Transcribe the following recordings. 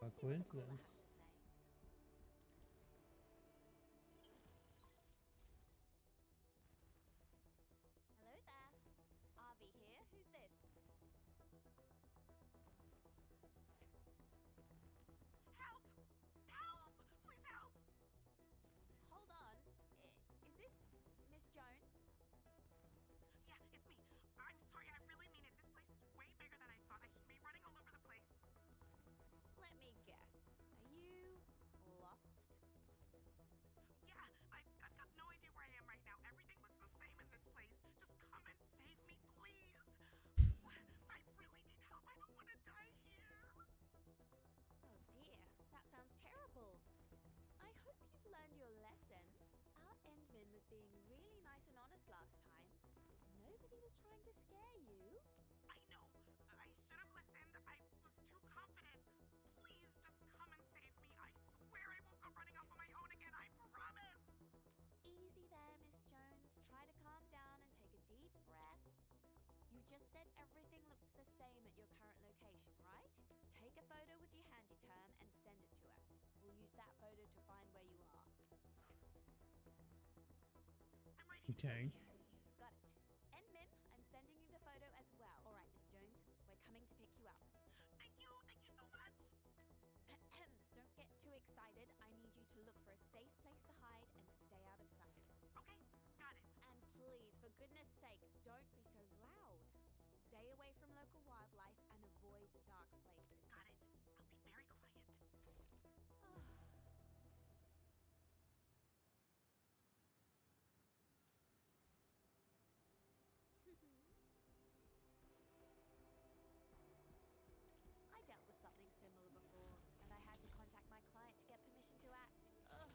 A coincidence. Hello there. RV here. Who's this? Help! Help! Please help! Hold on. Is this Miss Jones? Yeah, it's me. I'm sorry, I really mean it. This place is way bigger than I thought. I should be running all over the place. Let me guess. Are you lost? Yeah, I've got no idea where I am right now. Everything looks the same in this place. Just come and save me, please. I really need help. I don't want to die here. Oh dear, that sounds terrible. I hope you've learned your lesson. Our Endman was being really nice and honest last time. Nobody was trying to scare you. I know. I should have listened. I was too confident. Please just come and save me. I swear I won't go running off on my own again. I promise. Easy there, Miss Jones. Try to calm down and take a deep breath. You just said everything looks the same at your current location, right? Take a photo with your handy term and send it to us. We'll use that photo to find where you are. I'm ready. Okay. Got it. Endman, I'm sending you the photo as well. All right, Miss Jones, we're coming to pick you up. Thank you so much. Don't get too excited. I need you to look for a safe place to hide and stay out of sight. Okay, got it. And please, for goodness sake, don't be so loud. Stay away from local wildlife and avoid dark places. Got it. I'll be very quiet. I dealt with something similar before, and I had to contact my client to get permission to act. Ugh.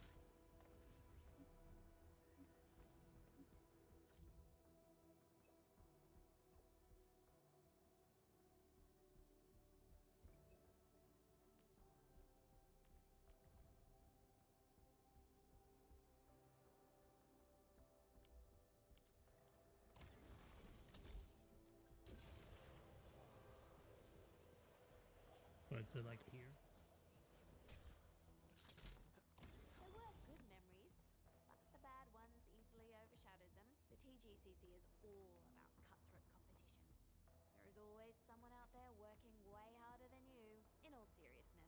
What is it like here? There were good memories, but the bad ones easily overshadowed them. The TGCC is all about cutthroat competition. There is always someone out there working way harder than you, in all seriousness.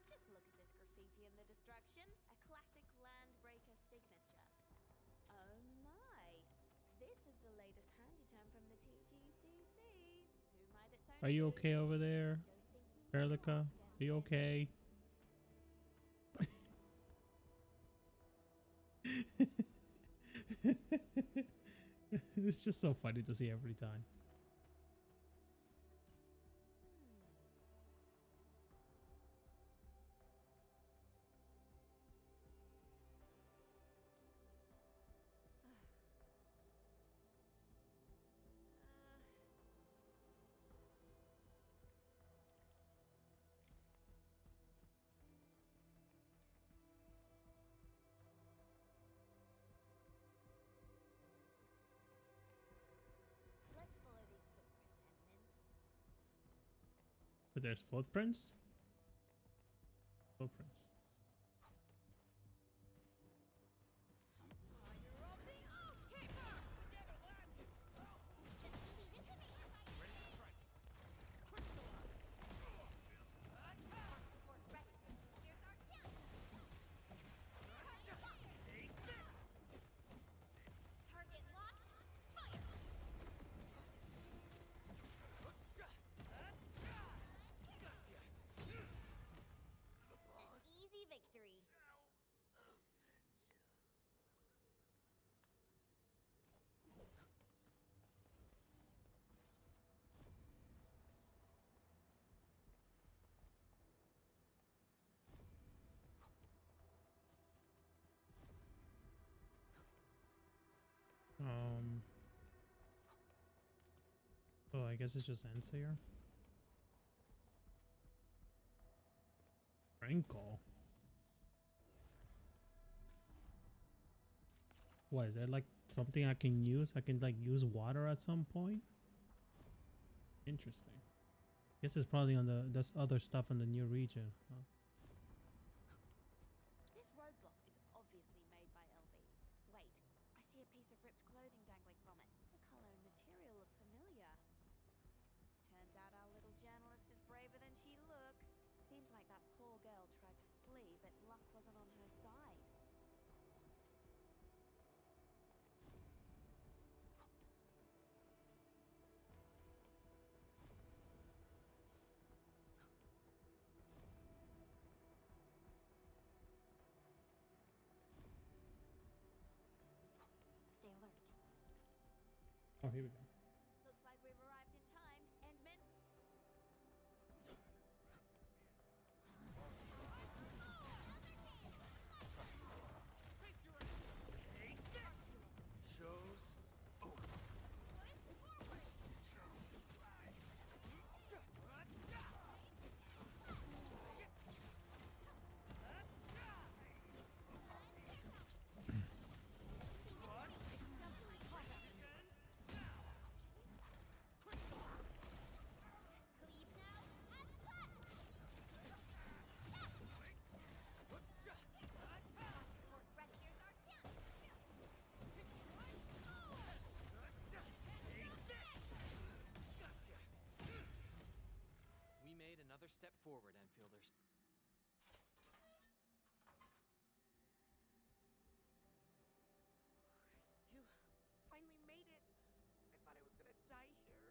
Just look at this graffiti and the destruction. A classic Landbreaker signature. Oh my. This is the latest handy term from the TGCC. Who might its own Are you be? okay over there, Don't think you know Erlica? what's Are you okay? It's just so funny to see every time. Let's follow these footprints, Edmund. But there's footprints? Footprints. Target locked. Fire! An easy guess it just ends here. Wrinkle. What is that, like something I can use? I can like use water at some point? Interesting. Guess it's probably on there's other stuff in the new region. Huh? This roadblock is obviously made by LBs. Wait, I see a piece of ripped clothing dangling from it. The color and material look familiar. Turns out our little journalist is braver than she looks. Seems like that poor girl tried to flee, but luck wasn't on her side. Stay alert. Oh, here we go. Looks like we've arrived in time. Endman. Shows over. We made another step forward, Enfielders. You finally made it. I thought I was gonna die here. I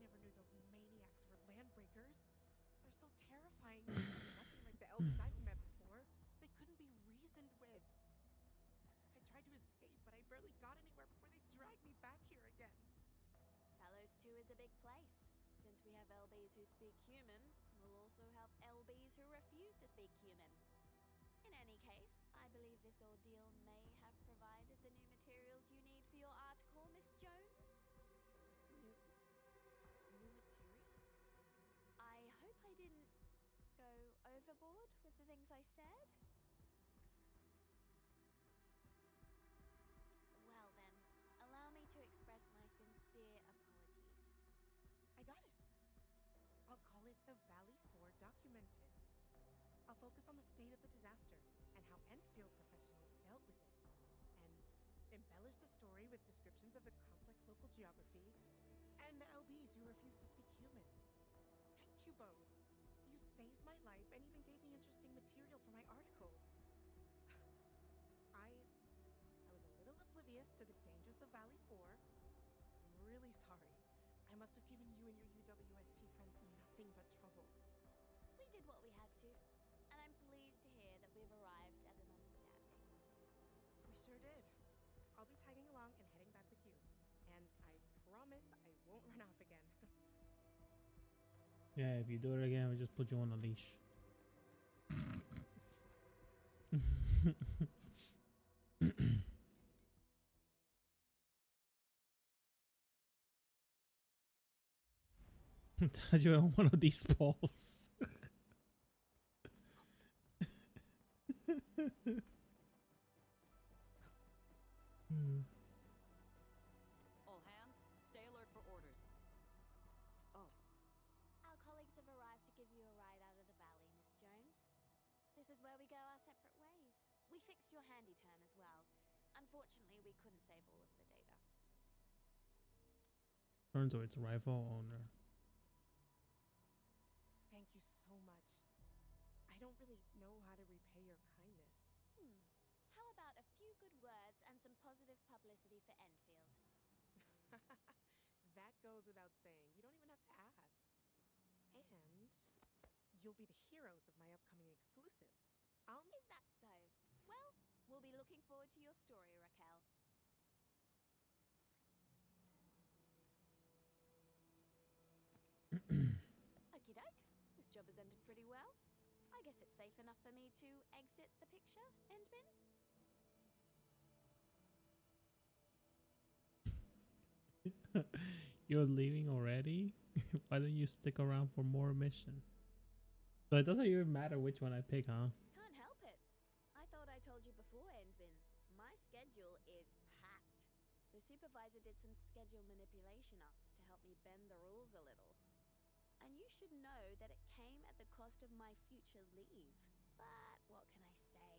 never knew those maniacs were landbreakers. They're so terrifying. Nothing like the elves I've met before. They couldn't be reasoned with. I tried to escape, but I barely got anywhere before they dragged me back here again. Talos 2 is a big place. Since we have LBs who speak human, we'll also have LBs who refuse to speak human. In any case, I believe this ordeal may have provided the new materials you need for your article, Miss Jones. New material? I hope I didn't go overboard with the things I said. Well then, allow me to express my sincere apologies. I got it. I'll call it the Valley 4 Documented. I'll focus on the state of the disaster and how Endfield professionals dealt with it, and embellish the story with descriptions of the complex local geography and the LBs who refuse to speak human. Thank you both. You saved my life and even gave me interesting material for my article. I was a little oblivious to the dangers of Valley 4. I'm really sorry. I must have given you and your UWST friends nothing but trouble. We did what we had to, and I'm pleased to hear that we've arrived at an understanding. We sure did. I'll be tagging along and heading back with you. And I promise I won't run off again. Yeah, if you do it again, we just put you on a leash. Touch you on one of these poles. All hands, stay alert for orders. Oh, Our colleagues have arrived to give you a ride out of the valley, Miss Jones. This is where we go our separate ways. We fixed your handy term as well. Unfortunately, we couldn't save all of the data. Turns out it's rifle owner. Thank you so much. I don't really know how to repay your kindness. How about a few good words and some positive publicity for Endfield? That goes without saying. You don't even have to ask. And you'll be the heroes of my upcoming exclusive. Is that so? Well, we'll be looking forward to your story, Raquel. Okie doke. This job has ended pretty well. I guess it's safe enough for me to exit the picture, Endman? You're leaving already? Why don't you stick around for more mission? So it doesn't even matter which one I pick, huh? Can't help it. I thought I told you before, Endvin. My schedule is packed. The supervisor did some schedule manipulation ups to help me bend the rules a little. And you should know that it came at the cost of my future leave. But what can I say?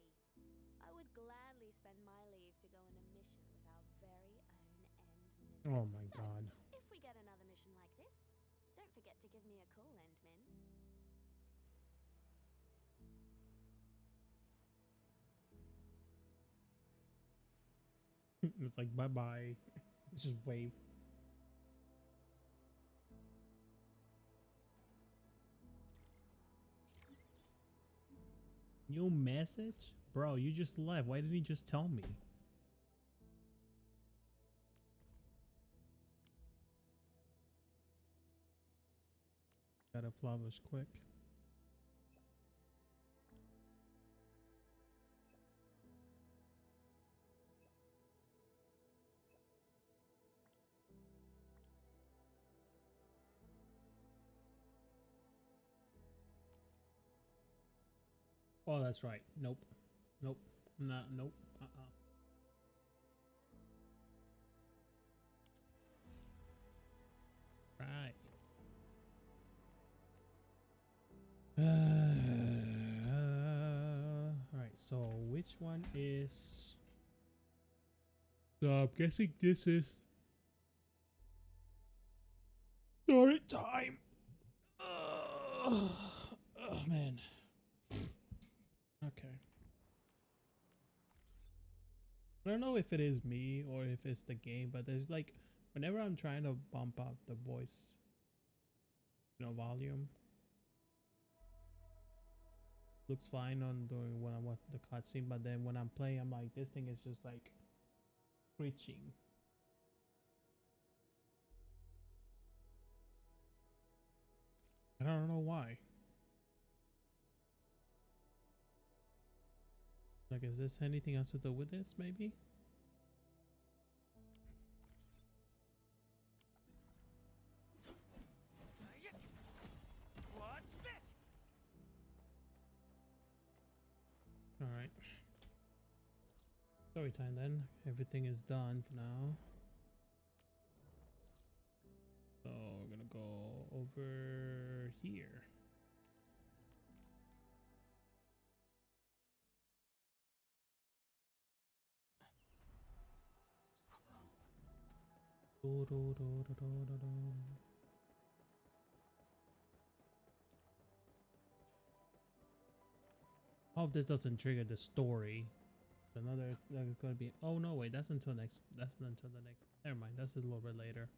I would gladly spend my leave to go on a mission with our very own Endmin. Oh my So, god. if we get another mission like this, don't forget to give me a call, Endmin. It's like bye bye. Just wave. New message? Bro, you just left. Why didn't you just tell me? Gotta publish quick. Oh, that's right. Nope. Nope. Nah, nope. Right. Alright, so which one is... So I'm guessing this is... story time! Oh, man. Okay. I don't know if it is me or if it's the game, but there's like... whenever I'm trying to bump up the voice... volume... looks fine on doing when I watch the cutscene, but then when I'm playing, I'm like, this thing is just like screeching. I don't know why. Like, is this anything else to do with this? Maybe. What's this? All right. Story time then. Everything is done for now. So we're gonna go over here. Hope this doesn't trigger the story. So another there's gonna be. Oh no, wait, that's until next. That's until the next. Never mind. That's a little bit later.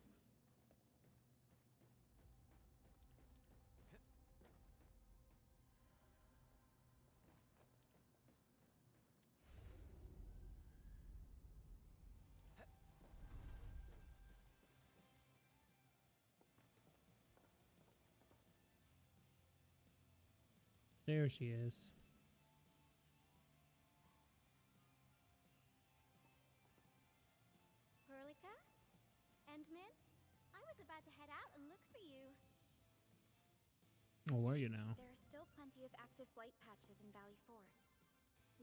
There she is. Perlica? Endmin? I was about to head out and look for you. Oh, where are you now? There are still plenty of active blight patches in Valley 4.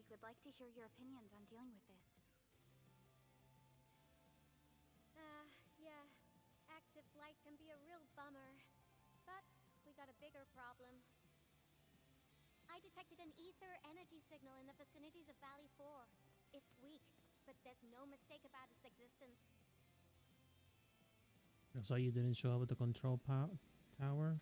We would like to hear your opinions on dealing with this. Yeah. Active blight can be a real bummer. But we got a bigger problem. I detected an ether energy signal in the vicinities of Valley 4. It's weak, but there's no mistake about its existence. So you didn't show up at the control tower?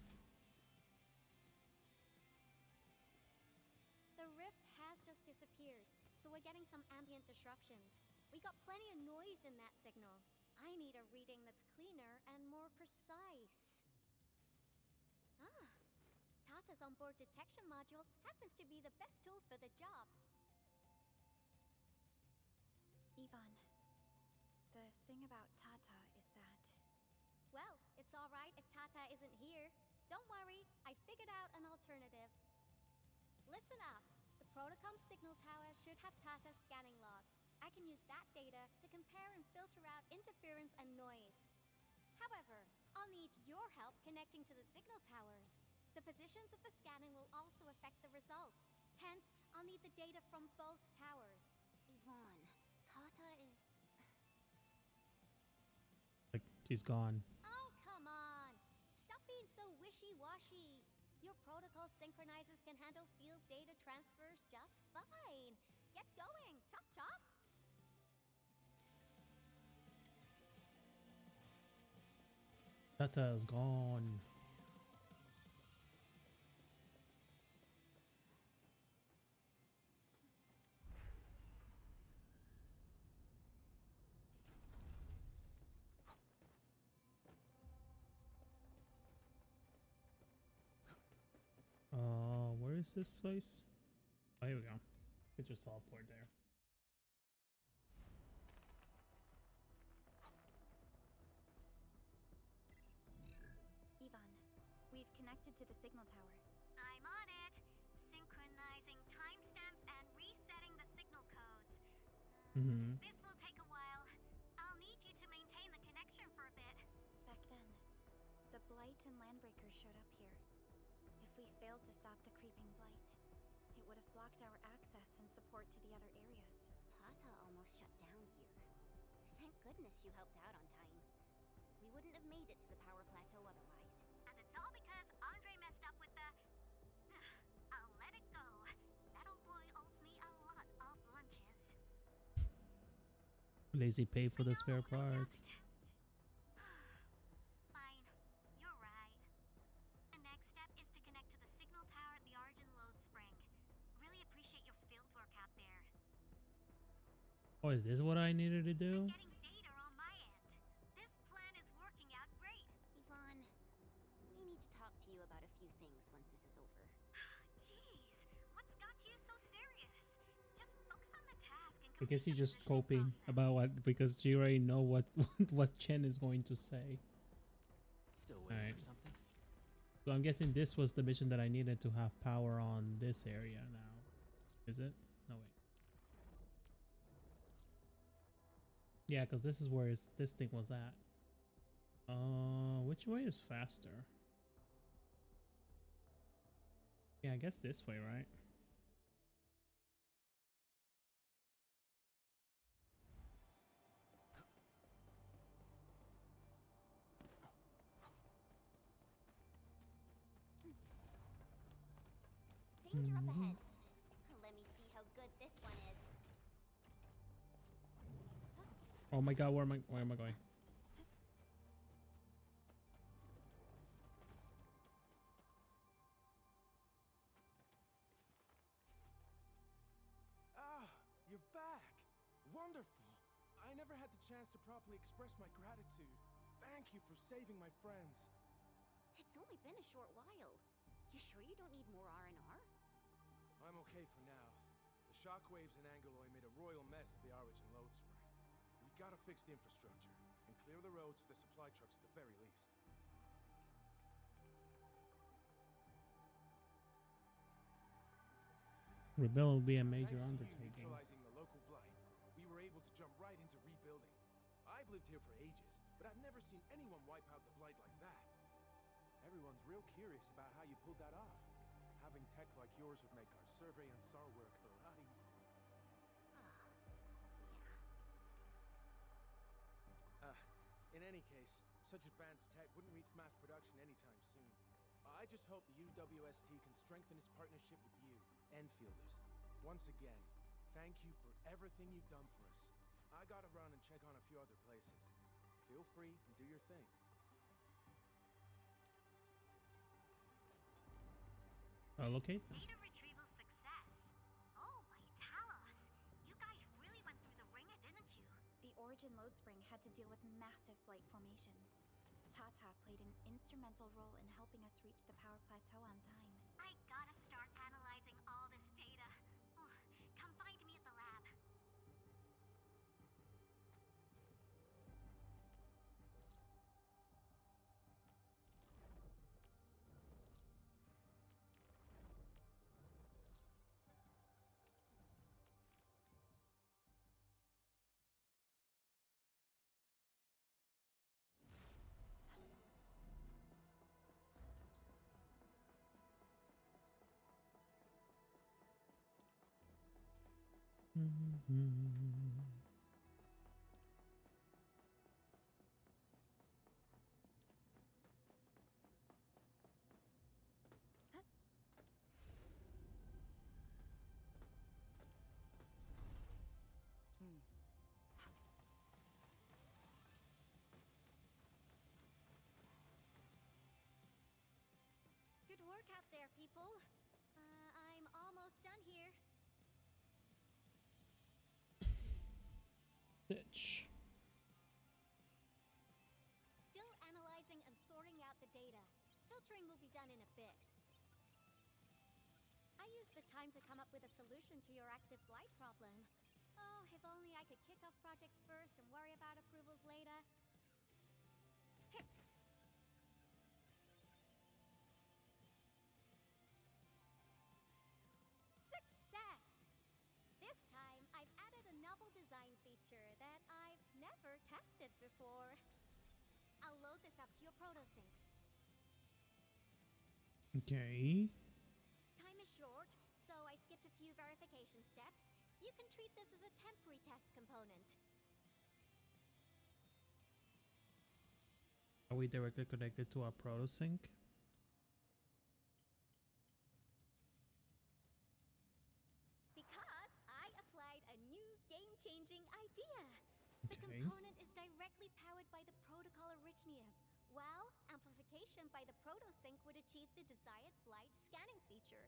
The rift has just disappeared, so we're getting some ambient disruptions. We got plenty of noise in that signal. I need a reading that's cleaner and more precise. Tata's onboard detection module happens to be the best tool for the job. Ivan, the thing about Tata is that... Well, it's alright if Tata isn't here. Don't worry, I figured out an alternative. Listen up. The Protocom signal tower should have Tata's scanning log. I can use that data to compare and filter out interference and noise. However, I'll need your help connecting to the signal towers. The positions of the scanning will also affect the results. Hence, I'll need the data from both towers. Yvonne, Tata is... Like, she's gone. Oh, come on! Stop being so wishy-washy. Your protocol synchronizers can handle field data transfers just fine. Get going! Chop chop! Tata's gone. Where is this place? Oh, here we go. Could just teleport there. Ivan, we've connected to the signal tower. I'm on it. Synchronizing timestamps and resetting the signal codes. This will take a while. I'll need you to maintain the connection for a bit. Back then, the Blight and Landbreakers showed up here. If we failed to stop the creeping Blight, it would have blocked our access and support to the other areas. Tata almost shut down here. Thank goodness you helped out on time. We wouldn't have made it to the power plateau otherwise. And it's all because Andre messed up with the... I'll let it go. That old boy owes me a lot of lunches. Lazy pay for the spare parts. Fine. You're right. The next step is to connect to the signal tower at the Origin Load Spring. Really appreciate your field work out there. Oh, is this what I needed to do? Getting data on my end. This plan is working out great. Yvonne, we need to talk to you about a few things once this is over. Jeez, what's got you so serious? Just focus on the task and I guess complete you're the just positioning coping process. about what, because you already know what what Chen is going to say. Still waiting Alright. for something? So I'm guessing this was the mission that I needed to have power on this area now. Is it? No, wait. Yeah, because this is where this thing was at. Which way is faster? Yeah, I guess this way, right? Danger up ahead. Let me see how good this one is. Oh my god, where am I going? Ah, you're back! Wonderful! I never had the chance to properly express my gratitude. Thank you for saving my friends. It's only been a short while. You sure you don't need more R&R? I'm okay for now. The shockwaves in Angaloy made a royal mess of the Origin Load Spring. We gotta fix the infrastructure and clear the roads for the supply trucks at the very least. Rebuild will be a major Thanks to you undertaking. neutralizing the local blight, we were able to jump right into rebuilding. I've lived here for ages, but I've never seen anyone wipe out the blight like that. Everyone's real curious about how you pulled that off. Having tech like yours would make our survey and SAR work a lot easier. In any case, such advanced tech wouldn't reach mass production anytime soon. I just hope the UWST can strengthen its partnership with you, Enfielders. Once again, thank you for everything you've done for us. I gotta run and check on a few other places. Feel free and do your thing. Locate them. Data retrieval success. Oh, my Talos. You guys really went through the ringer, didn't you? The Origin Load Spring had to deal with massive blight formations. Tata played an instrumental role in helping us reach the power plateau on time. I gotta start analyzing all this data. Oh, come find me at the lab. Good work out there, people. I'm almost done here. Bitch. Still analyzing and sorting out the data. Filtering will be done in a bit. I used the time to come up with a solution to your active blight problem. Oh, if only I could kick off projects first and worry about approvals later. Success! This time, I've added a novel design feature that I've never tested before. I'll load this up to your protosyncs. Okay. Time is short, so I skipped a few verification steps. You can treat this as a temporary test component. Are we directly connected to our protosync? Because I applied a new game-changing idea. The Okay. component is directly powered by the protocol Arknights, while amplification by the protosync would achieve the desired blight scanning feature.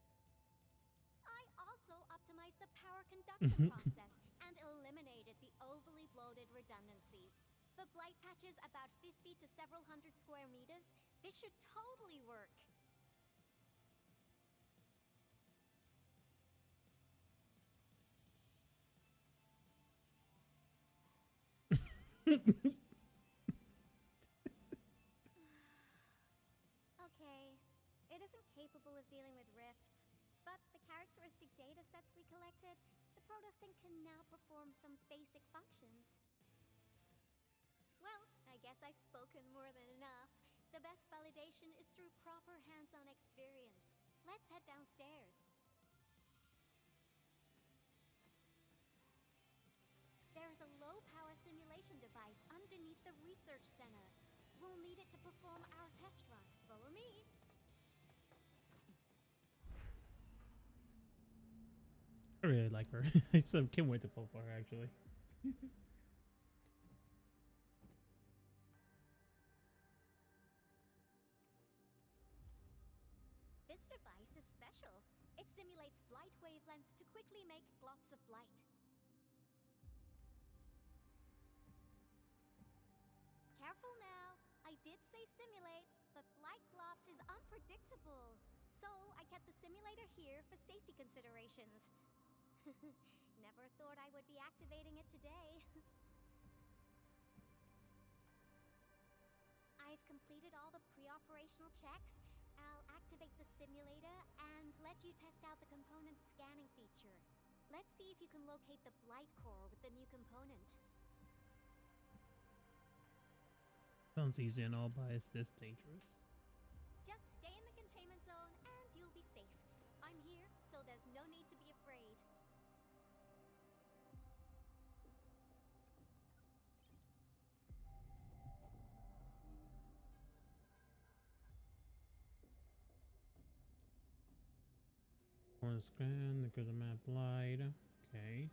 I also optimized the power conduction process and eliminated the overly bloated redundancy. For blight patches about 50 to several hundred square meters, this should totally work. Okay, it isn't capable of dealing with rifts, but the characteristic data sets we collected, the protosync can now perform some basic functions. Well, I guess I've spoken more than enough. The best validation is through proper hands-on experience. Let's head downstairs. There's a low-power simulation device underneath the research center. We'll need it to perform our test run. Follow me. I really like her. I can't wait to pull for her, actually. This device is special. It simulates blight wavelengths to quickly make globs of blight. Careful now. I did say simulate, but blight globs is unpredictable. So I kept the simulator here for safety considerations. Never thought I would be activating it today. I've completed all the pre-operational checks. I'll activate the simulator and let you test out the component's scanning feature. Let's see if you can locate the blight core with the new component. Sounds easy and all, but is this dangerous? Just stay in the containment zone and you'll be safe. I'm here, so there's no need to be afraid. On the scan, because the map lied. Okay.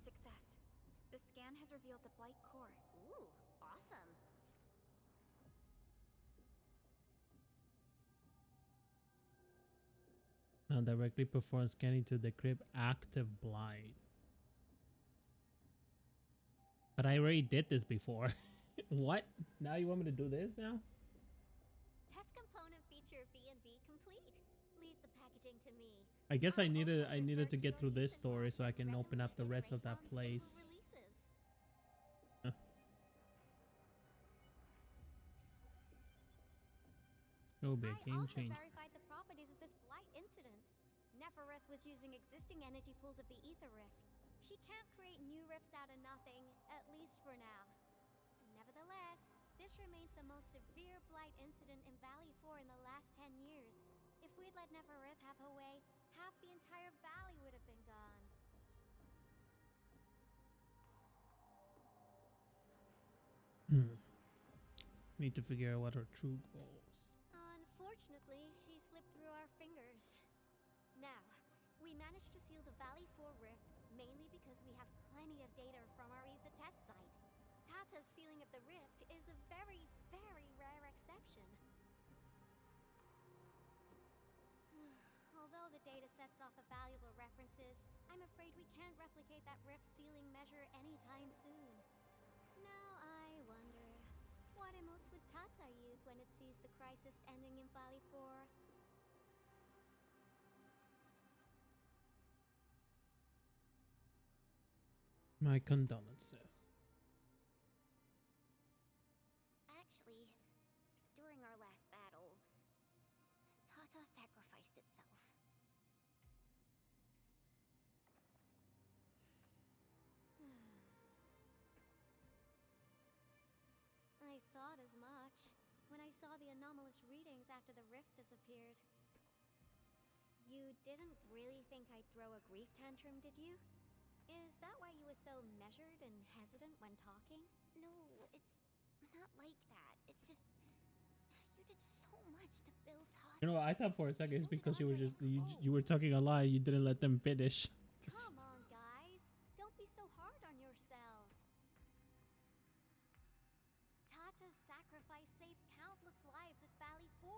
Success. The scan has revealed the blight core. Ooh, awesome. Now directly perform scanning to decrypt active blight. But I already did this before. What? Now you want me to do this now? Test component feature V&V complete. Leave the packaging to me. I guess I needed also to refer to get your through this needs and story wants so I and can open up the recommend rest of that on place. stable releases. It will be a I game also changer. verified the properties of this blight incident. Nefereth was using existing energy pools of the Ether Rift. She can't create new rifts out of nothing, at least for now. Nevertheless, this remains the most severe blight incident in Valley 4 in the last 10 years. If we'd let Nefereth have her way, half the entire valley would have been gone. Need to figure out what her true goals. Unfortunately, she slipped through our fingers. Now, we managed to seal the Valley 4 rift mainly because we have plenty of data from our ETHA test site. Tata's sealing of the rift is a very, very rare exception. Although the data sets off of valuable references, I'm afraid we can't replicate that rift sealing measure anytime soon. Now I wonder, what emotes would Tata use when it sees the crisis ending in Valley 4? My condolences. Actually, during our last battle, Tata sacrificed itself. I thought as much when I saw the anomalous readings after the rift disappeared. You didn't really think I'd throw a grief tantrum, did you? Is that why you were so measured and hesitant when talking? No, it's not like that. It's just you did so much to build Tata. You know, I thought for a second it's So did because you were Andre just and Cole. you were talking a lie. You didn't let them finish. Come on, guys. Don't be so hard on yourselves. Tata's sacrifice saved countless lives at Valley 4.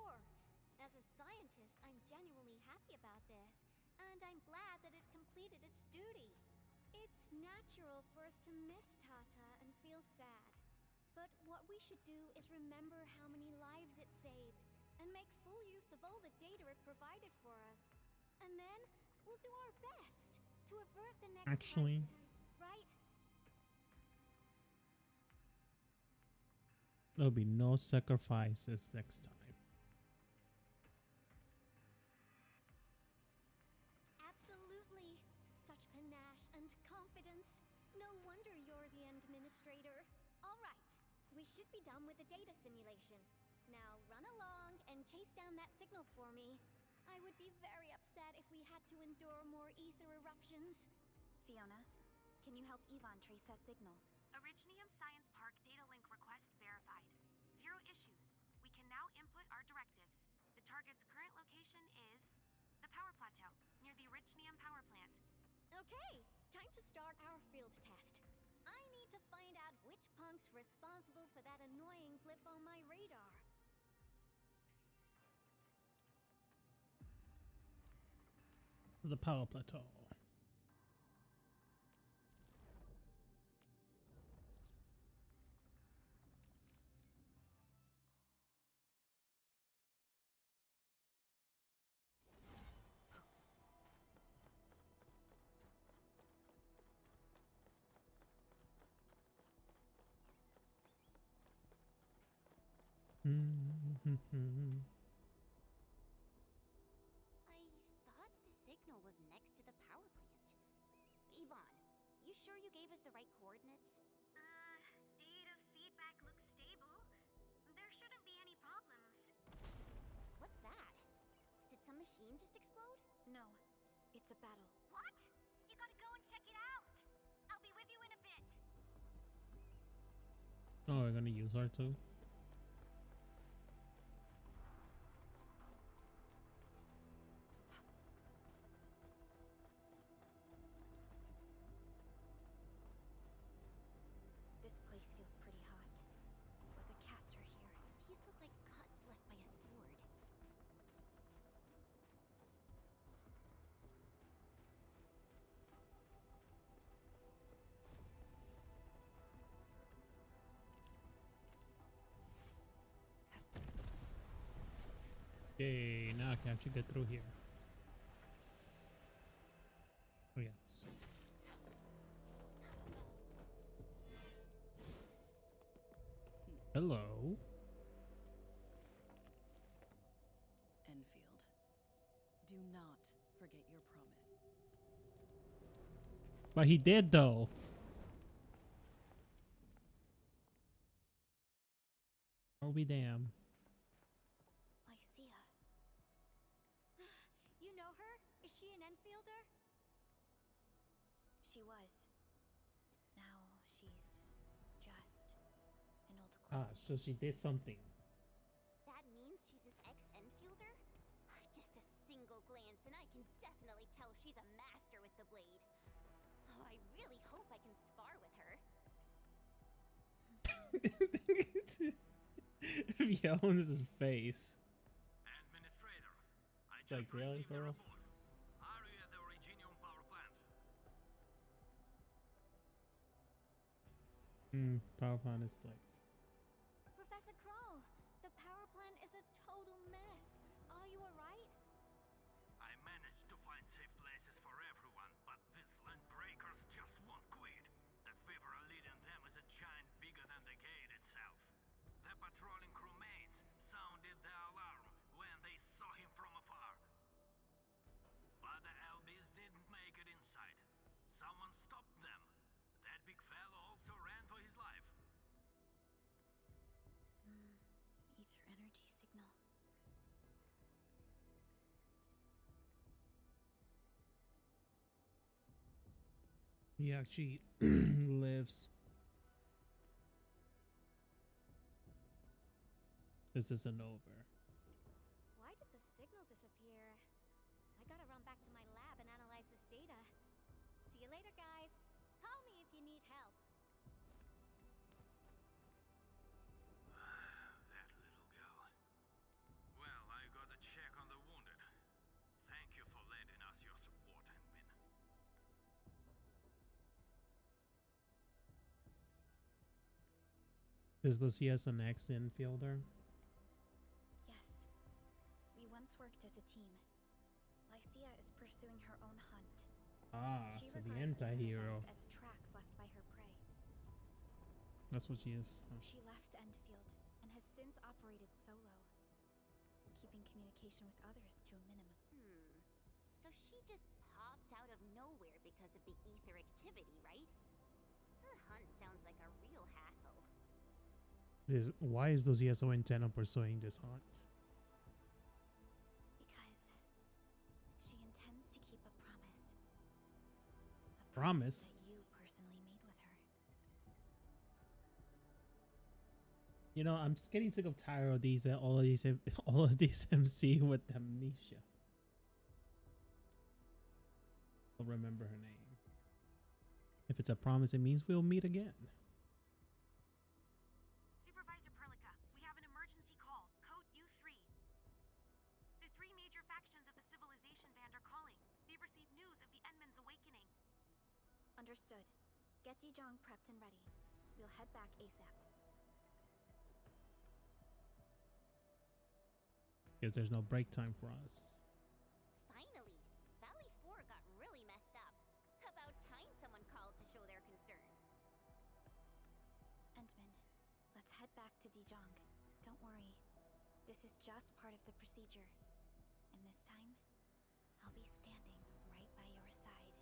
As a scientist, I'm genuinely happy about this, and I'm glad that it completed its duty. It's natural for us to miss Tata and feel sad. But what we should do is remember how many lives it saved, and make full use of all the data it provided for us. And then we'll do our best to avert the next Actually, crisis, right? there'll be no sacrifices next time. Absolutely. Such panache and confidence. No wonder you're the administrator. All right. We should be done with the data simulation. Now run along and chase down that signal for me. I would be very upset if we had to endure more ether eruptions. Fiona, can you help Yvonne trace that signal? Originium Science Park data link request verified. 0 issues. We can now input our directives. The target's current location is the power plateau, near the Originium power plant. Okay, time to start our field test. I need to find out which punk's responsible for that annoying blip on my radar. The power plateau. I thought the signal was next to the power plant. Yvonne, you sure you gave us the right coordinates? Data feedback looks stable. There shouldn't be any problems. What's that? Did some machine just explode? No, it's a battle. What? You gotta go and check it out. I'll be with you in a bit. Oh, we're gonna use R2. This place feels pretty hot. Was a caster here? These look like cuts left by a sword. Okay, now I can actually get through here. Oh yes. Hello. Endfield. Do not forget your promise. But he did though. I'll be damned. Lycia. You know her? Is she an Enfielder? She was. Now she's just an old Ah, so she did something. That means she's an ex-Enfielder? Just a single glance and I can definitely tell she's a master with the blade. Oh, I really hope I can spar with her. He owns his face. Administrator, I just Like, really, received a girl? report. Are you at the Originium power plant? Power plant is like. Professor Crow, the power plant is a total mess. Are you alright? I managed to find safe places for everyone, but these land breakers just won't quit. The fever leading them is a giant bigger than the gate itself. The patrolling crewmates sounded the alarm when they saw him from afar. But the LBs didn't make it inside. Someone stopped them. That big fellow also ran for his life. Ether energy signal. He actually lives. This isn't over. Why did the signal disappear? I gotta run back to my lab and analyze this data. See you later, guys. Call me if you need help. That little girl. Well, I got a check on the wounded. Thank you for lending us your support, Endmin. Is Lucius an ex-infielder? Yes. We once worked as a team. Lycia is pursuing her own hunt. Ah, She so the regards event anti-hero. events as tracks left by her prey. That's what she is. Oh. She left Endfield and has since operated solo, keeping communication with others to a minimum. So she just popped out of nowhere because of the ether activity, right? Her hunt sounds like a real hassle. Why is Lucia so intent on pursuing this hunt? Because she intends to keep a promise. A Promise? that you personally made with her. You know, I'm just getting sick of tired of these, all of these MC with amnesia. I'll remember her name. If it's a promise, it means we'll meet again. Supervisor Perlica, we have an emergency call. Code U3. The three major factions of the Civilization Band are calling. They've received news of the Endman's awakening. Understood. Get Dijong prepped and ready. We'll head back ASAP. Because there's no break time for us. Finally, Valley 4 got really messed up. About time someone called to show their concern. Endman, let's head back to Dijong. Don't worry. This is just part of the procedure. And this time, I'll be standing right by your side.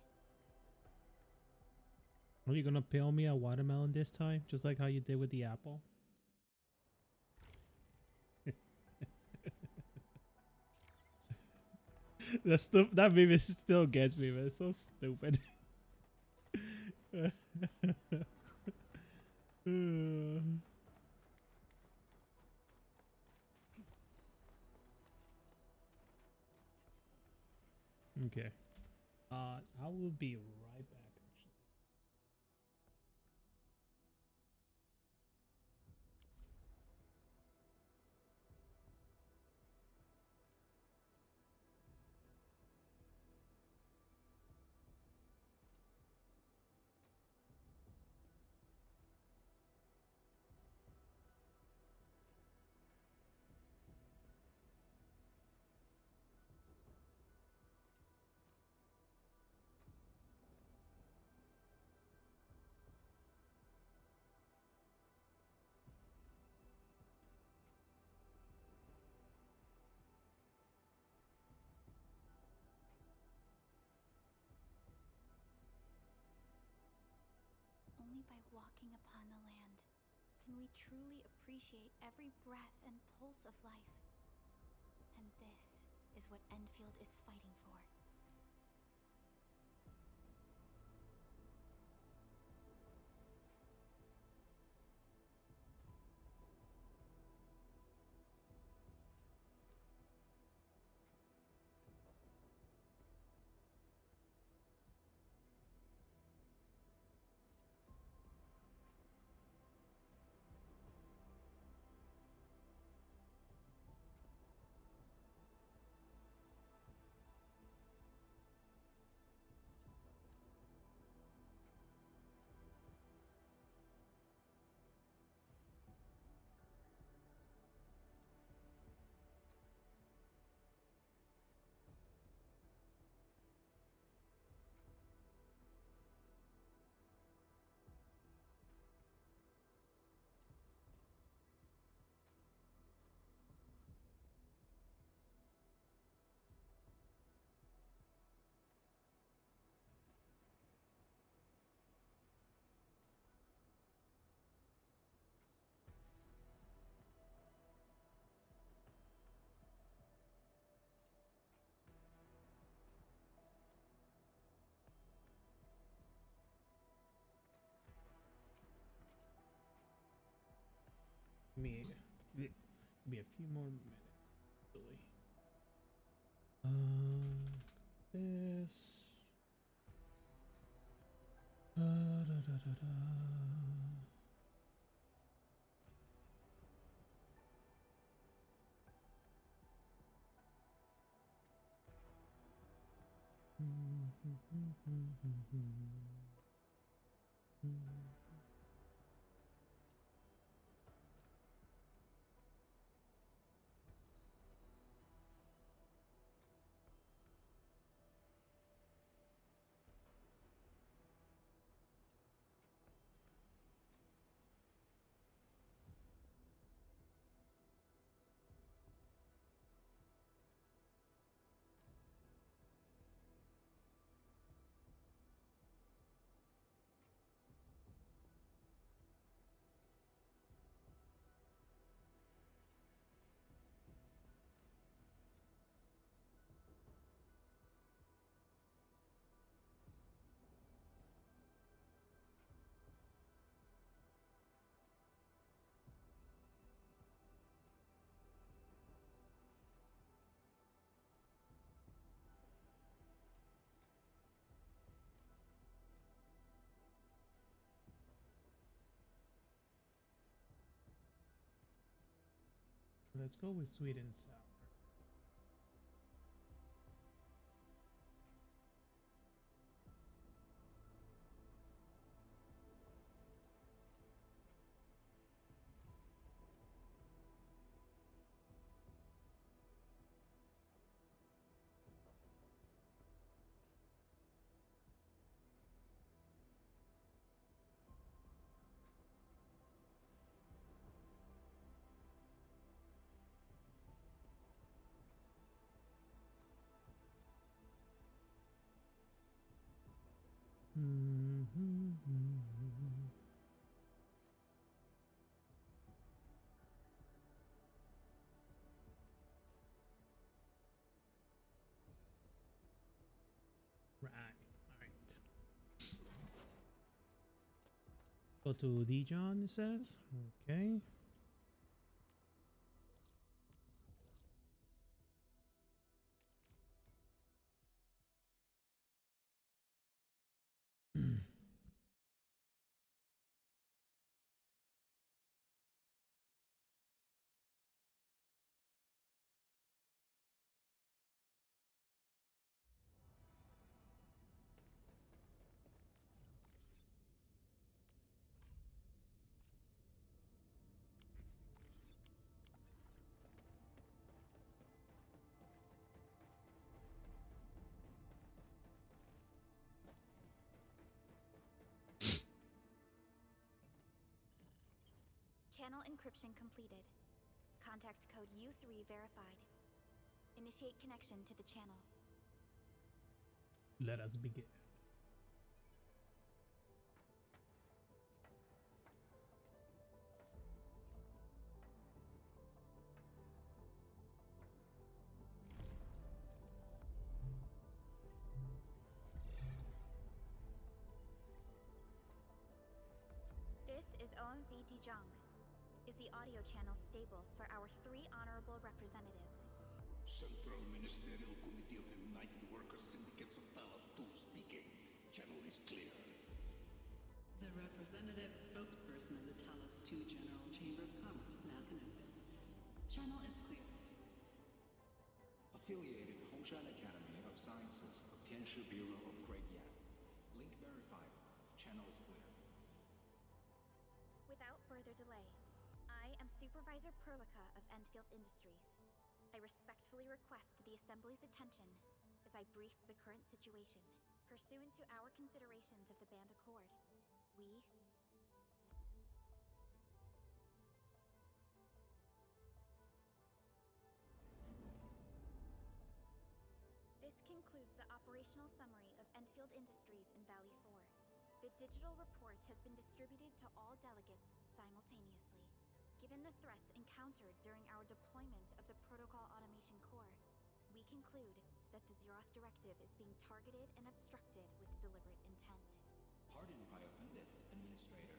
Are you gonna peel me a watermelon this time? Just like how you did with the apple? That meme still gets me, man. It's so stupid. Okay. I will be right back, actually. Only by walking upon the land can we truly appreciate every breath and pulse of life. And this is what Endfield is fighting for. Me, be a few more minutes. Really. Let's go with this. Da, da, da, da, da. Let's go with sweet and sour. Right. All right. Go to Dijon, it says. Okay. Channel encryption completed. Contact code U3 verified. Initiate connection to the channel. Let us begin. This is OMV Dijon. Is the audio channel stable for our 3 honorable representatives? Central Ministerial Committee of the United Workers Syndicates of Talos 2 speaking. Channel is clear. The representative spokesperson of the Talos 2 General Chamber of Commerce, Nathan Endfield. Channel is clear. Affiliated Hongshan Academy of Sciences of Tianshi Bureau of Great Yan. Link verified. Channel is clear. Without further delay, I am Supervisor Perlica of Endfield Industries. I respectfully request the Assembly's attention as I brief the current situation. Pursuant to our considerations of the Band Accord, we... This concludes the operational summary of Endfield Industries in Valley 4. The digital report has been distributed to all delegates simultaneously. Given the threats encountered during our deployment of the Protocol Automation Core, we conclude that the Zeroth Directive is being targeted and obstructed with deliberate intent. Pardon if I offended, Administrator,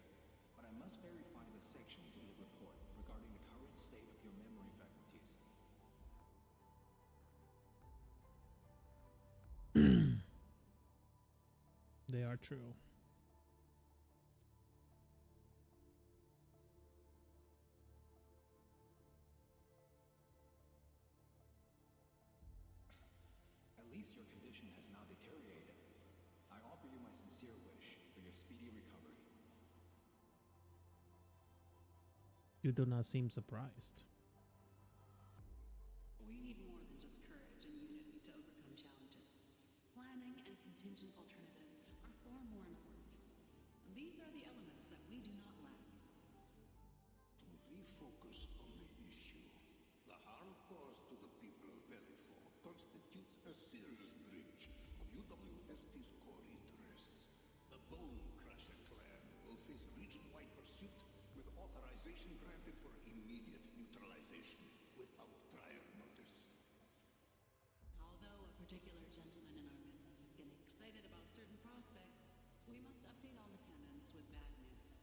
but I must verify the sections in the report regarding regarding the current state of your memory faculties. They are true. At least your condition has not deteriorated. I offer you my sincere wish for your speedy recovery. You do not seem surprised. We need more than just courage and unity to overcome challenges. Planning and contingent alternatives are far more important. These are the elements that we do not lack. To refocus on the issue, the harm caused to the people of Valley 4 constitutes a serious breach of UWST's core interests. The Bone Crusher clan will face region-wide pursuit with authorization granted for immediate neutralization without prior notice. Although a particular gentleman in our midst is getting excited about certain prospects, we must update all attendants with bad news.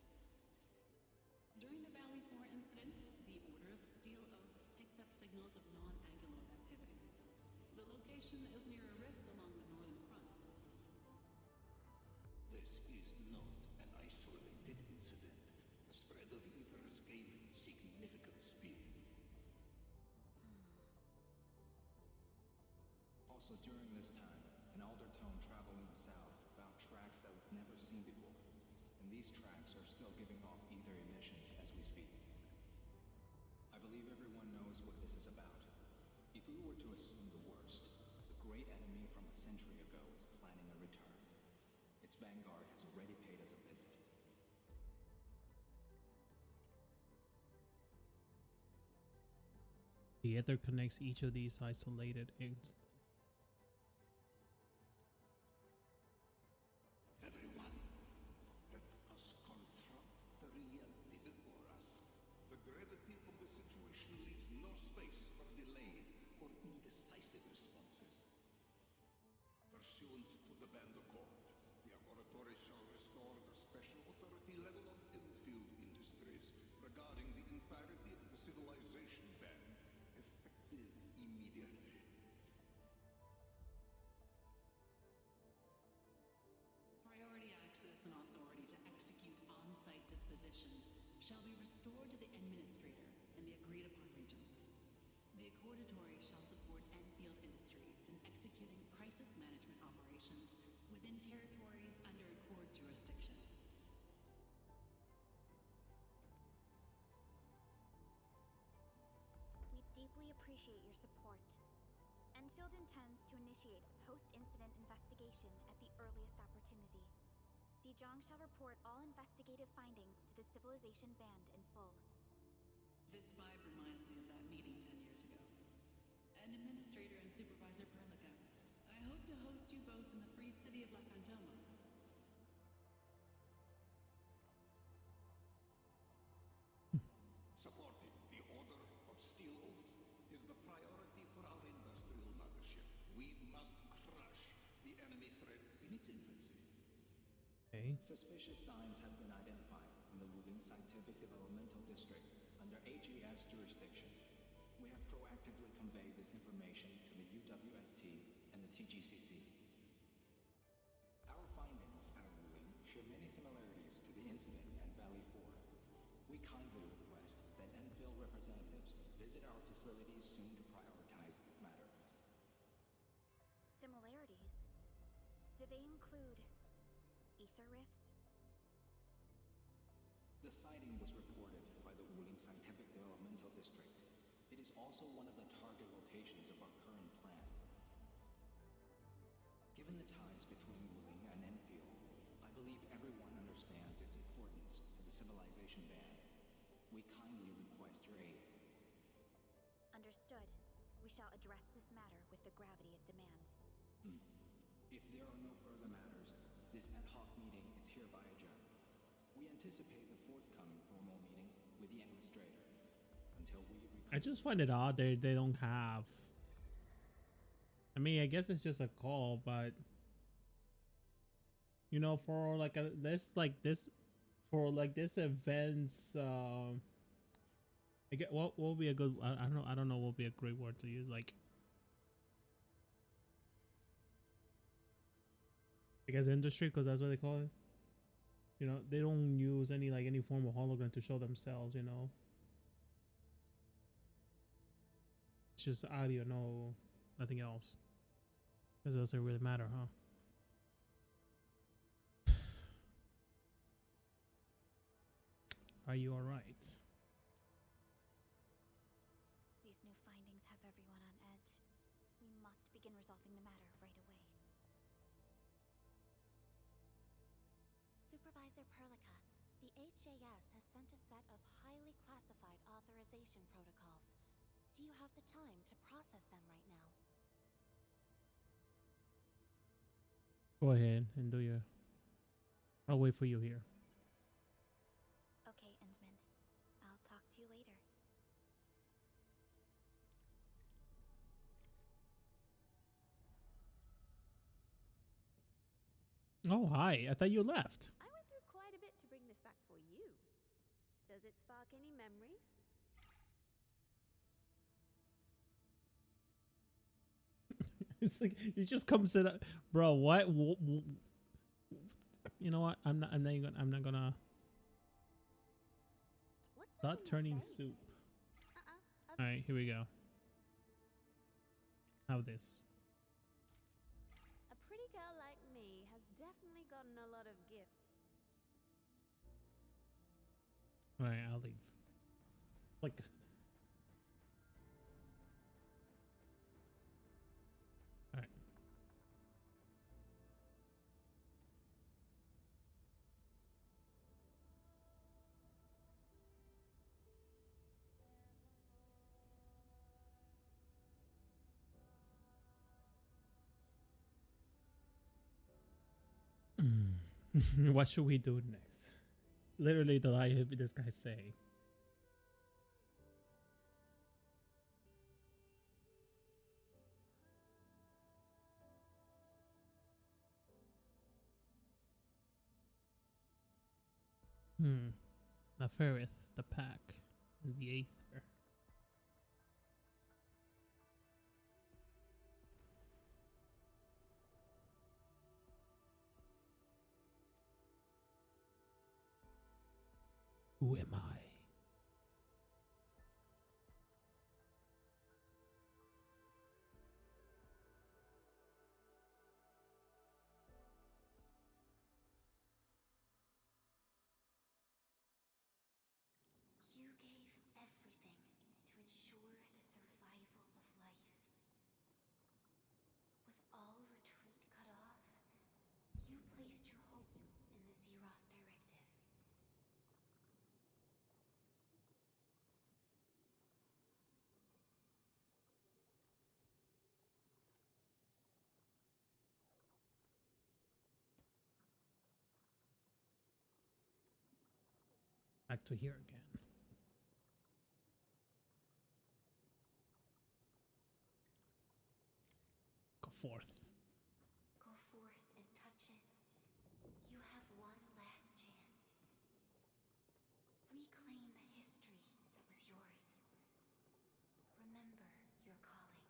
During the Valley 4 incident, the Order of Steel Oak picked up signals of non-Anguloid activities. The location is near a rift along the northern front. This is not an isolated incident. The spread of ether has gained significant speed. Also, during this time, an Aldertone traveling south found tracks that we've never seen before. And these tracks are still giving off ether emissions as we speak. I believe everyone knows what this is about. If we were to assume the worst, the great enemy from a century ago is planning a return. Its vanguard has already paid us a visit. The ether connects each of these isolated instances. Everyone, let us confront the reality before us. The gravity of the situation leaves no space for delayed or indecisive responses. Pursuant to the Band Accord, the Laboratory shall restore the special authority level of Endfield Industries regarding the entirety of the civilization band, effective immediately. Priority access and authority to execute on-site disposition shall be restored to the Administrator and the agreed-upon regions. The Accordatory shall support Endfield Industries in executing crisis management operations within territories under Accord jurisdiction. We deeply appreciate your support. Enfield intends to initiate a post-incident investigation at the earliest opportunity. Dijong shall report all investigative findings to the Civilization Band in full. This vibe reminds me of that meeting 10 years ago. Administrator and Supervisor Perlica, I hope to host you both in the free city of La Fantoma. Supporting the Order of Steel Oath is the priority for our industrial mothership. We must crush the enemy threat in its infancy. Okay. Suspicious signs have been identified in the Wuling Scientific Developmental District under AGS jurisdiction. We have proactively conveyed this information to the UWST and the TGCC. Our findings at Wuling share many similarities to the incident at Valley 4. We kindly request that Enfield representatives visit our facilities soon to prioritize this matter. Similarities? Do they include ether rifts? The sighting was reported by the Wuling Scientific Developmental District. It is also one of the target locations of our current plan. Given the ties between Wuling and Enfield, I believe everyone understands its importance to the Civilization Band. We kindly request your aid. Understood. We shall address this matter with the gravity it demands. If there are no further matters, this ad hoc meeting is hereby adjourned. We anticipate the forthcoming formal meeting with the Administrator. Until we I just find it odd they don't have. I mean, I guess it's just a call, but you know, for like this for like this events, I I get what will be a good. I don't know what would be a great word to use. Like, I guess industry, because that's what they call it. You know, they don't use any form of hologram to show themselves. You know, it's just audio, no, nothing else. Because it doesn't really matter, huh? Are you all right? These new findings have everyone on edge. We must begin resolving the matter right away. Supervisor Perlica, the HAS has sent a set of highly classified authorization protocols. Do you have the time to process them right now? Go ahead and do your. I'll wait for you here. Okay, Endman. I'll talk to you later. Oh, hi. I thought you left. I went through quite a bit to bring this back for you. Does it spark any memories? It's like you just come sit up, bro. What? You know what? I'm not gonna. What's that Stop on your turning face? soup. Okay. All right, here we go. How this? A pretty girl like me has definitely gotten a lot of gifts. All right, I'll leave. Like. All right. What should we do next? Literally, the lie this guy say. The Ferrith, the pack, and the Aether. Who am I? You gave everything to ensure the survival of life. With all retreat cut off, you placed your hope in the Zeroth Directive. Back to here again. Go forth. Go forth and touch it. You have one last chance. Reclaim the history that was yours. Remember your calling.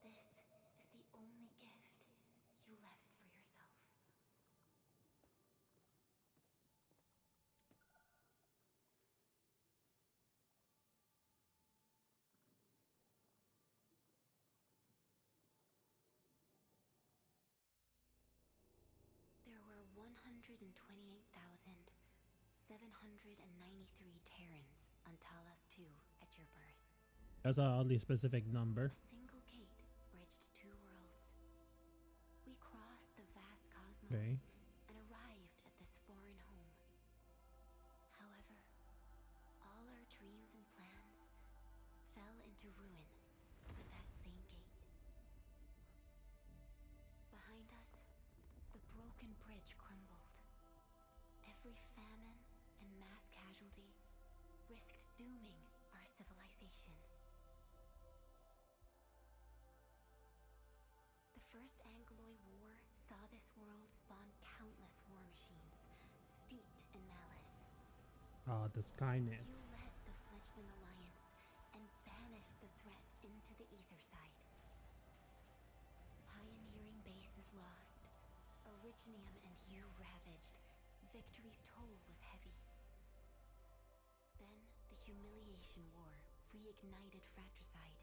This is the only gift you left for yourself. There were 128,793 Terrans on Talos 2 at your birth. That's a oddly specific number. A single gate bridged two worlds. We crossed the vast cosmos Okay. and arrived at this foreign home. However, all our dreams and plans fell into ruin at that same gate. Behind us, the broken bridge crumbled. Every famine and mass casualty risked dooming our civilization. The First Angloid War saw this world spawn countless war machines, steeped in malice. Ah, the Skynet. You led the lost, Originium and you ravaged. Victory's toll was heavy. Then the Humiliation War reignited fratricide,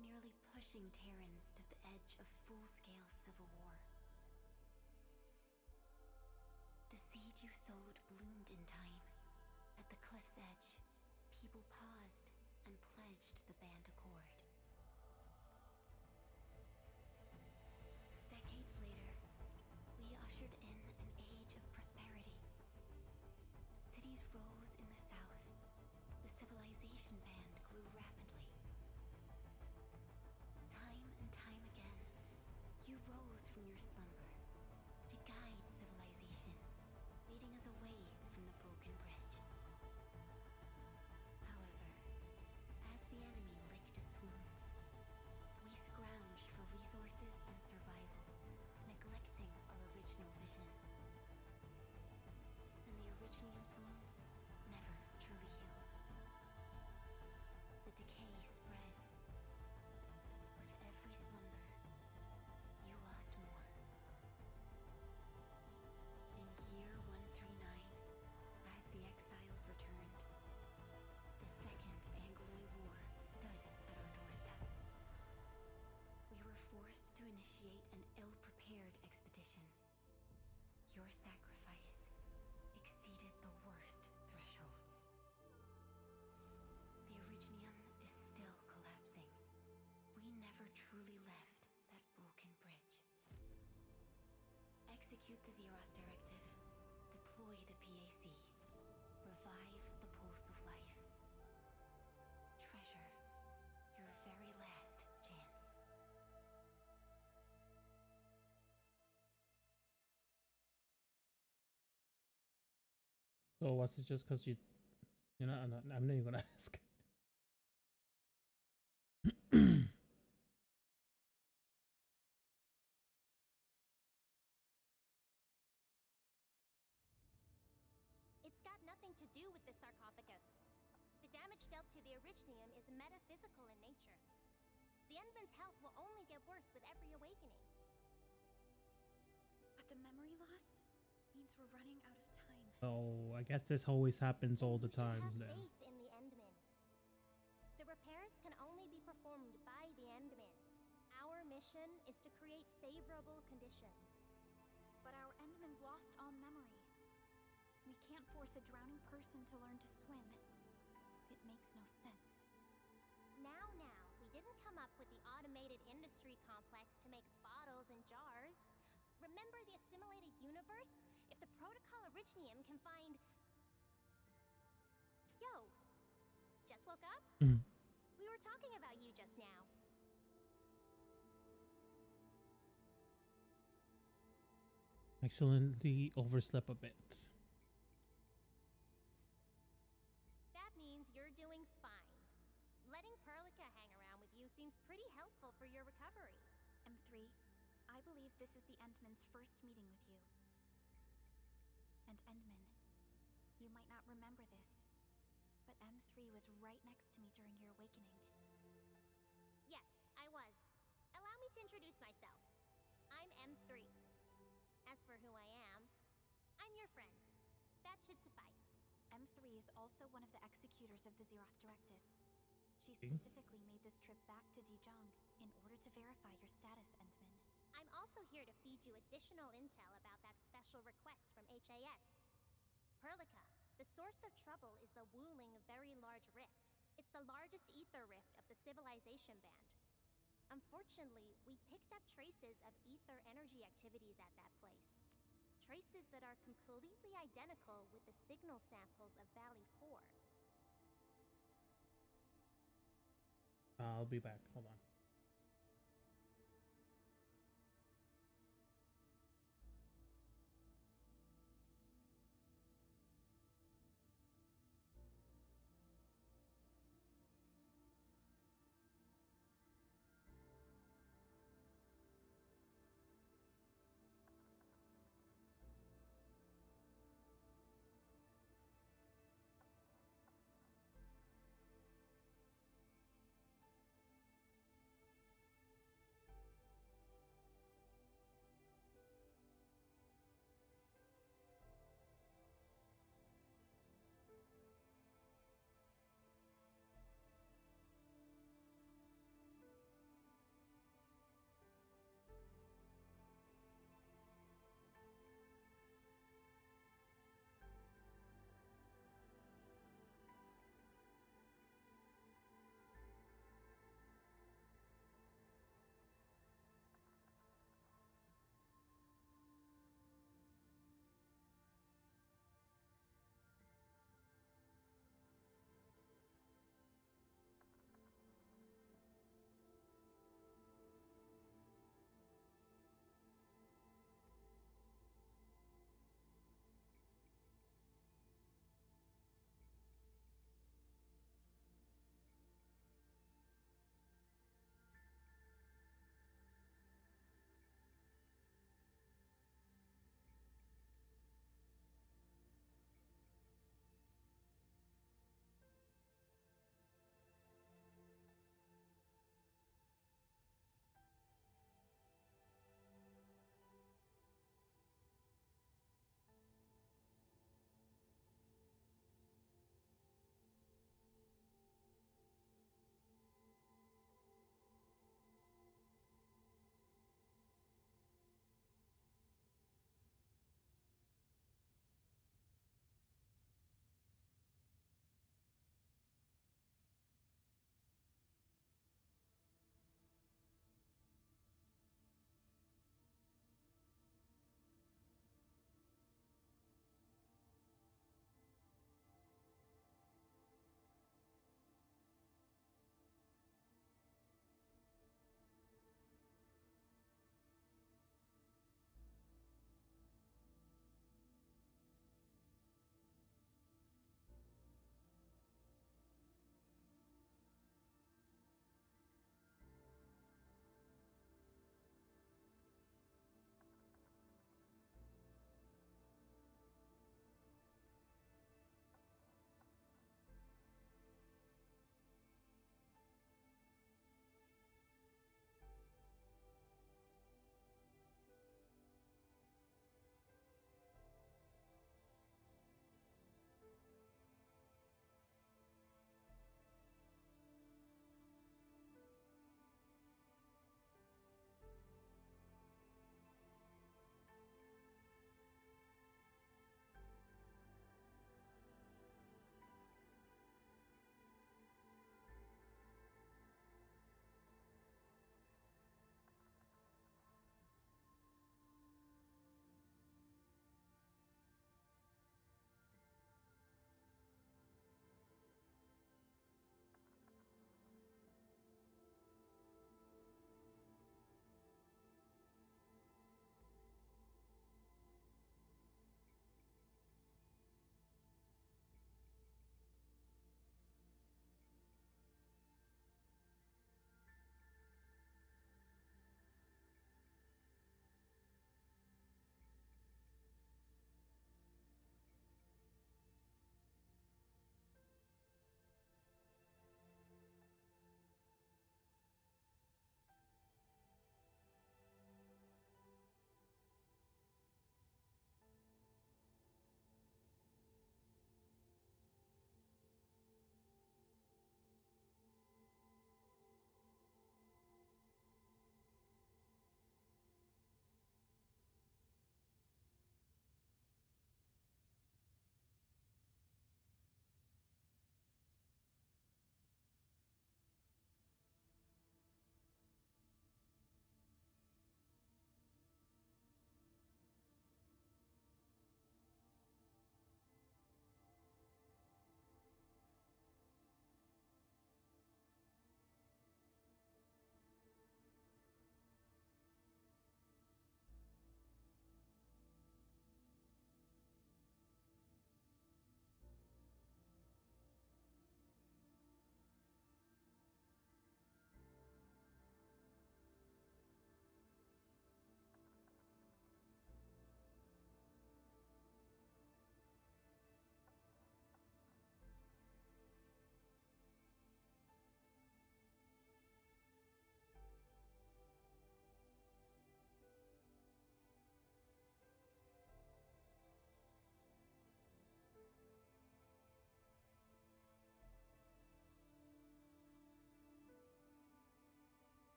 nearly pushing Terrans to the edge of full-scale civil war. The seed you sowed bloomed in time. At the cliff's edge, people paused and pledged the band accord. Decades later, we ushered in an age of prosperity. Cities rose in the south. The civilization band grew rapidly. Time and time again, you rose from your slumber to guide civilization, leading us away from the broken bridge. However, as the enemy licked its wounds, we scrounged for resources and survival, neglecting our original vision. And the Originium's wounds never truly healed. The decay spread. With every slumber, you lost more. In year 139, as the exiles returned, the Second Angloy War stood at our doorstep. We were forced to initiate an ill-prepared expedition. Your sacrifice exceeded the worst thresholds. The Originium is still collapsing. We never truly left that broken bridge. Execute the Zeroth Directive. Deploy the PAC. Revive the pulse of life. Treasure your very last chance. So was it just because you know, I'm not even gonna ask. It's got nothing to do with the sarcophagus. The damage dealt to the Originium is metaphysical in nature. The Endman's health will only get worse with every awakening. But the memory loss means we're running out of time. So I guess this always happens all the time You should then. have faith in the Endman. The repairs can only be performed by the Endman. Our mission is to create favorable conditions. But our Endman's lost all memory. We can't force a drowning person to learn to swim. It makes no sense. Now, we didn't come up with the automated industry complex to make bottles and jars. Remember the assimilated universe? If the Protocol Originium can find... Yo! Just woke up? We were talking about you just now. Excellently overslept a bit. That means you're doing fine. Letting Perlica hang around with you seems pretty helpful for your recovery. M3, I believe this is the Endman's first meeting with you. And Endman, you might not remember this, but M3 was right next to me during your awakening. Yes, I was. Allow me to introduce myself. I'm M3. As for who I am, I'm your friend. That should suffice. M3 is also one of the executors of the Zeroth Directive. She specifically made this trip back to Dijon in order to verify your status, Endman. I'm also here to feed you additional intel about that special request from HAS. Perlica, the source of trouble is the Wuling Very Large Rift. It's the largest ether rift of the Civilization Band. Unfortunately, we picked up traces of ether energy activities at that place. Traces that are completely identical with the signal samples of Valley 4. I'll be back. Hold on.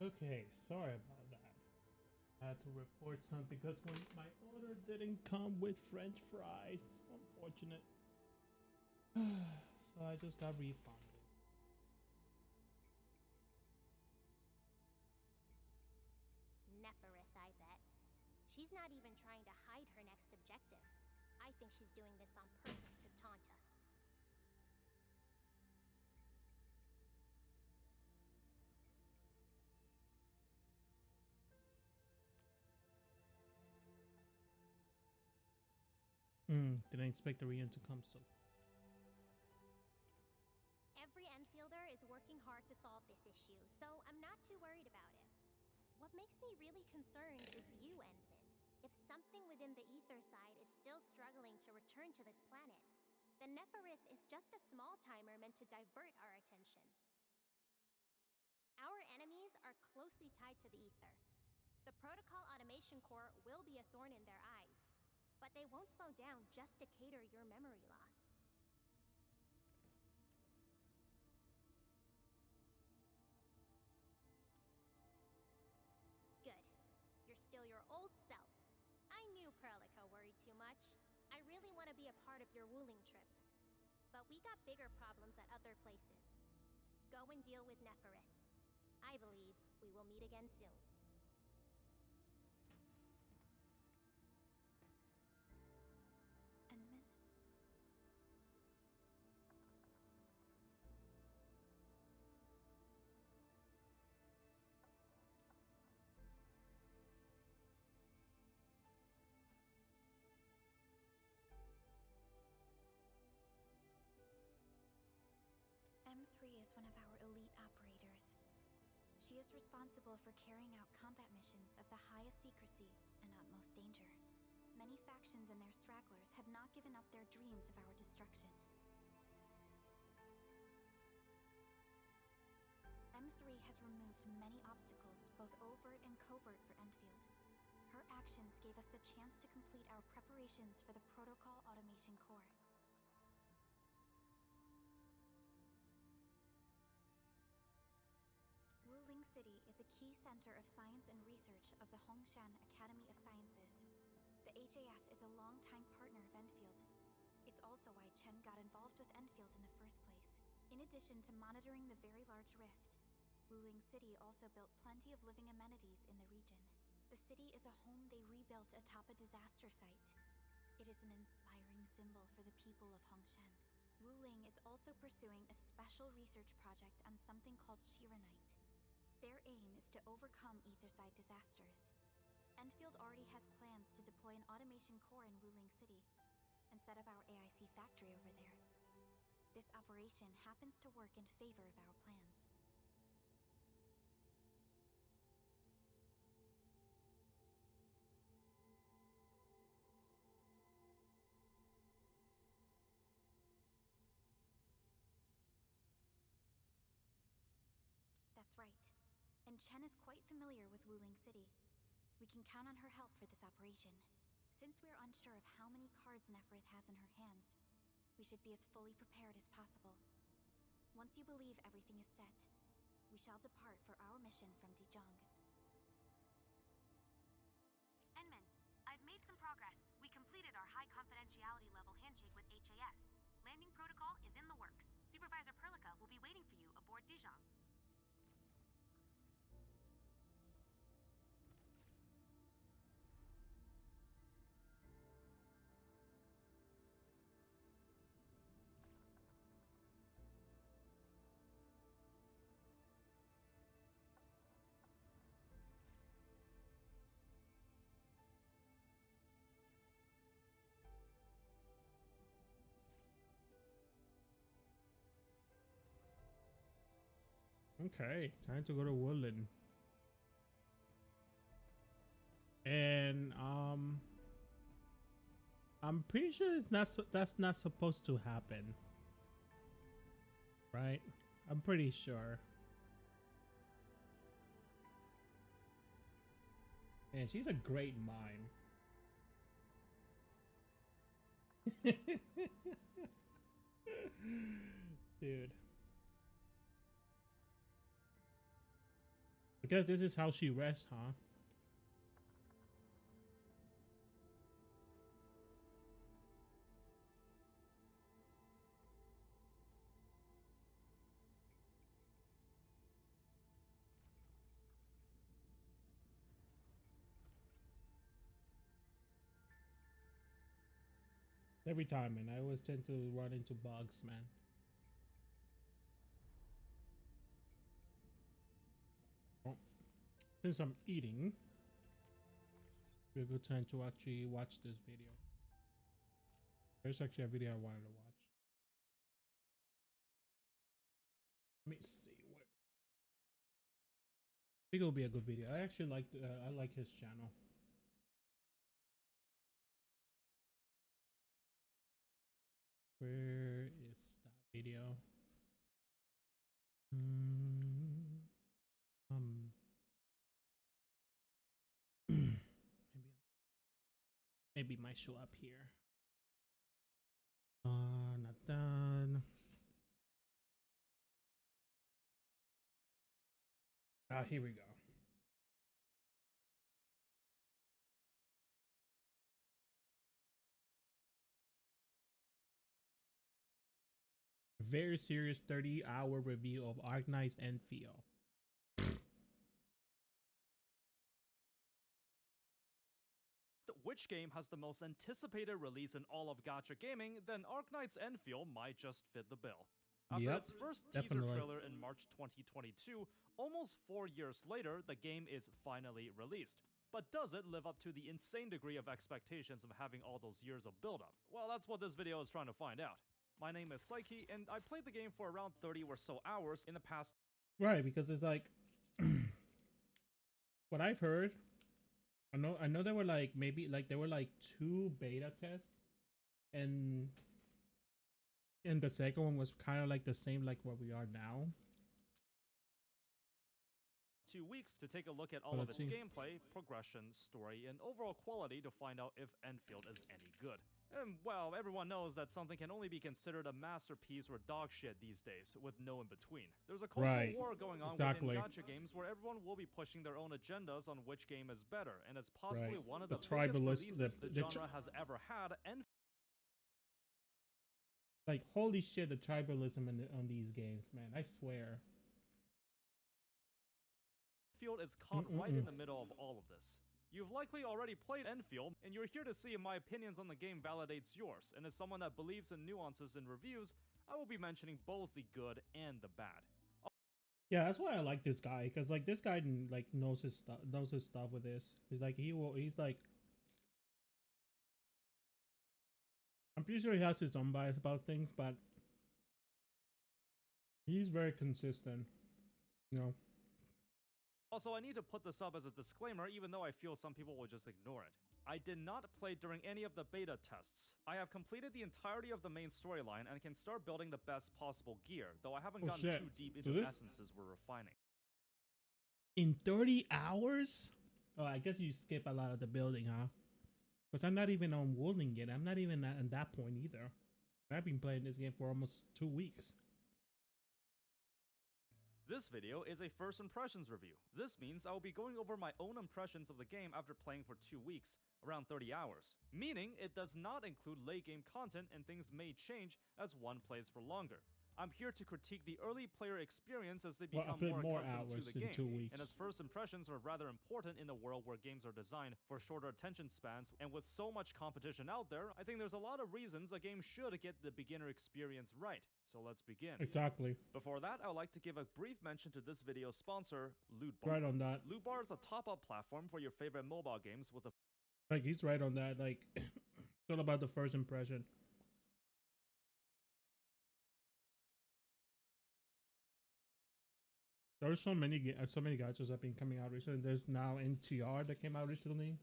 Okay, sorry about that. I had to report something because my order didn't come with French fries. Unfortunate. So I just got refunded. Neferith, I bet. She's not even trying to hide her next objective. I think she's doing this on purpose to taunt us. Didn't expect the reunion to come so. Every Enfielder is working hard to solve this issue, so I'm not too worried about it. What makes me really concerned is you, Endman. If something within the ether side is still struggling to return to this planet, then Neferith is just a small timer meant to divert our attention. Our enemies are closely tied to the ether. The Protocol Automation Core will be a thorn in their eyes, but they won't slow down just to cater your memory loss. Good. You're still your old self. I knew Perlica worried too much. I really want to be a part of your Wuling trip. But we got bigger problems at other places. Go and deal with Neferith. I believe we will meet again soon. Endman? M3 is one of our elite operators. She is responsible for carrying out combat missions of the highest secrecy and utmost danger. Many factions and their stragglers have not given up their dreams of our destruction. M3 has removed many obstacles, both overt and covert, for Endfield. Her actions gave us the chance to complete our preparations for the Protocol Automation Core. Wuling City is a key center of science and research of the Hongshan Academy of Sciences. The HAS is a longtime partner of Endfield. It's also why Chen got involved with Endfield in the first place. In addition to monitoring the very large rift, Wuling City also built plenty of living amenities in the region. The city is a home they rebuilt atop a disaster site. It is an inspiring symbol for the people of Hongshan. Wuling is also pursuing a special research project on something called Shiranite. Their aim is to overcome Etherside disasters. Endfield already has plans to deploy an automation core in Wuling City and set up our AIC factory over there. This operation happens to work in favor of our plans. That's right. And Chen is quite familiar with Wuling City. We can count on her help for this operation. Since we're unsure of how many cards Neferith has in her hands, we should be as fully prepared as possible. Once you believe everything is set, we shall depart for our mission from Dijon. Enman, I've made some progress. We completed our high confidentiality level handshake with HAS. Landing protocol is in the works. Supervisor Perlica will be waiting for you aboard Dijon. Okay, time to go to Woodland. And I'm pretty sure it's not that's not supposed to happen. Right? I'm pretty sure. Man, she's a great mime. Dude. guess this is how she rests, huh? Every time, man. I always tend to run into bugs, man. Well, since I'm eating, be a good time to actually watch this video. There's actually a video I wanted to watch. Let me see what. I think it'll be a good video. I actually I like his channel. Where is that video? Maybe it might show up here. Not done. Ah, here we go. Very serious 30-hour review of Arknights Endfield. Which game has the most anticipated release in all of gacha gaming, then Arknights Endfield might just fit the bill. After its first teaser trailer in March 2022, almost 4 years later, the game is finally released. But does it live up to the insane degree of expectations of having all those years of build-up? Well, that's what this video is trying to find out. My name is Psyche, and I played the game for around 30 or so hours in the past. Right, because it's like what I've heard. I know there were like there were like 2 beta tests, and the second one was kind of like the same like what we are now. 2 weeks to take a look at all of its gameplay, progression, story, and overall quality to find out if Endfield is any good. And well, everyone knows that something can only be considered a masterpiece or dog shit these days, with no in between. There's a cultural war going on within gacha games where everyone will be pushing their own agendas on which game is better, and it's possibly one of the biggest releases the genre has ever had. And like, holy shit, the tribalism on these games, man, I swear. Endfield is caught right in the middle of all of this. You've likely already played Endfield, and you're here to see if my opinions on the game validates yours, and as someone that believes in nuances in reviews, I will be mentioning both the good and the bad. Yeah, that's why I like this guy, because like this guy like knows his stuff with this. He's like he's like, I'm pretty sure he has his own bias about things, but he's very consistent, you know. Also, I need to put this up as a disclaimer, even though I feel some people will just ignore it. I did not play during any of the beta tests. I have completed the entirety of the main storyline and can start building the best possible gear, though I haven't gotten too deep into the essences we're refining. In 30 hours? Oh, I guess you skip a lot of the building, huh? Because I'm not even on Wooling yet. I'm not even at that point either. I've been playing this game for almost 2 weeks. This video is a first impressions review. This means I will be going over my own impressions of the game after playing for 2 weeks, around 30 hours. Meaning, it does not include late game content and things may change as one plays for longer. I'm here to critique the early player experience as they become more accustomed to the game, and as first impressions are rather important in a world where games are designed for shorter attention spans, and with so much competition out there, I think there's a lot of reasons a game should get the beginner experience right. So let's begin. Exactly. Before that, I would like to give a brief mention to this video's sponsor, Loot Bar. Right on that. Loot Bar is a top-up platform for your favorite mobile games with a... Like, he's right on that, like, it's all about the first impression. There's so many gachas that have been coming out recently. There's now NTR that came out recently.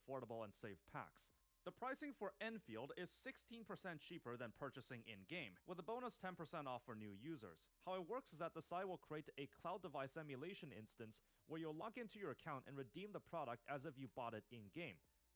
Affordable and safe packs. The pricing for Endfield is 16% cheaper than purchasing in-game, with a bonus 10% off for new users. How it works is that the site will create a cloud device emulation instance where you'll log into your account and redeem the product as if you bought it in-game.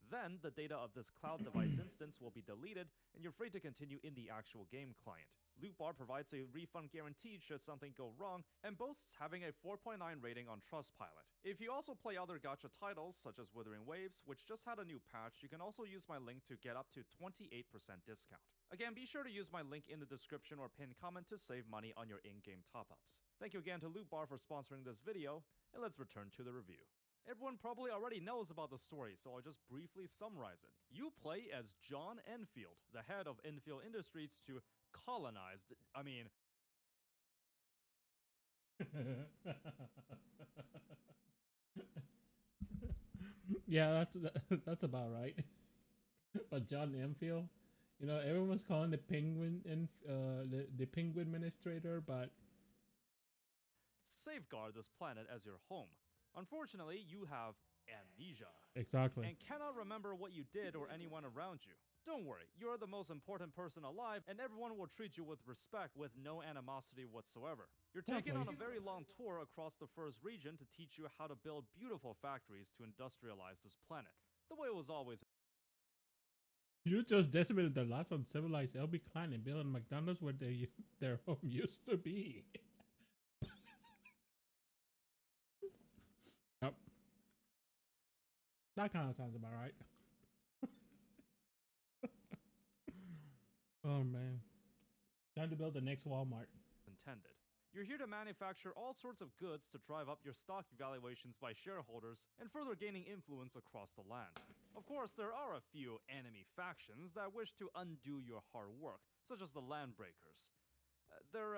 Then, the data of this cloud device instance will be deleted, and you're free to continue in the actual game client. Loot Bar provides a refund guarantee should something go wrong, and boasts having a 4.9 rating on Trustpilot. If you also play other gacha titles, such as Withering Waves, which just had a new patch, you can also use my link to get up to 28% discount. Again, be sure to use my link in the description or pinned comment to save money on your in-game top-ups. Thank you again to Loot Bar for sponsoring this video, and let's return to the review. Everyone probably already knows about the story, so I'll just briefly summarize it. You play as John Endfield, the head of Endfield Industries, to colonize, Yeah, that's about right. But John Enfield, you know, everyone's calling the penguin and the penguin administrator, but safeguard this planet as your home. Unfortunately, you have amnesia. Exactly. And cannot remember what you did or anyone around you. Don't worry, you're the most important person alive, and everyone will treat you with respect with no animosity whatsoever. You're taken on a very long tour across the first region to teach you how to build beautiful factories to industrialize this planet, the way it was always. You just decimated the last uncivilized LB clan and built a McDonald's where their home used to be. Yep. That kind of sounds about right. Oh man. Time to build the next Walmart. Intended. You're here to manufacture all sorts of goods to drive up your stock evaluations by shareholders and further gaining influence across the land. Of course, there are a few enemy factions that wish to undo your hard work, such as the Landbreakers. They're,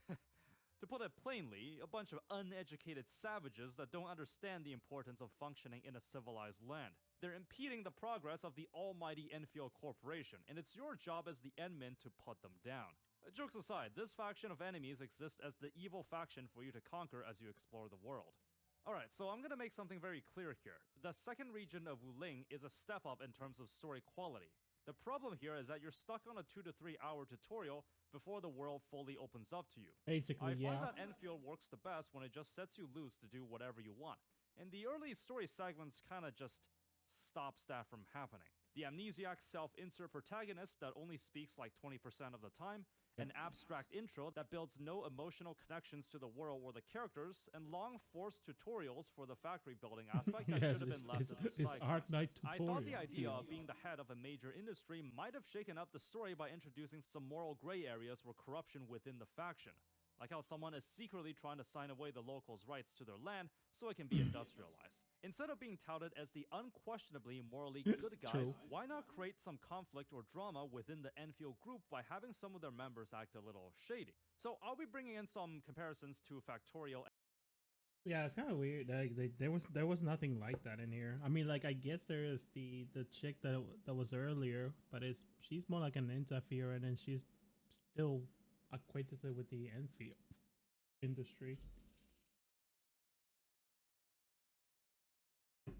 to put it plainly, a bunch of uneducated savages that don't understand the importance of functioning in a civilized land. They're impeding the progress of the almighty Enfield Corporation, and it's your job as the Endmin to put them down. Jokes aside, this faction of enemies exists as the evil faction for you to conquer as you explore the world. Alright, so I'm gonna make something very clear here. The second region of Wuling is a step up in terms of story quality. The problem here is that you're stuck on a 2 to 3 hour tutorial before the world fully opens up to you. Basically, I find that Enfield works the best when it just sets you loose to do whatever you want, and the early story segments kinda just stops that from happening. The amnesiac self-insert protagonist that only speaks like 20% of the time, an abstract intro that builds no emotional connections to the world or the characters, and long forced tutorials for the factory building aspect that should have been left as a side quest. I thought the idea of being the head of a major industry might have shaken up the story by introducing some moral gray areas or corruption within the faction. Like how someone is secretly trying to sign away the locals' rights to their land so it can be industrialized. Instead of being touted as the unquestionably morally good guys, why not create some conflict or drama within the Enfield group by having some of their members act a little shady? So I'll be bringing in some comparisons to Factorial. Yeah, it's kind of weird. Like there was nothing like that in here. I mean, like I guess there is the chick that was earlier, but she's more like an interferer, and she's still acquainted with the Enfield industry. I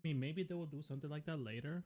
mean, maybe they will do something like that later.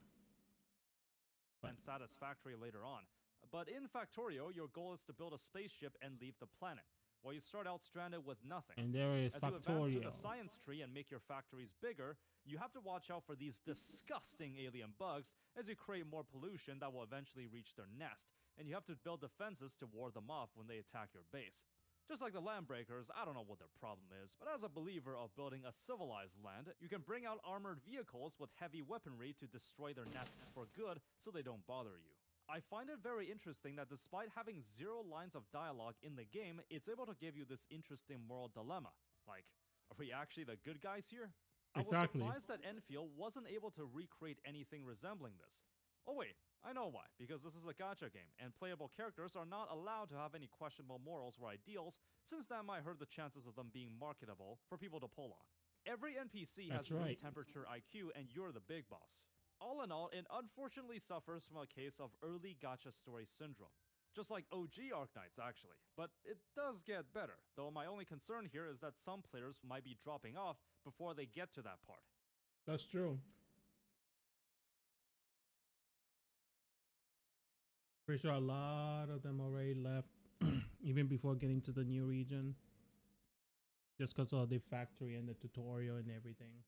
And satisfactory later on. But in Factorio, your goal is to build a spaceship and leave the planet, while you start out stranded with nothing. And there is As you advance through Factorio. the science tree and make your factories bigger, you have to watch out for these disgusting alien bugs as you create more pollution that will eventually reach their nest, and you have to build defenses to ward them off when they attack your base. Just like the Landbreakers, I don't know what their problem is, but as a believer of building a civilized land, you can bring out armored vehicles with heavy weaponry to destroy their nests for good so they don't bother you. I find it very interesting that despite having 0 lines of dialogue in the game, it's able to give you this interesting moral dilemma. Like, are we actually the good guys here? Exactly. I was surprised that Enfield wasn't able to recreate anything resembling this. Oh wait, I know why, because this is a gacha game, and playable characters are not allowed to have any questionable morals or ideals, since that might hurt the chances of them being marketable for people to pull on. Every NPC has room temperature IQ, and you're the big boss. All in all, it unfortunately suffers from a case of early gacha story syndrome. Just like OG Arknights, actually. But it does get better, though my only concern here is that some players might be dropping off before they get to that part. That's true. Pretty sure a lot of them already left, even before getting to the new region. Just because of the factory and the tutorial and everything.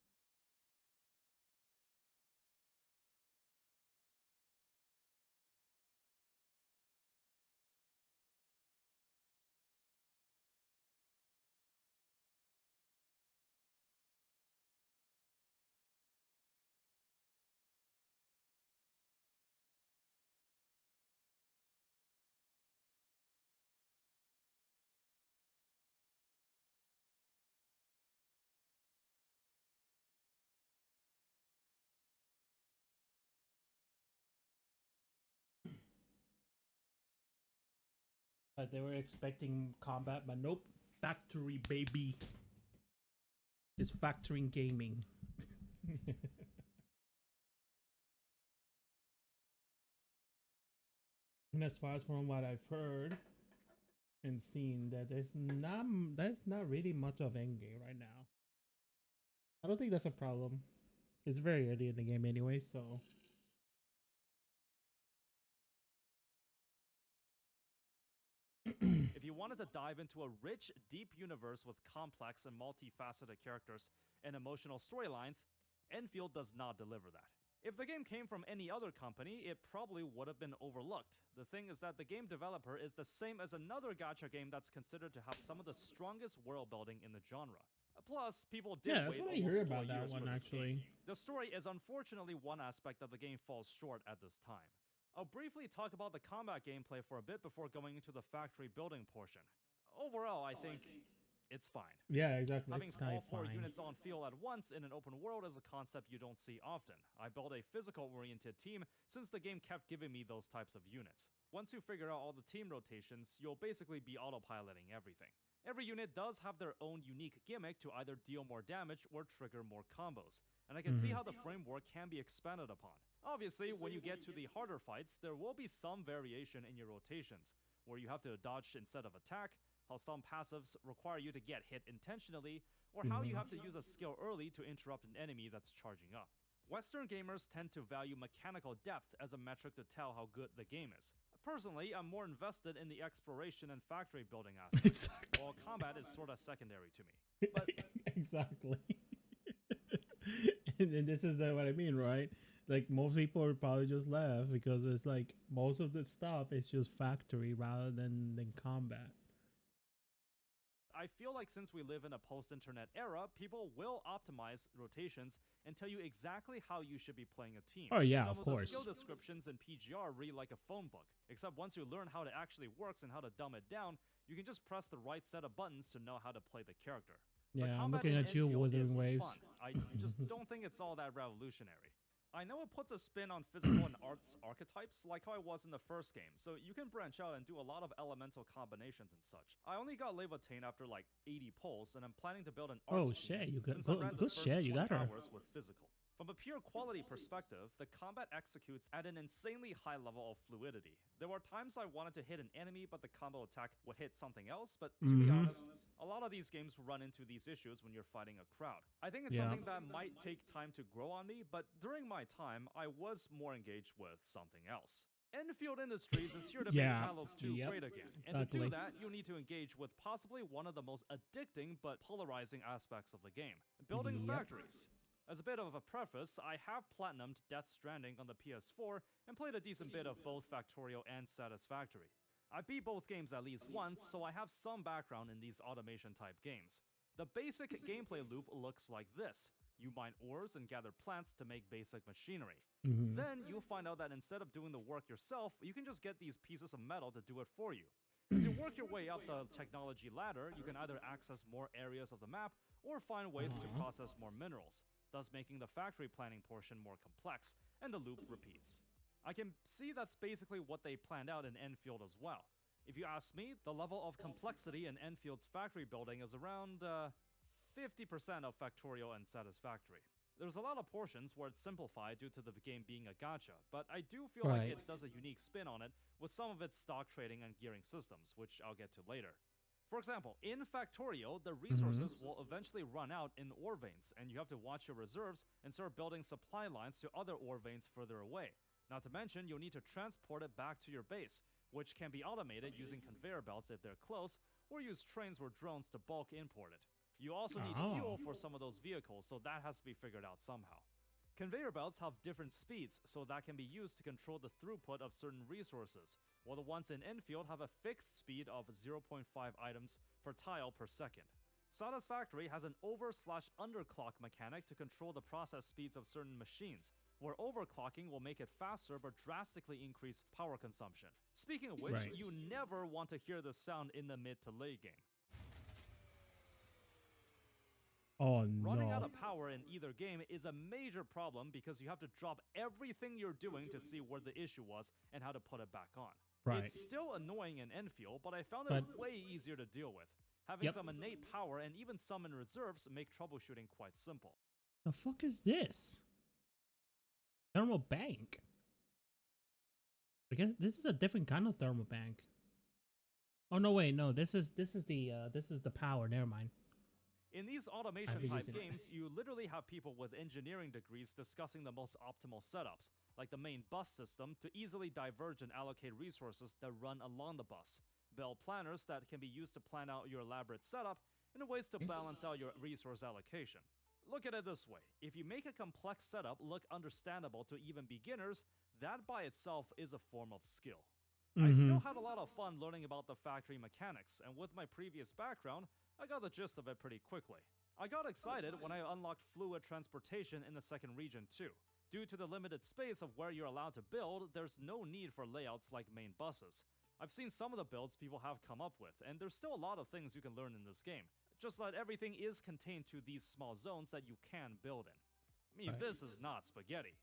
They were expecting combat, but nope. Factory, baby. It's factoring gaming. And as far as from what I've heard and seen, that there's not really much of endgame right now. I don't think that's a problem. It's very early in the game anyway, so. If you wanted to dive into a rich, deep universe with complex and multifaceted characters and emotional storylines, Enfield does not deliver that. If the game came from any other company, it probably would have been overlooked. The thing is that the game developer is the same as another gacha game that's considered to have some of the strongest world building in the genre. Plus, people did Yeah, that's wait what I almost heard 4 about that years one for this actually. game. The story is unfortunately one aspect of the game falls short at this time. I'll briefly talk about the combat gameplay for a bit before going into the factory building portion. Overall, I think it's fine. Yeah, exactly. Having It's kind all of 4 fine. units on field at once in an open world is a concept you don't see often. I built a physical-oriented team since the game kept giving me those types of units. Once you figure out all the team rotations, you'll basically be autopiloting everything. Every unit does have their own unique gimmick to either deal more damage or trigger more combos, and I can see how the framework can be expanded upon. Obviously, when you get to the harder fights, there will be some variation in your rotations, where you have to dodge instead of attack, how some passives require you to get hit intentionally, or how you have to use a skill early to interrupt an enemy that's charging up. Western gamers tend to value mechanical depth as a metric to tell how good the game is. Personally, I'm more invested in the exploration and factory building aspects, while combat is sort of secondary to me. But exactly. and this is what I mean, right? Like most people would probably just laugh because it's like most of the stuff is just factory rather than combat. I feel like since we live in a post-internet era, people will optimize rotations and tell you exactly how you should be playing a team. Oh yeah, Some of course. The skill descriptions in PGR read like a phone book, except once you learn how it actually works and how to dumb it down, you can just press the right set of buttons to know how to play the character. Yeah, I'm looking at you, Wuthering Waves. Fun. I just don't think it's all that revolutionary. I know it puts a spin on physical and arts archetypes, like how I was in the first game, so you can branch out and do a lot of elemental combinations and such. I only got Levotane after like 80 pulls, and I'm planning to build an arts team shit, you got since I ran the good first shit, you 20 got her. hours with physical. From a pure quality perspective, the combat executes at an insanely high level of fluidity. There were times I wanted to hit an enemy, but the combo attack would hit something else, but to be honest, a lot of these games run into these issues when you're fighting a crowd. I think it's something that might take time to grow on me, but during my time, I was more engaged with something else. Enfield Industries is here to make Talos 2 great again, and to do that, you need to engage with possibly one of the most addicting but polarizing aspects of the game, building factories. As a bit of a preface, I have platinumed Death Stranding on the PS4 and played a decent bit of both Factorio and Satisfactory. I beat both games at least once, so I have some background in these automation-type games. The basic gameplay loop looks like this. You mine ores and gather plants to make basic machinery. Then you'll find out that instead of doing the work yourself, you can just get these pieces of metal to do it for you. As you work your way up the technology ladder, you can either access more areas of the map or find ways to process more minerals, thus making the factory planning portion more complex, and the loop repeats. I can see that's basically what they planned out in Enfield as well. If you ask me, the level of complexity in Enfield's factory building is around 50% of Factorio and Satisfactory. There's a lot of portions where it's simplified due to the game being a gacha, but I do feel like it does a unique spin on it with some of its stock trading and gearing systems, which I'll get to later. For example, in Factorio, the resources will eventually run out in ore veins, and you have to watch your reserves and start building supply lines to other ore veins further away. Not to mention, you'll need to transport it back to your base, which can be automated using conveyor belts if they're close, or use trains or drones to bulk import it. You also need fuel for some of those vehicles, so that has to be figured out somehow. Conveyor belts have different speeds, so that can be used to control the throughput of certain resources, while the ones in Enfield have a fixed speed of 0.5 items per tile per second. Satisfactory has an over/underclock mechanic to control the process speeds of certain machines, where overclocking will make it faster but drastically increase power consumption. Speaking of which, you never want to hear this sound in the mid to late game. Oh Running out no. of power in either game is a major problem because you have to drop everything you're doing to see where the issue was and how to put it back on. Right. It's still annoying in Enfield, but I found it But- way easier to deal with. Having Yep. some innate power and even some in reserves make troubleshooting quite simple. The fuck is this? Thermal bank. I guess this is a different kind of thermal bank. Oh no, wait, no. This is the power. Never mind. In these I've automation been type using it. games, you literally have people with engineering degrees discussing the most optimal setups, like the main bus system to easily diverge and allocate resources that run along the bus, build planners that can be used to plan out your elaborate setup, and ways to balance out your resource allocation. Look at it this way, if you make a complex setup look understandable to even beginners, that by itself is a form of skill. I still had a lot of fun learning about the factory mechanics, and with my previous background, I got the gist of it pretty quickly. I got excited when I unlocked fluid transportation in the second region too. Due to the limited space of where you're allowed to build, there's no need for layouts like main buses. I've seen some of the builds people have come up with, and there's still a lot of things you can learn in this game. Just that everything is contained to these small zones that you can build in. I mean, this is not spaghetti.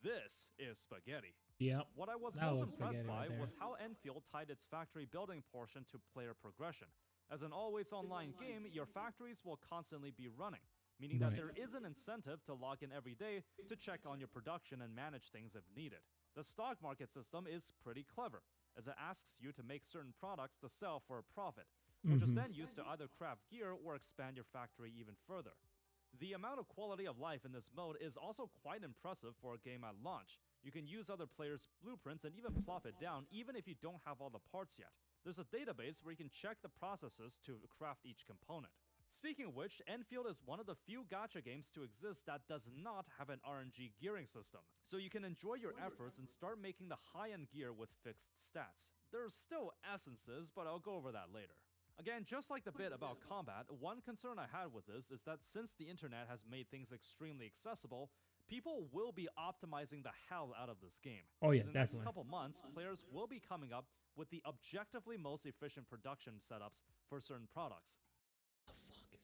This is spaghetti. Yep. What I was That most was impressed spaghetti by right there. was how Enfield tied its factory building portion to player progression. As an always online game, your factories will constantly be running, meaning that Right. there is an incentive to log in every day to check on your production and manage things if needed. The stock market system is pretty clever, as it asks you to make certain products to sell for a profit, which is then used to either craft gear or expand your factory even further. The amount of quality of life in this mode is also quite impressive for a game at launch. You can use other players' blueprints and even plop it down even if you don't have all the parts yet. There's a database where you can check the processes to craft each component. Speaking of which, Enfield is one of the few gacha games to exist that does not have an RNG gearing system, so you can enjoy your efforts and start making the high-end gear with fixed stats. There's still essences, but I'll go over that later. Again, just like the bit about combat, one concern I had with this is that since the internet has made things extremely accessible, people will be optimizing the hell out of this game. Oh yeah, In the definitely. next couple months, players will be coming up with the objectively most efficient production setups for certain products. The fuck is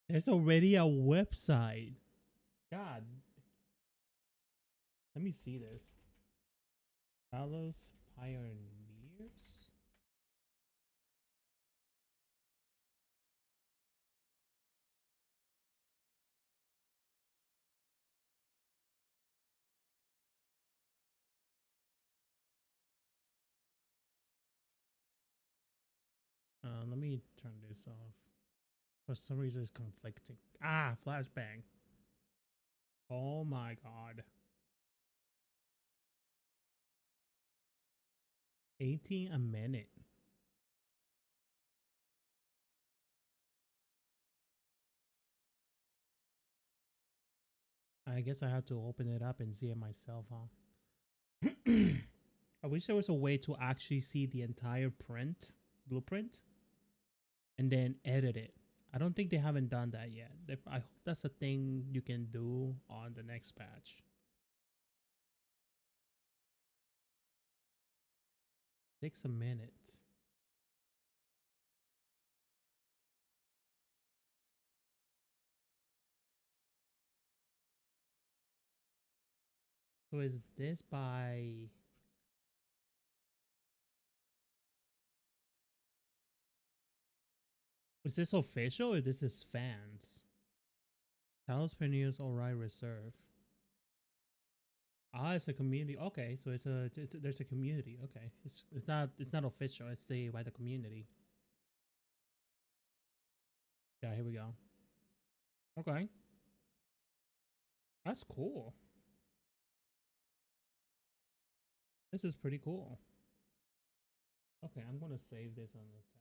that? There's already a website. God. Let me see this. Talos Pioneers? Let me turn this off. For some reason, it's conflicting. Ah, flashbang. Oh my god. 18 a minute. I guess I have to open it up and see it myself, huh? I wish there was a way to actually see the entire blueprint, and then edit it. I don't think they haven't done that yet. I hope that's a thing you can do on the next patch. Takes a minute. So is this by... Is this official or this is fans? Talos Pioneers Alright Reserve. Ah, it's a community. Okay, so there's a community. Okay, it's not official. It's by the community. Yeah, here we go. Okay, that's cool. This is pretty cool. Okay, I'm gonna save this on the tab.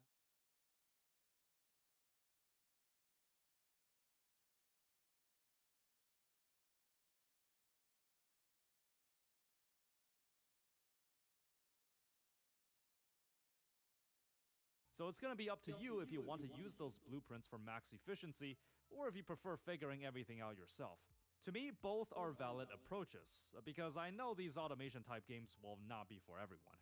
So it's going to be up to you if you want to use those blueprints for max efficiency, or if you prefer figuring everything out yourself. To me, both are valid approaches, because I know these automation type games will not be for everyone.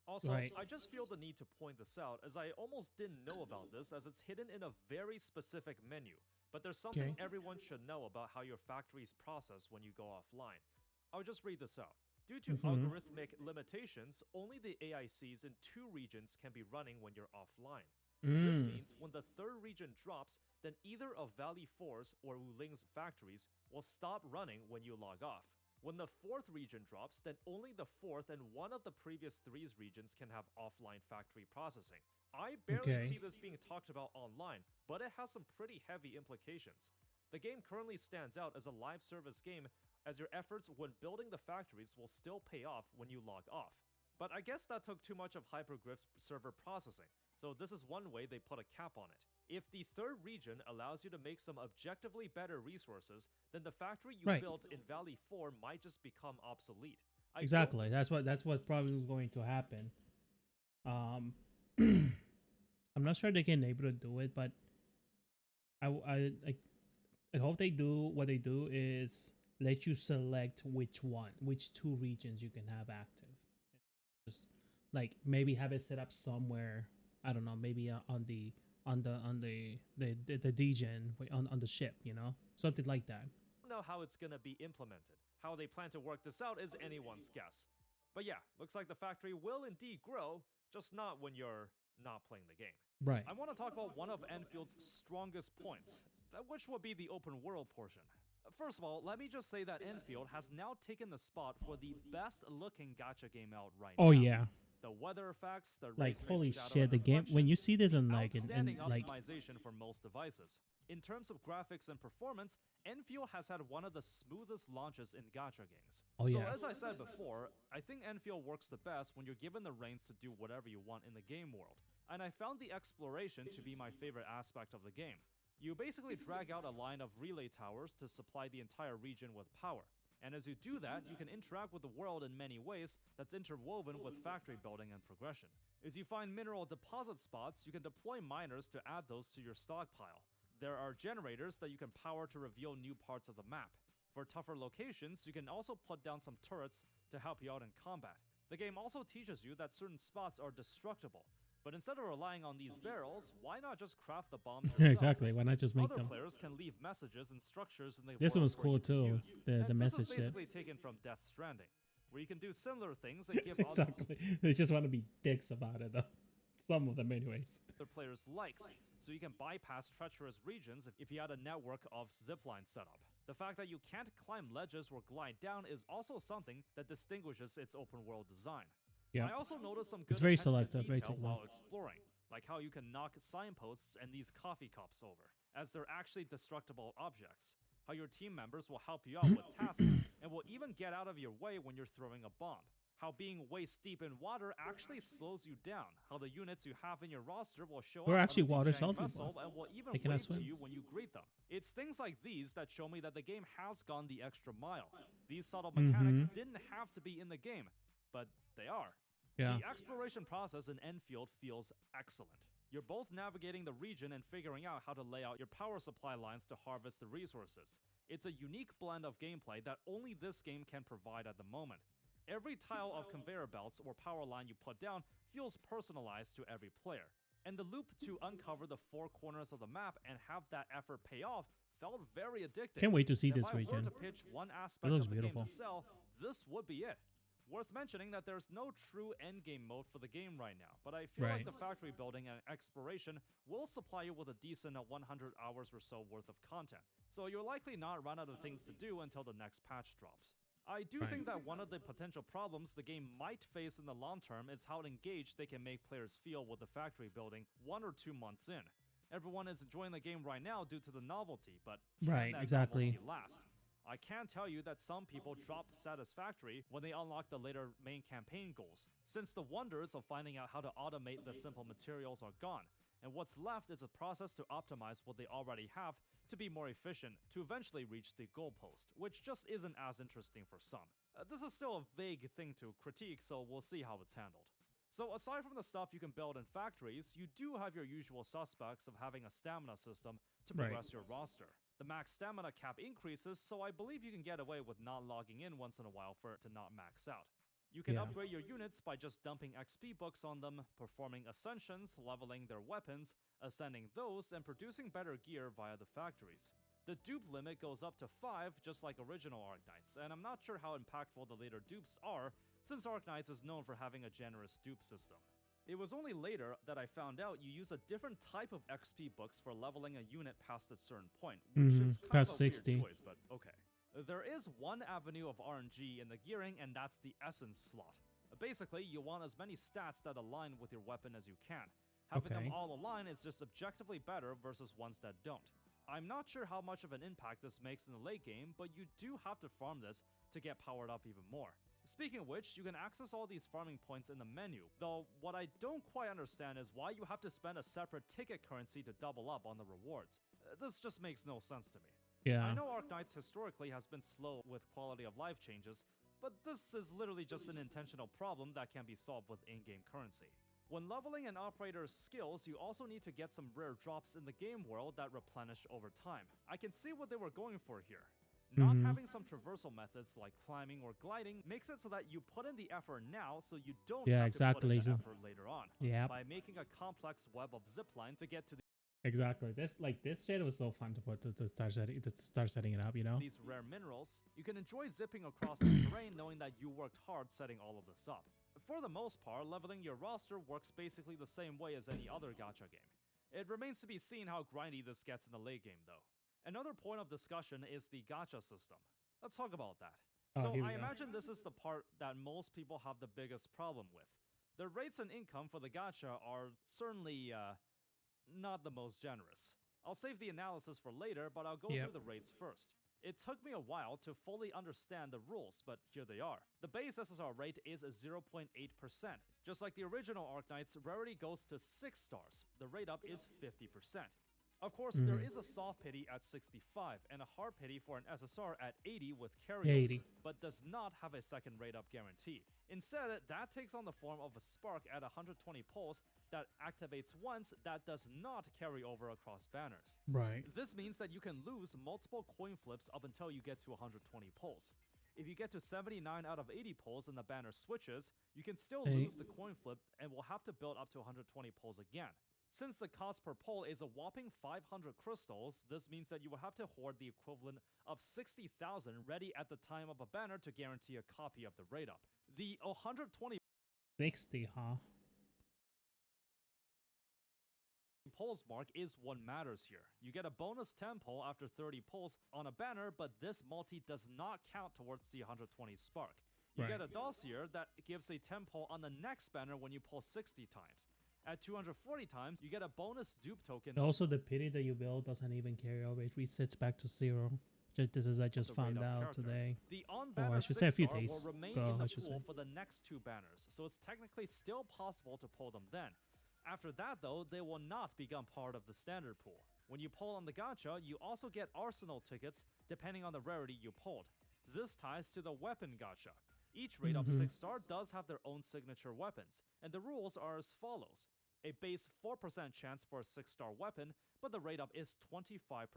Also, Right. I just feel the need to point this out as I almost didn't know about this as it's hidden in a very specific menu. But there's something Okay. everyone should know about how your factories process when you go offline. I'll just read this out. Due to algorithmic limitations, only the AICs in 2 regions can be running when you're offline. This means when the 3rd region drops, then either of Valley 4's or Wuling's factories will stop running when you log off. When the 4th region drops, then only the 4th and one of the previous 3's regions can have offline factory processing. I barely see this being talked about online, but it has some pretty heavy implications. The game currently stands out as a live service game as your efforts when building the factories will still pay off when you log off. But I guess that took too much of Hypergriff's server processing, so this is one way they put a cap on it. If the 3rd region allows you to make some objectively better resources, then the factory you built in Valley 4 might just become obsolete. Exactly. That's what's probably going to happen. I'm not sure they can able to do it, but I hope they do. What they do is let you select which 2 regions you can have active. Just like maybe have it set up somewhere. I don't know. Maybe on the degen on the ship, you know, something like that. I don't know how it's gonna be implemented. How they plan to work this out is anyone's guess. But yeah, looks like the factory will indeed grow, just not when you're not playing the game. Right. I want to talk about one of Enfield's strongest points, which will be the open world portion. First of all, let me just say that Enfield has now taken the spot for the best looking gacha game out right now. Oh yeah. The weather effects, the like ray-traced holy shadow shit, and the game when you see this in like outstanding in like optimization for most devices. In terms of graphics and performance, Enfield has had one of the smoothest launches in gacha games. Oh, so yeah. as I said before, I think Enfield works the best when you're given the reins to do whatever you want in the game world. And I found the exploration to be my favorite aspect of the game. You basically drag out a line of relay towers to supply the entire region with power. And as you do that, you can interact with the world in many ways that's interwoven with factory building and progression. As you find mineral deposit spots, you can deploy miners to add those to your stockpile. There are generators that you can power to reveal new parts of the map. For tougher locations, you can also put down some turrets to help you out in combat. The game also teaches you that certain spots are destructible. But instead of relying on these barrels, why not just craft the bombs yourself? Yeah, exactly. Why not just make Other them? players can leave messages and structures in the This world one was for cool you to too. use. The And message this is shit. basically taken from Death Stranding, where you can do similar things and give Exactly. They just want to be dicks about it though. Some of them anyways. other players likes, so you can bypass treacherous regions if you had a network of zipline setup. The fact that you can't climb ledges or glide down is also something that distinguishes its open world design. Yeah. I also noticed some good It's very attention to selective, very detail technical. while exploring, like how you can knock signposts and these coffee cups over, as they're actually destructible objects. How your team members will help you out with tasks, and will even get out of your way when you're throwing a bomb. How being waist deep in water actually slows you down. How the units you have in your roster will show We're up actually on a water Dujang salty vessel ones. and will even They cannot wave to swim. you when you greet them. It's things like these that show me that the game has gone the extra mile. These subtle mechanics didn't have to be in the game, but they are. Yeah. The exploration process in Enfield feels excellent. You're both navigating the region and figuring out how to lay out your power supply lines to harvest the resources. It's a unique blend of gameplay that only this game can provide at the moment. Every tile of conveyor belts or power line you put down feels personalized to every player. And the loop to uncover the 4 corners of the map and have that effort pay off felt very addictive. Can't wait to see If this I were region. to pitch one aspect looks of the beautiful. game to sell, this would be it. Worth mentioning that there's no true endgame mode for the game right now, but I feel like Right. the factory building and exploration will supply you with a decent 100 hours or so worth of content, so you'll likely not run out of things to do until the next patch drops. I do Right. think that one of the potential problems the game might face in the long term is how engaged they can make players feel with the factory building 1 or 2 months in. Everyone is enjoying the game right now due to the novelty, but can Right, that exactly. novelty last? I can tell you that some people drop satisfactory when they unlock the later main campaign goals, since the wonders of finding out how to automate the simple materials are gone, and what's left is a process to optimize what they already have to be more efficient to eventually reach the goalpost, which just isn't as interesting for some. This is still a vague thing to critique, so we'll see how it's handled. So aside from the stuff you can build in factories, you do have your usual suspects of having a stamina system to Right. progress your roster. The max stamina cap increases, so I believe you can get away with not logging in once in a while for it to not max out. You can Yeah. upgrade your units by just dumping XP books on them, performing ascensions, leveling their weapons, ascending those, and producing better gear via the factories. The dupe limit goes up to 5, just like original Arknights, and I'm not sure how impactful the later dupes are, since Arknights is known for having a generous dupe system. It was only later that I found out you use a different type of XP books for leveling a unit past a certain point, which is kind past of a 60. weird choice, but okay. There is one avenue of RNG in the gearing, and that's the essence slot. Basically, you want as many stats that align with your weapon as you can. Having them Okay. all align is just objectively better versus ones that don't. I'm not sure how much of an impact this makes in the late game, but you do have to farm this to get powered up even more. Speaking of which, you can access all these farming points in the menu, though what I don't quite understand is why you have to spend a separate ticket currency to double up on the rewards. This just makes no sense to me. Yeah. I know Arknights historically has been slow with quality of life changes, but this is literally just an intentional problem that can be solved with in-game currency. When leveling an operator's skills, you also need to get some rare drops in the game world that replenish over time. I can see what they were going for here. Not having some traversal methods like climbing or gliding makes it so that you put in the effort now so you don't Yeah, have to put in exactly. the effort later on. Yeah. By making a complex web of zipline to get to Exactly. This shit was so fun to put to start setting it up, you know? these rare minerals, you can enjoy zipping across the terrain knowing that you worked hard setting all of this up. For the most part, leveling your roster works basically the same way as any other gacha game. It remains to be seen how grindy this gets in the late game, though. Another point of discussion is the gacha system. Let's talk about that. Oh, So here we I go. imagine this is the part that most people have the biggest problem with. The rates and income for the gacha are certainly, not the most generous. I'll save the analysis for later, but I'll go Yep. through the rates first. It took me a while to fully understand the rules, but here they are. The base SSR rate is 0.8%. Just like the original Arknights, rarity goes to 6 stars. The rate up is 50%. Of course, there is a soft pity at 65 and a hard pity for an SSR at 80 with carryover, 80. but does not have a second rate up guarantee. Instead, that takes on the form of a spark at 120 pulse that activates once that does not carry over across banners. Right. This means that you can lose multiple coin flips up until you get to 120 pulls. If you get to 79 out of 80 pulls and the banner switches, you can still lose the coin flip and will have to build up to 120 pulls again. Since the cost per pull is a whopping 500 crystals, this means that you will have to hoard the equivalent of 60,000 ready at the time of a banner to guarantee a copy of the rate up. The 120 60, huh? pulls mark is what matters here. You get a bonus 10 pull after 30 pulls on a banner, but this multi does not count towards the 120 spark. You Right. get a dossier that gives a 10 pull on the next banner when you pull 60 times. At 240 times, you get a bonus dupe token. Also, the pity that you build doesn't even carry over. It resets back to 0. This is I just the found rate up out character. today. The on Oh, banner I should say a few 6-star days will remain ago, in the I should pool say. for the next 2 banners, so it's technically still possible to pull them then. After that though, they will not become part of the standard pool. When you pull on the gacha, you also get arsenal tickets depending on the rarity you pulled. This ties to the weapon gacha. Each rate up 6-star does have their own signature weapons, and the rules are as follows. A base 4% chance for a 6-star weapon, but the rate up is 25%.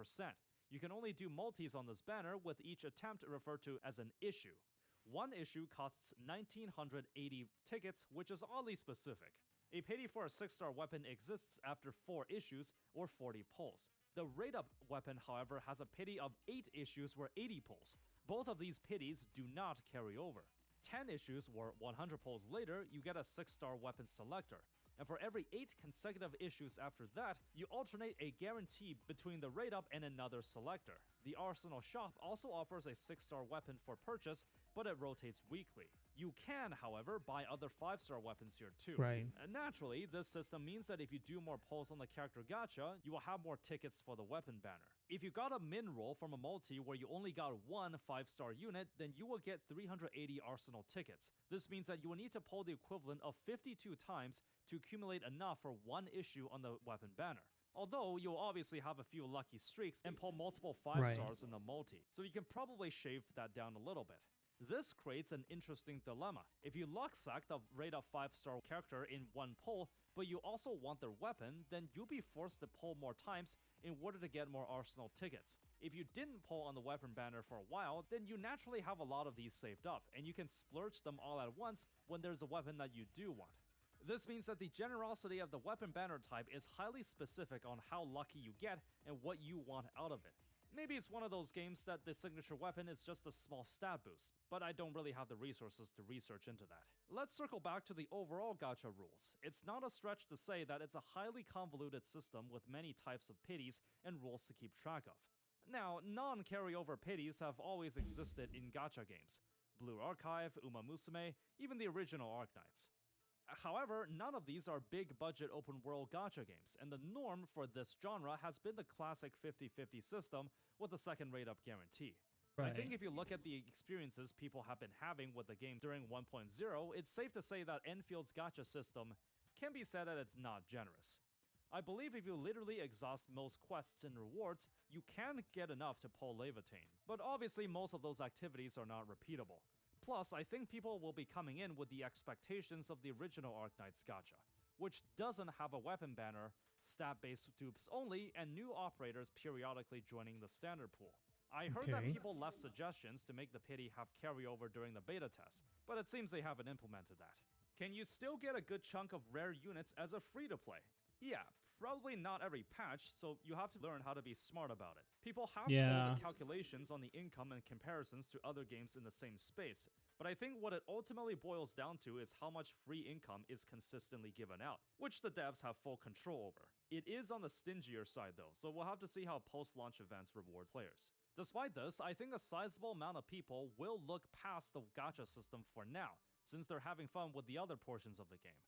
You can only do multis on this banner, with each attempt referred to as an issue. One issue costs 1,980 tickets, which is oddly specific. A pity for a 6-star weapon exists after 4 issues or 40 pulls. The rate up weapon, however, has a pity of 8 issues or 80 pulls. Both of these pities do not carry over. 10 issues or 100 pulls later, you get a 6-star weapon selector. And for every 8 consecutive issues after that, you alternate a guarantee between the rate up and another selector. The Arsenal shop also offers a 6-star weapon for purchase, but it rotates weekly. You can, however, buy other 5-star weapons here too. Right. And naturally, this system means that if you do more pulls on the character gacha, you will have more tickets for the weapon banner. If you got a min roll from a multi where you only got 1 5-star unit, then you will get 380 arsenal tickets. This means that you will need to pull the equivalent of 52 times to accumulate enough for 1 issue on the weapon banner. Although you'll obviously have a few lucky streaks and pull multiple 5-stars in the multi, so you can probably shave that down a little bit. This creates an interesting dilemma. If you luck sack the rate of 5-star character in one pull, but you also want their weapon, then you'll be forced to pull more times in order to get more arsenal tickets. If you didn't pull on the weapon banner for a while, then you naturally have a lot of these saved up, and you can splurge them all at once when there's a weapon that you do want. This means that the generosity of the weapon banner type is highly specific on how lucky you get and what you want out of it. Maybe it's one of those games that the signature weapon is just a small stat boost, but I don't really have the resources to research into that. Let's circle back to the overall gacha rules. It's not a stretch to say that it's a highly convoluted system with many types of pities and rules to keep track of. Now, non-carryover pities have always existed in gacha games. Blue Archive, Uma Musume, even the original Arknights. However, none of these are big-budget open-world gacha games, and the norm for this genre has been the classic 50-50 system with a second rate-up guarantee. Right. I think if you look at the experiences people have been having with the game during 1.0, it's safe to say that Enfield's gacha system can be said that it's not generous. I believe if you literally exhaust most quests and rewards, you can get enough to pull Levitain, but obviously most of those activities are not repeatable. Plus, I think people will be coming in with the expectations of the original Arknights gacha, which doesn't have a weapon banner, stat-based dupes only, and new operators periodically joining the standard pool. I heard that people left suggestions to make the pity have carryover during the beta test, but it seems they haven't implemented that. Can you still get a good chunk of rare units as a free-to-play? Yeah, probably not every patch, so you have to learn how to be smart about it. People have to do the calculations on the income and comparisons to other games in the same space, but I think what it ultimately boils down to is how much free income is consistently given out, which the devs have full control over. It is on the stingier side though, so we'll have to see how post-launch events reward players. Despite this, I think a sizable amount of people will look past the gacha system for now, since they're having fun with the other portions of the game.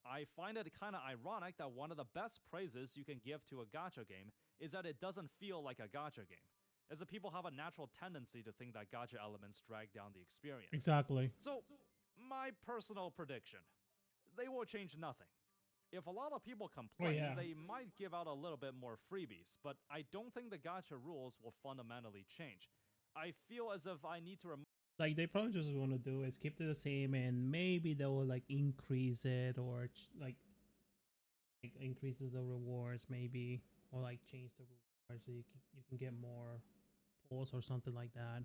I find it kinda ironic that one of the best praises you can give to a gacha game is that it doesn't feel like a gacha game, as the people have a natural tendency to think that gacha elements drag down the experience. Exactly. So, my personal prediction, they will change nothing. If a lot of people complain, they might give out a little bit more freebies, but I don't think the gacha rules will fundamentally change. I feel as if I need to like they probably just want to do is keep it the same, and maybe they will like increase it or like increase the rewards maybe, or like change the rewards so you can get more pulls or something like that.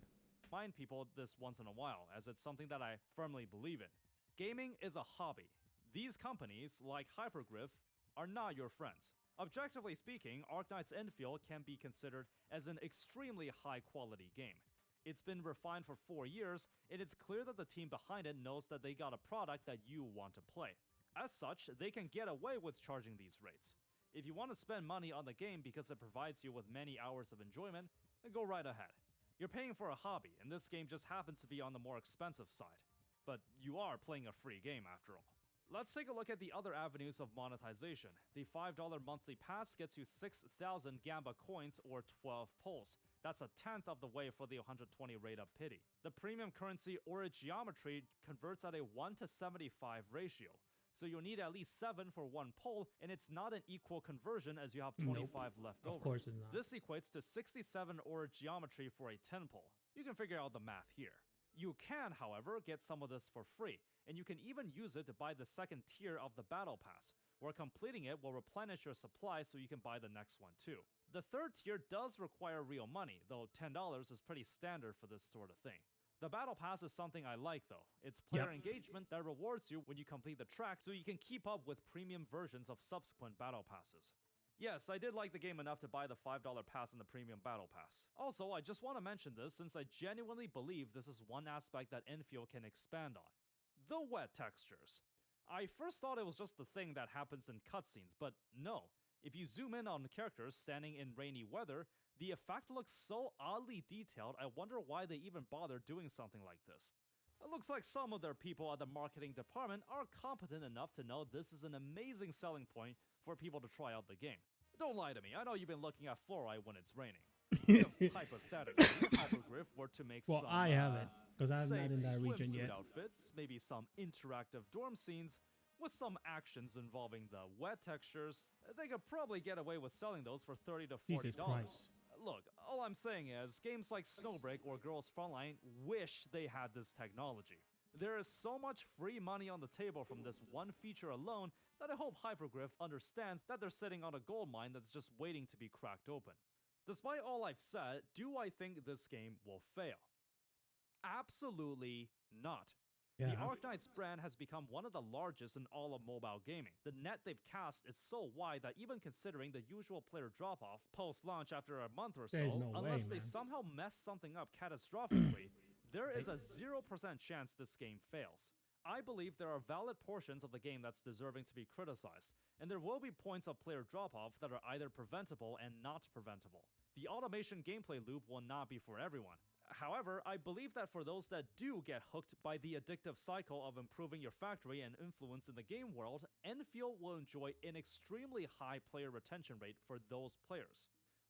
Remind people this once in a while, as it's something that I firmly believe in. Gaming is a hobby. These companies, like Hypergriff, are not your friends. Objectively speaking, Arknights Endfield can be considered as an extremely high-quality game. It's been refined for 4 years, and it's clear that the team behind it knows that they got a product that you want to play. As such, they can get away with charging these rates. If you want to spend money on the game because it provides you with many hours of enjoyment, then go right ahead. You're paying for a hobby, and this game just happens to be on the more expensive side. But you are playing a free game after all. Let's take a look at the other avenues of monetization. The $5 monthly pass gets you 6,000 Gamba coins or 12 pulls. That's a tenth of the way for the 120 rate-up pity. The premium currency Aura Geometry converts at a 1:75 ratio. So you'll need at least 7 for 1 pull, and it's not an equal conversion as you have 25 left over. Of course it's not. This equates to 67 Aura Geometry for a 10 pull. You can figure out the math here. You can, however, get some of this for free, and you can even use it to buy the second tier of the Battle Pass, where completing it will replenish your supply so you can buy the next one too. The third tier does require real money, though $10 is pretty standard for this sort of thing. The Battle Pass is something I like though. It's player engagement that rewards you when you complete the track so you can keep up with premium versions of subsequent Battle Passes. Yes, I did like the game enough to buy the $5 pass in the Premium Battle Pass. Also, I just want to mention this since I genuinely believe this is one aspect that Endfield can expand on. The wet textures. I first thought it was just the thing that happens in cutscenes, but no. If you zoom in on characters standing in rainy weather, the effect looks so oddly detailed I wonder why they even bother doing something like this. It looks like some of their people at the marketing department are competent enough to know this is an amazing selling point for people to try out the game. Don't lie to me, I know you've been looking at fluoride when it's raining. If hypothetically, Hypergriff were to make some, I haven't, because I'm say not in that region swimsuit yet. outfits, maybe some interactive dorm scenes, with some actions involving the wet textures, they could probably get away with selling those for $30 to $40. Jesus Christ. Look, all I'm saying is, games like Snowbreak or Girls Frontline wish they had this technology. There is so much free money on the table from this one feature alone that I hope Hypergriff understands that they're sitting on a gold mine that's just waiting to be cracked open. Despite all I've said, do I think this game will fail? Absolutely not. Yeah. The Arknights brand has become one of the largest in all of mobile gaming. The net they've cast is so wide that even considering the usual player drop-off post-launch after a month or so, There's no unless way, they man. somehow mess something up catastrophically, there is a 0% chance this game fails. I believe there are valid portions of the game that's deserving to be criticized, and there will be points of player drop-off that are either preventable and not preventable. The automation gameplay loop will not be for everyone. However, I believe that for those that do get hooked by the addictive cycle of improving your factory and influence in the game world, Endfield will enjoy an extremely high player retention rate for those players.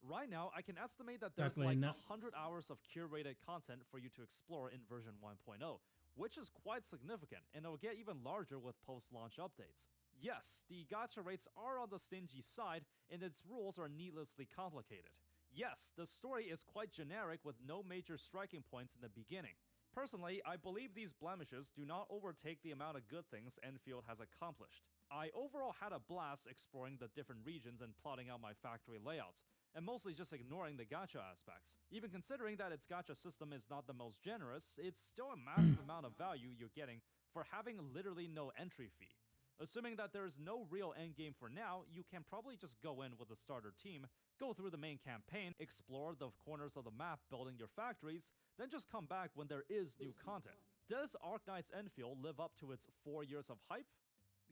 Right now, I can estimate that there's Definitely like not. 100 hours of curated content for you to explore in version 1.0, which is quite significant, and it will get even larger with post-launch updates. Yes, the gacha rates are on the stingy side, and its rules are needlessly complicated. Yes, the story is quite generic with no major striking points in the beginning. Personally, I believe these blemishes do not overtake the amount of good things Endfield has accomplished. I overall had a blast exploring the different regions and plotting out my factory layouts, and mostly just ignoring the gacha aspects. Even considering that its gacha system is not the most generous, it's still a massive amount of value you're getting for having literally no entry fee. Assuming that there is no real endgame for now, you can probably just go in with a starter team, go through the main campaign, explore the corners of the map building your factories, then just come back when there is new content. Does Arknights Endfield live up to its 4 years of hype?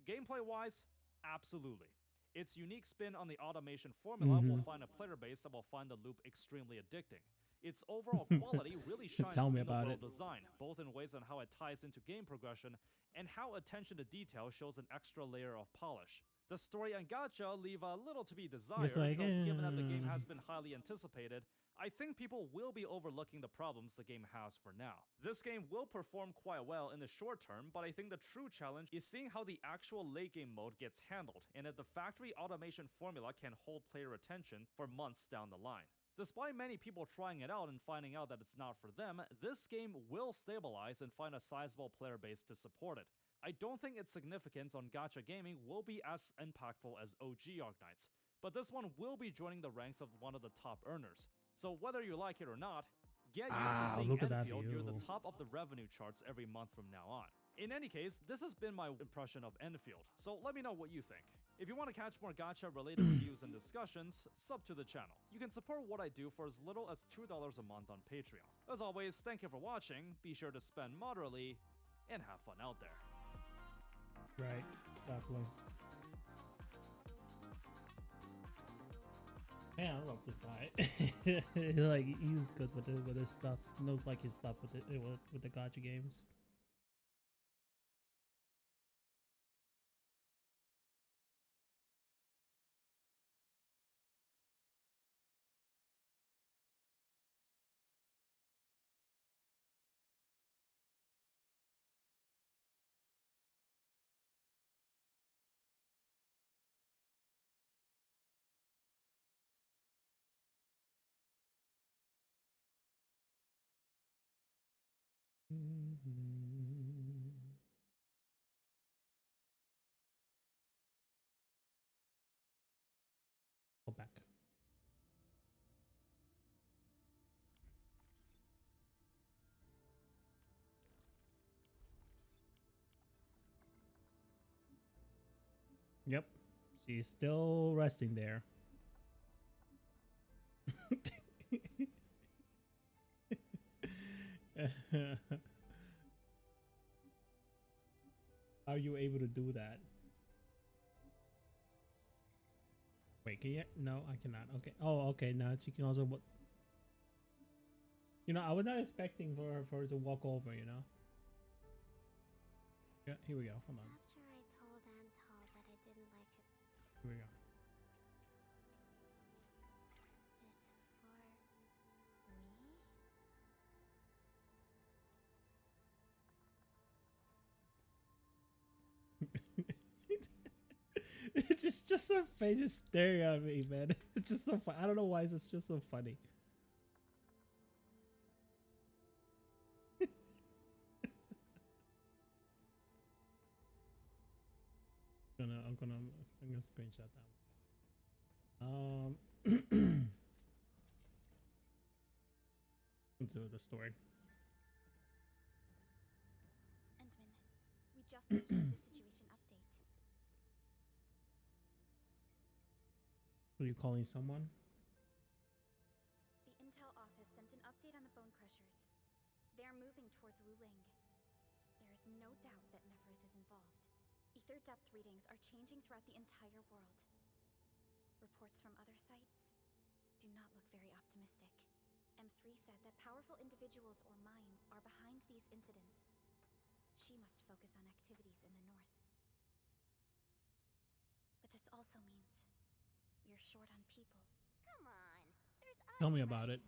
Gameplay-wise, absolutely. Its unique spin on the automation formula will find a player base that will find the loop extremely addicting. Its overall quality really shines Tell me through the about world it. design, both in ways on how it ties into game progression and how attention to detail shows an extra layer of polish. The story and gacha leave a little to be desired, like, though given that the game has been highly anticipated, I think people will be overlooking the problems the game has for now. This game will perform quite well in the short term, but I think the true challenge is seeing how the actual late game mode gets handled, and if the factory automation formula can hold player attention for months down the line. Despite many people trying it out and finding out that it's not for them, this game will stabilize and find a sizable player base to support it. I don't think its significance on gacha gaming will be as impactful as OG Arknights, but this one will be joining the ranks of one of the top earners. So whether you like it or not, get used to seeing look at that Endfield near the view. top of the revenue charts every month from now on. In any case, this has been my impression of Endfield, so let me know what you think. If you want to catch more gacha-related reviews and discussions, sub to the channel. You can support what I do for as little as $2 a month on Patreon. As always, thank you for watching, be sure to spend moderately, and have fun out there. Right, definitely. Man, I love this guy. Like, he's good with his stuff. He knows like his stuff with the gacha games. Go back. Yep, she's still resting there. Are you able to do that? Wait, can you? No, I cannot. Okay. Oh, okay. Now she can also. You know, I was not expecting for her to walk over. You know. Yeah. Here we go. Hold on. After I told Antal that I didn't like it, Here we go. it's for me. It's just her face just staring at me, man. It's just so fun. I don't know why it's just so funny. I'm gonna screenshot that one. Let's do the story. Endman, we just received a situation update. Are you calling someone? The intel office sent an update on the Bone Crushers. They are moving towards Wuling. There is no doubt that Neferth is involved. Ether depth readings are changing throughout the entire world. Reports from other sites do not look very optimistic. M3 said that powerful individuals or minds are behind these incidents. She must focus on activities in the north. But this also means you're short on people. Come on. There's us, Tell me about right? it.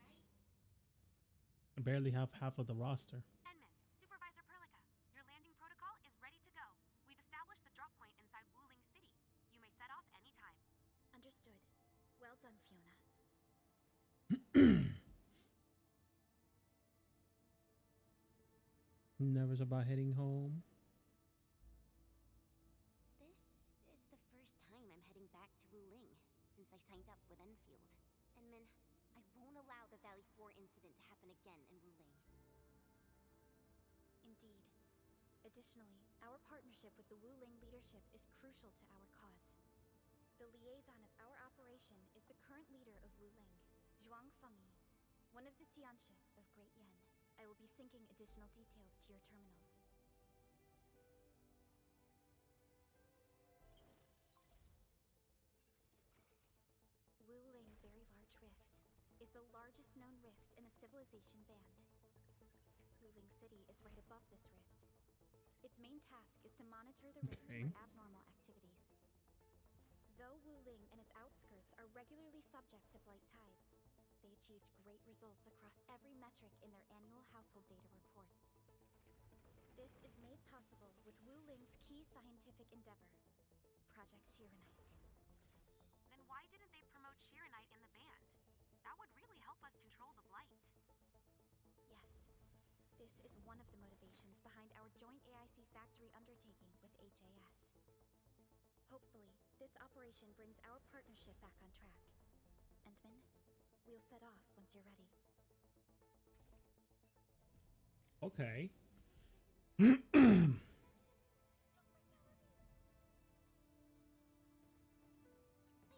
I barely have half of the roster. Enman, Supervisor Perlica, your landing protocol is ready to go. We've established the drop point inside Wuling City. You may set off anytime. Understood. Well done, Fiona. Nervous about heading home. This is the first time I'm heading back to Wuling since I signed up with Enfield. Enman, I won't allow the Valley 4 incident to happen again in Wuling. Indeed. Additionally, our partnership with the Wuling leadership is crucial to our cause. The liaison of our operation is the current leader of Wuling, Zhuang Fengyi, one of the Tianxia of Great Yan. I will be syncing additional details to your terminals. Wuling Very Large Rift is the largest known rift in the Civilization Band. Wuling City is right above this rift. Its main task is to monitor the rift for abnormal activities. Though Wuling and its outskirts are regularly subject to blight tides, they achieved great results across every metric in their annual household data reports. This is made possible with Wuling's key scientific endeavor, Project Shiranite. Then why didn't they promote Shiranite in the band? That would really help us control the blight. Yes, this is one of the motivations behind our joint AIC factory undertaking with HAS. Hopefully, this operation brings our partnership back on track. Endman, we'll set off once you're ready. Okay. I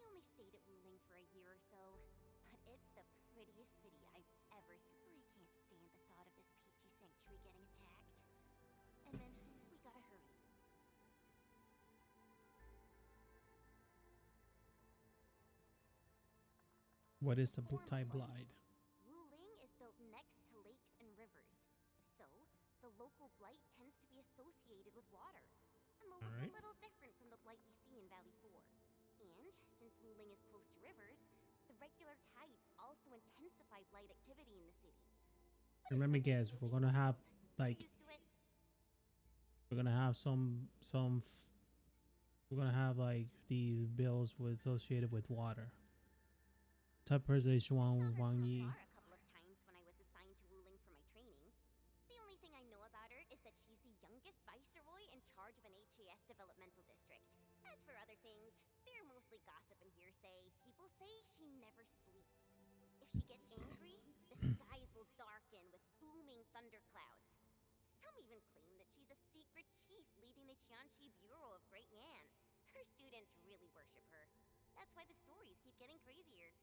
only stayed at Wuling for a year or so, but it's the prettiest city I've ever seen. I can't stand the thought of this peachy sanctuary getting attacked. Enman, we gotta hurry. What is the Type Blight? Wuling is built next to lakes and rivers, so the local blight tends to be associated with water, and will look a little different from the blight we see in Valley 4. And since Wuling is close to rivers, the regular tides also intensify blight activity in the city. And let me guess, we're gonna have like we're gonna have we're gonna have like these bills associated with water. Type person is Wang Yi. A couple of times when I was assigned to Wuling for my training. The only thing I know about her is that she's the youngest viceroy in charge of an HAS developmental district. As for other things, they're mostly gossip and hearsay. People say she never sleeps. If she gets angry, the skies will darken with booming thunderclouds. Some even claim that she's a secret chief leading the Tianxi Bureau of Great Yan. Her students really worship her. That's why the stories keep getting crazier.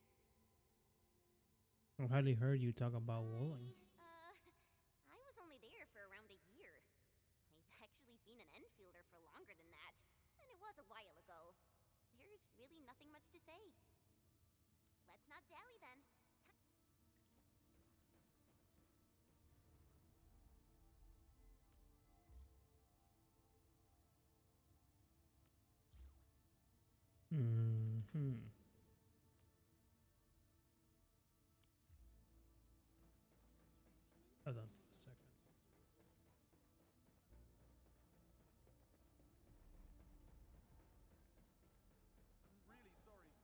I've hardly heard you talk about Wuling. I was only there for around a year. I've actually been an Enfielder for longer than that, and it was a while ago. There's really nothing much to say. Let's not dally then. Hold on for a second. I'm really sorry.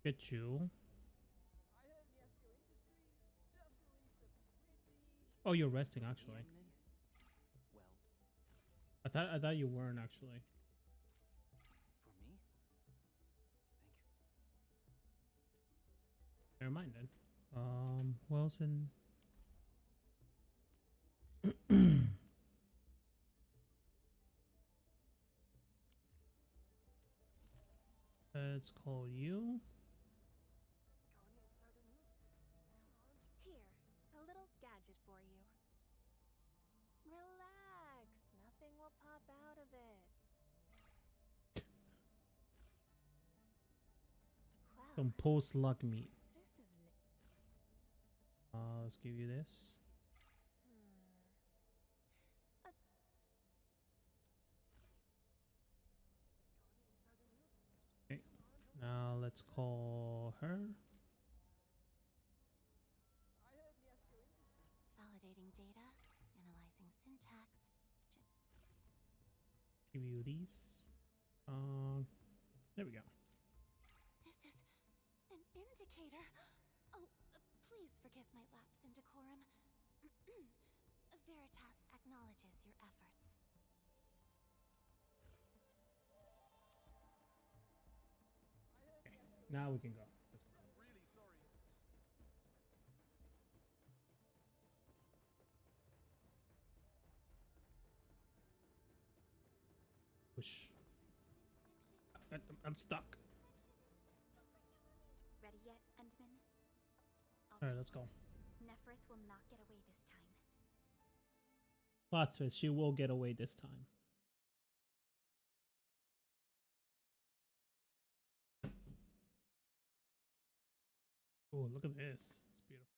Get you. Oh, you're resting actually. Well, I thought you weren't actually. for me? Thank you. Never mind then. Wilson. Let's call you. Here, a little gadget for you. Relax, nothing will pop out of it. Well, Some post luck meat. this isn't. Let's give you this. Okay. Now let's call her. Validating data, analyzing syntax. Give you these. There we go. This is an indicator. Oh, please forgive my lapse in decorum. Veritas acknowledges your efforts. Now we can go. Let's go. I'm really sorry. Push. I'm stuck. Ready yet, Endman? Alright, let's go. Neferth will not get away this time. Plot twist, she will get away this time. Oh, look at this. It's beautiful.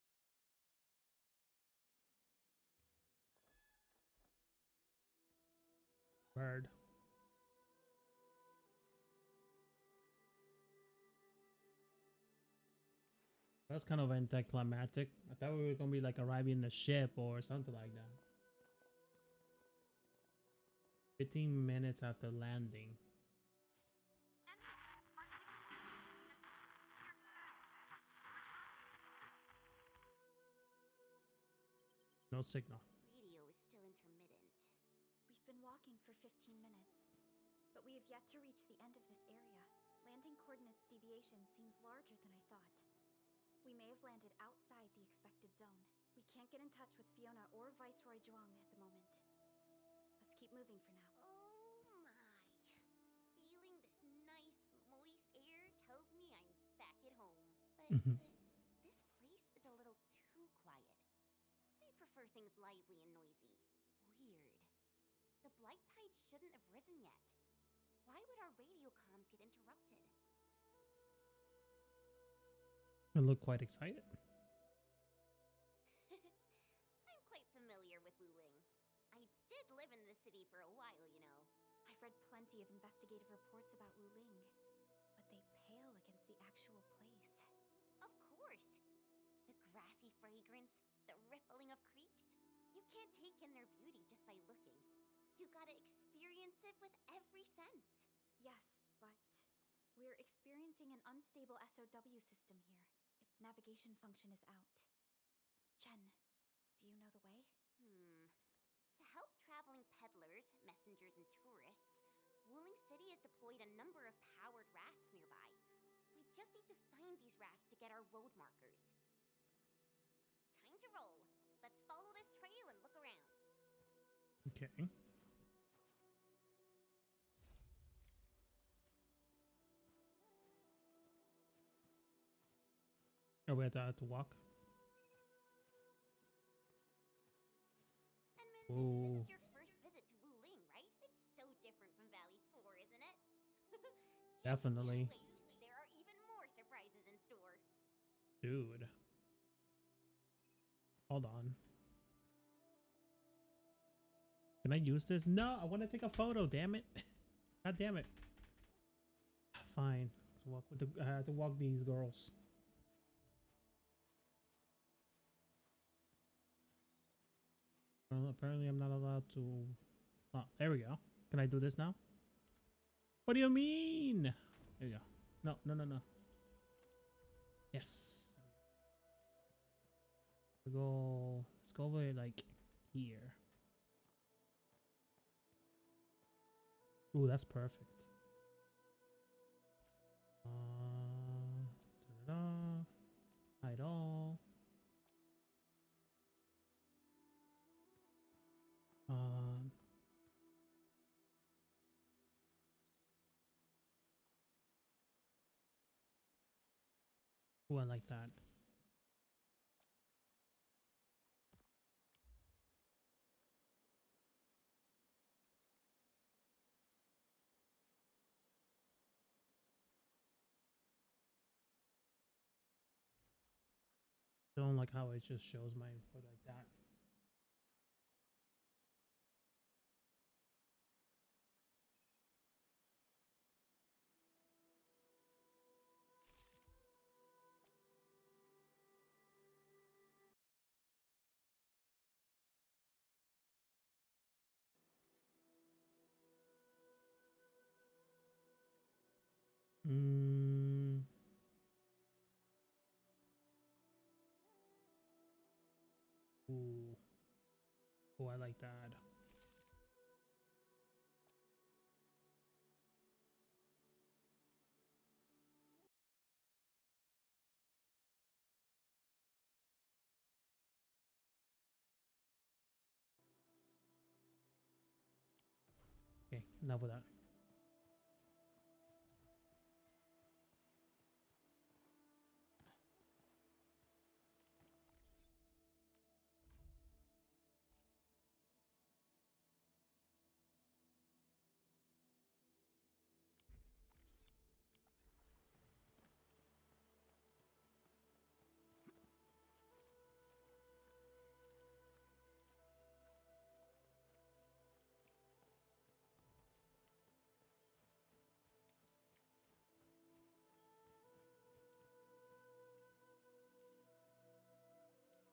Bird. That's kind of anticlimactic. I thought we were gonna be like arriving in a ship or something like that. 15 minutes after landing. No signal. Radio is still intermittent. We've been walking for 15 minutes, but we have yet to reach the end of this area. Landing coordinates deviation seems larger than I thought. We may have landed outside the expected zone. We can't get in touch with Fiona or Viceroy Zhuang at the moment. Let's keep moving for now. Oh my. Feeling this nice, moist air tells me I'm back at home. But this place is a little too quiet. I prefer things lively and noisy. Weird. The blight tide shouldn't have risen yet. Why would our radio comms get interrupted? I look quite excited. I'm quite familiar with Wuling. I did live in the city for a while, you know. I've read plenty of investigative reports about Wuling, but they pale against the actual place. Of course. The grassy fragrance, the rippling of creeks. You can't take in their beauty just by looking. You gotta experience it with every sense. Yes, but we're experiencing an unstable SOW system here. Its navigation function is out. Chen, do you know the way? To help traveling peddlers, messengers, and tourists, Wuling City has deployed a number of powered rafts nearby. We just need to find these rafts to get our road markers. Time to roll. Let's follow this trail and look around. Okay. Oh, we have to walk. And Ooh. this is your first visit to Wuling, right? It's so different from Valley 4, isn't it? Definitely. Wait, there are even more surprises in store. Dude. Hold on. Can I use this? No, I want to take a photo, damn it. God damn it. Fine. Walk with the, I have to walk these girls. Well, apparently I'm not allowed to. Oh, there we go. Can I do this now? What do you mean? There you go. No. Yes. Let's go over like here. Ooh, that's perfect. Turn it off. Hide all. Ooh, I like that. Don't like how it just shows my input like that. Mm. Ooh. Oh, I like that. Okay, enough of that.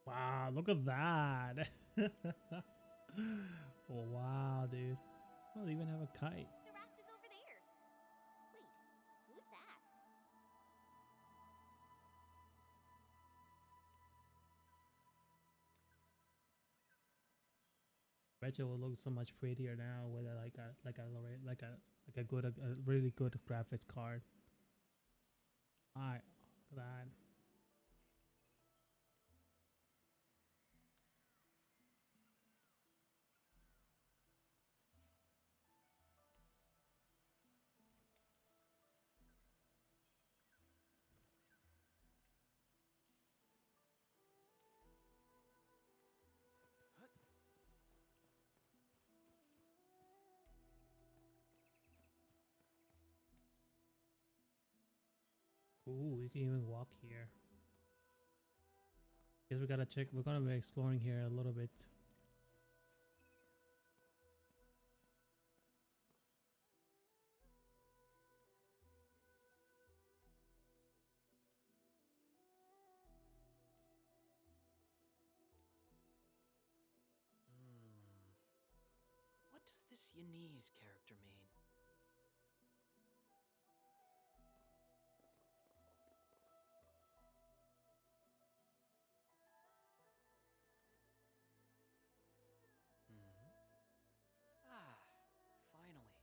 Wow, look at that. Oh, wow, dude. I'll even have a kite. The raft is over there. Wait, who's that? Bet you it will look so much prettier now with a like a good a really good graphics card. Alright, look at that. Ooh, we can even walk here. Guess we gotta check. We're gonna be exploring here a little bit. What does this Yanese character mean? Finally.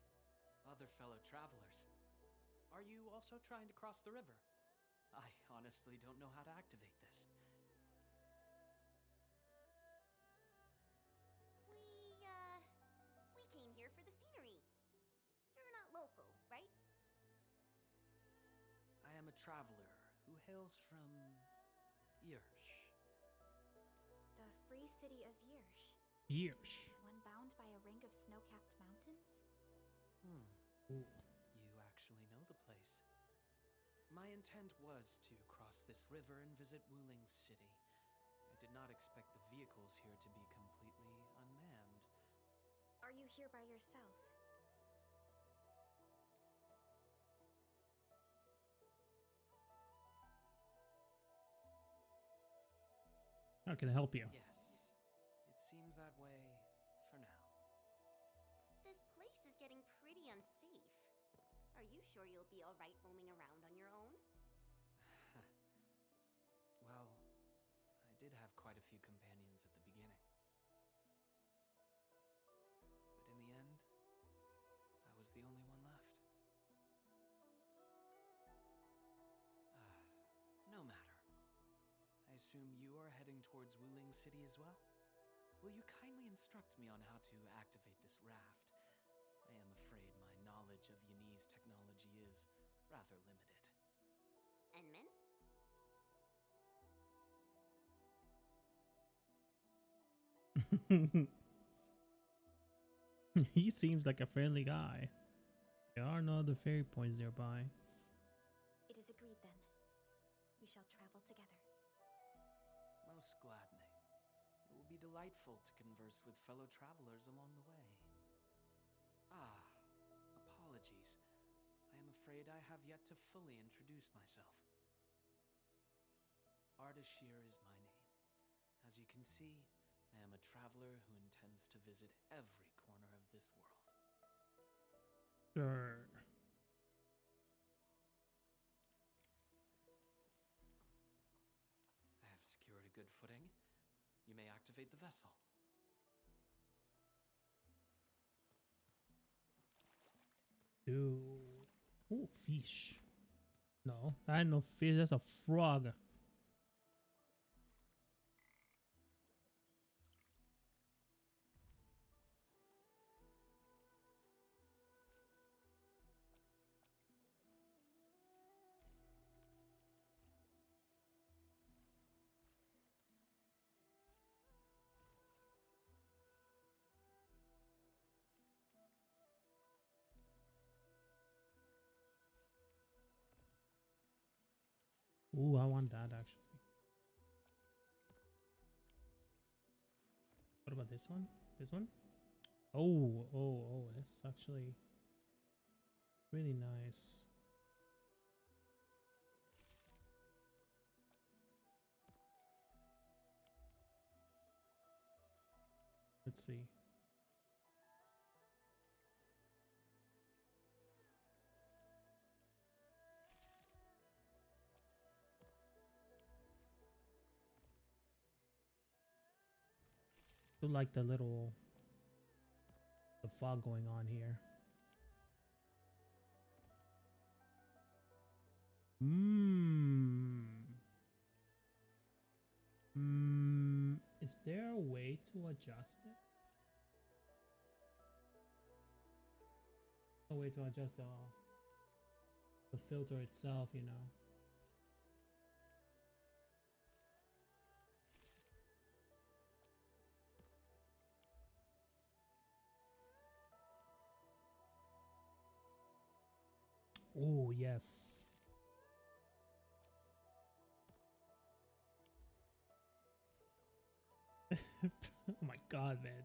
Other fellow travelers. Are you also trying to cross the river? I honestly don't know how to activate this. We came here for the scenery. You're not local, right? I am a traveler who hails from Yersh. The free city of Yersh. Years. One bound by a ring of snow-capped mountains? Ooh. You actually know the place. My intent was to cross this river and visit Wuling City. I did not expect the vehicles here to be completely unmanned. Are you here by yourself? How can I help you? Yes. It seems that way for now. This place is getting pretty unsafe. Are you sure you'll be alright roaming around on your own? Well, I did have quite a few companions at the beginning. But in the end, I was the only one left. No matter. I assume you are heading towards Wuling City as well? Will you kindly instruct me on how to activate this raft? I am afraid my knowledge of Yanese technology is rather limited. Enman? He seems like a friendly guy. There are no other ferry points nearby. It is agreed then. We shall travel together. Most gladdening. It will be delightful to converse with fellow travelers along the way. Ah, apologies. I am afraid I have yet to fully introduce myself. Ardashir is my name. As you can see, I am a traveler who intends to visit every corner of this world. Sure. I have secured a good footing. You may activate the vessel. Dude. Ooh, fish. No, I had no fish. That's a frog. Ooh, I want that actually. What about this one? This one? Oh, that's actually really nice. Let's see. I like the fog going on here. Is there a way to adjust it? A way to adjust the filter itself, you know. Oh, yes. Oh my god, man.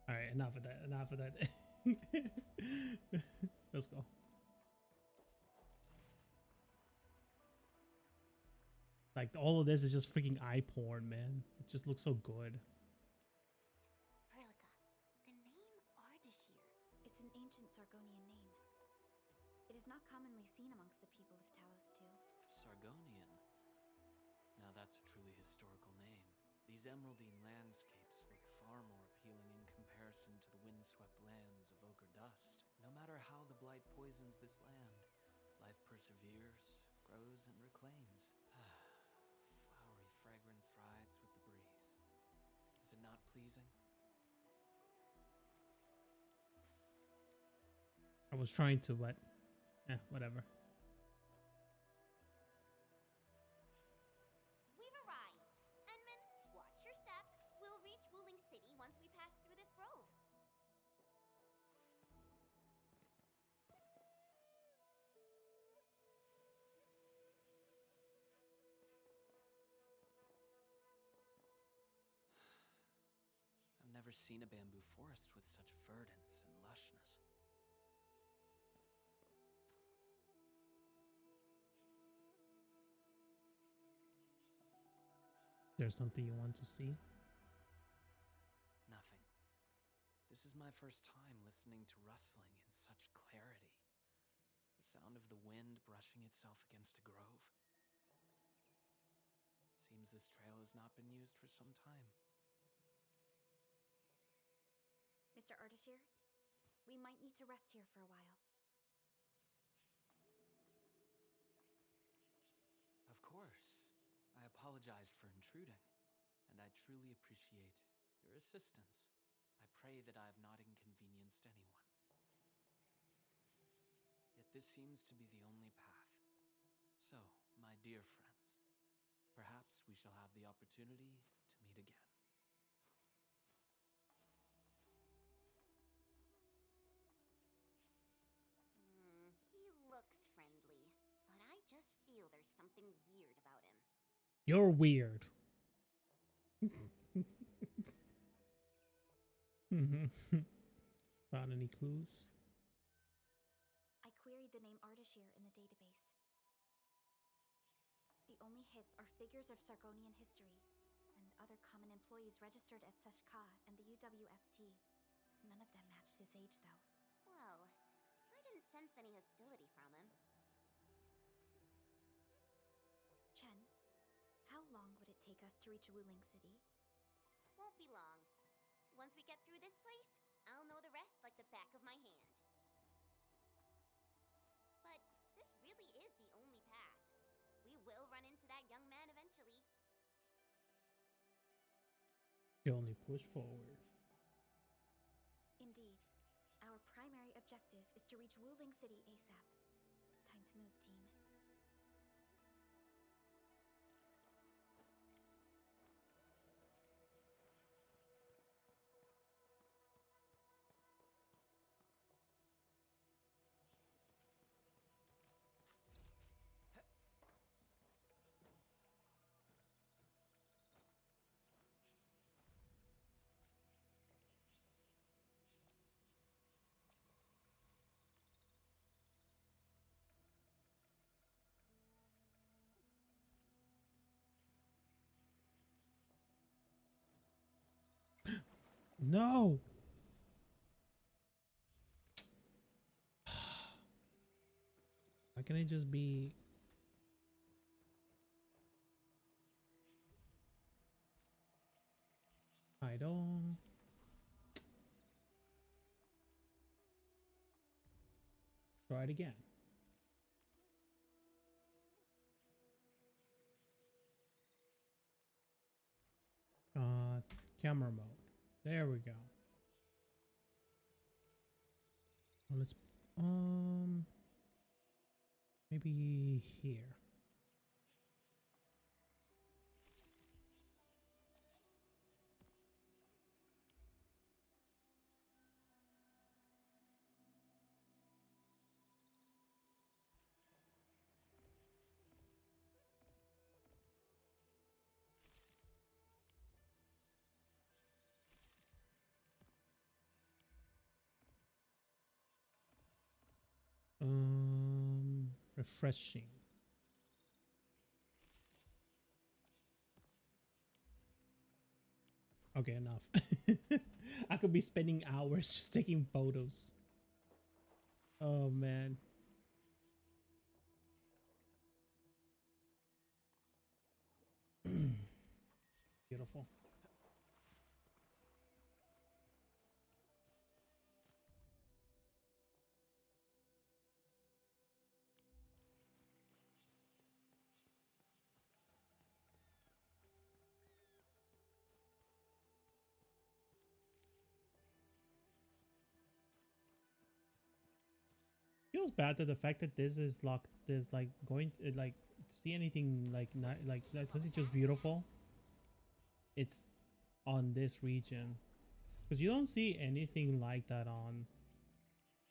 All right, enough of that. Enough of that. Let's go. Like all of this is just freaking eye porn, man. It just looks so good. Perlica, the name Ardashir. It's an ancient Sargonian name. It is not commonly seen amongst the people of Talos too. Sargonian. Now that's a truly historical name. These emeraldine landscapes look far more appealing in comparison to the windswept lands of Ogre Dust. No matter how the blight poisons this land, life perseveres, grows, and reclaims. Flowery fragrance rides with the breeze. Is it not pleasing? I was trying to, but whatever. We've arrived. Enman, watch your step. We'll reach Wuling City once we pass through this grove. I've never seen a bamboo forest with such verdance and lushness. There's something you want to see? Nothing. This is my first time listening to rustling in such clarity. The sound of the wind brushing itself against a grove. seems this trail has not been used for some time. Mr. Ardashir, we might need to rest here for a while. Of course. I apologize for intruding, and I truly appreciate your assistance. I pray that I have not inconvenienced anyone. Yet this seems to be the only path. So, my dear friends, perhaps we shall have the opportunity to meet again. He looks friendly, but I just feel there's something weird about him. You're weird. Found any clues? I queried the name Ardashir in the database. The only hits are figures of Sargonian history and other common employees registered at Seshka and the UWST. None of them matched his age, though. Well, I didn't sense any hostility from him. Chen, how long would it take us to reach Wuling City? Won't be long. Once we get through this place, I'll know the rest like the back of my hand. But this really is the only path. We will run into that young man eventually. You only push forward. Indeed. Our primary objective is to reach Wuling City ASAP. Time to move, team. No. Why can't it just be? I don't. Try it again. Camera mode. There we go. Well, let's maybe here. Refreshing. Okay, enough. I could be spending hours just taking photos. Oh man. Beautiful. Feels bad that the fact that this is locked, is like going to like see anything like not like that's just beautiful. It's on this region because you don't see anything like that on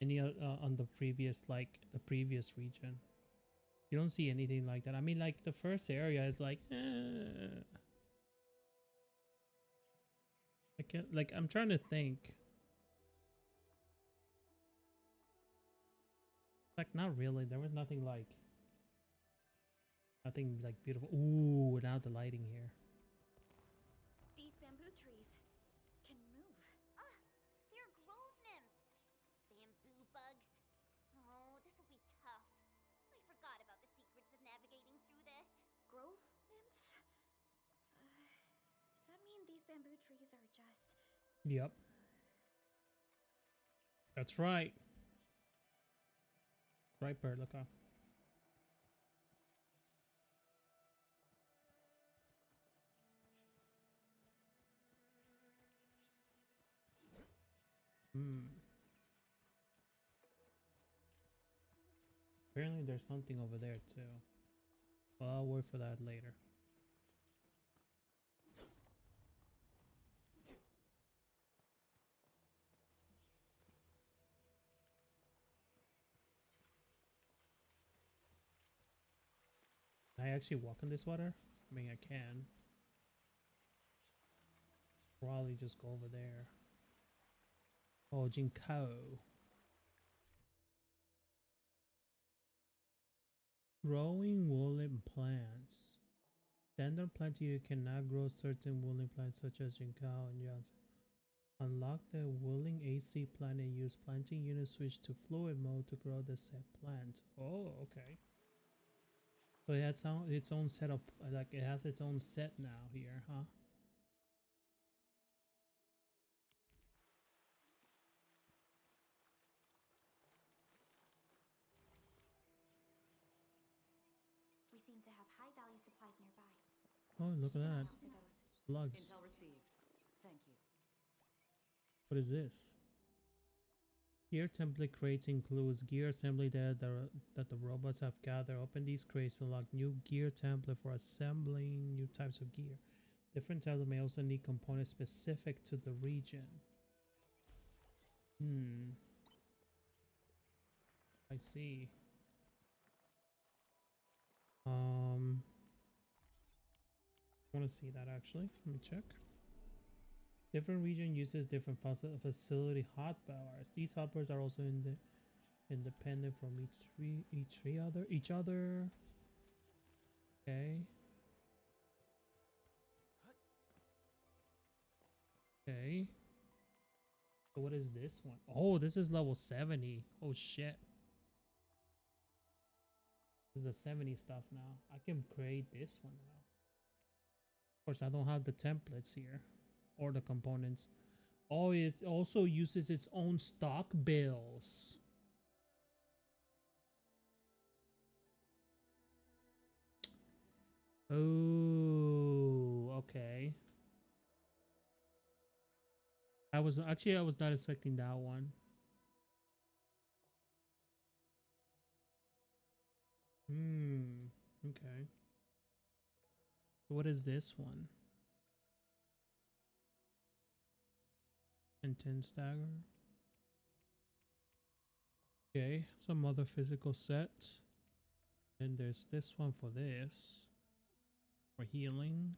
any on the previous the previous region. You don't see anything like that. I mean, like the first area is like, I can't like I'm trying to think. Like not really. There was nothing like beautiful. Ooh, now the lighting here. These bamboo trees can move. They're grove nymphs. Bamboo bugs. Oh, this will be tough. I forgot about the secrets of navigating through this. Grove nymphs? these bamboo trees are just... Yep. That's right. Right, Perlica. Apparently there's something over there too. Well, I'll wait for that later. Can I actually walk in this water? I mean, I can. Probably just go over there. Oh, Jinkao. Growing woolen plants. Standard plant you cannot grow certain woolen plants such as Jinkao and Janssen. Unlock the woolen AC plant and use planting unit switch to fluid mode to grow the set plant. Oh, okay. So it has its own set of, like it has its own set now here, huh? We seem to have high value supplies nearby. Oh, look at that. For those. Slugs. Intel received. Thank you. What is this? Gear template crates includes gear assembly that the robots have gathered. Open these crates to unlock new gear template for assembling new types of gear. Different templates may also need components specific to the region. I see. I want to see that actually. Let me check. Different region uses different facility hotbars. These hotbars are also independent from each other. Okay. Okay. So what is this one? Oh, this is level 70. Oh shit. This is the 70 stuff now. I can create this one now. Of course, I don't have the templates here. Or the components. Oh, it also uses its own stock bills. Oh, okay. I was not expecting that one. Okay. What is this one? Intense dagger. Okay, some other physical set. And there's this one for this. For healing.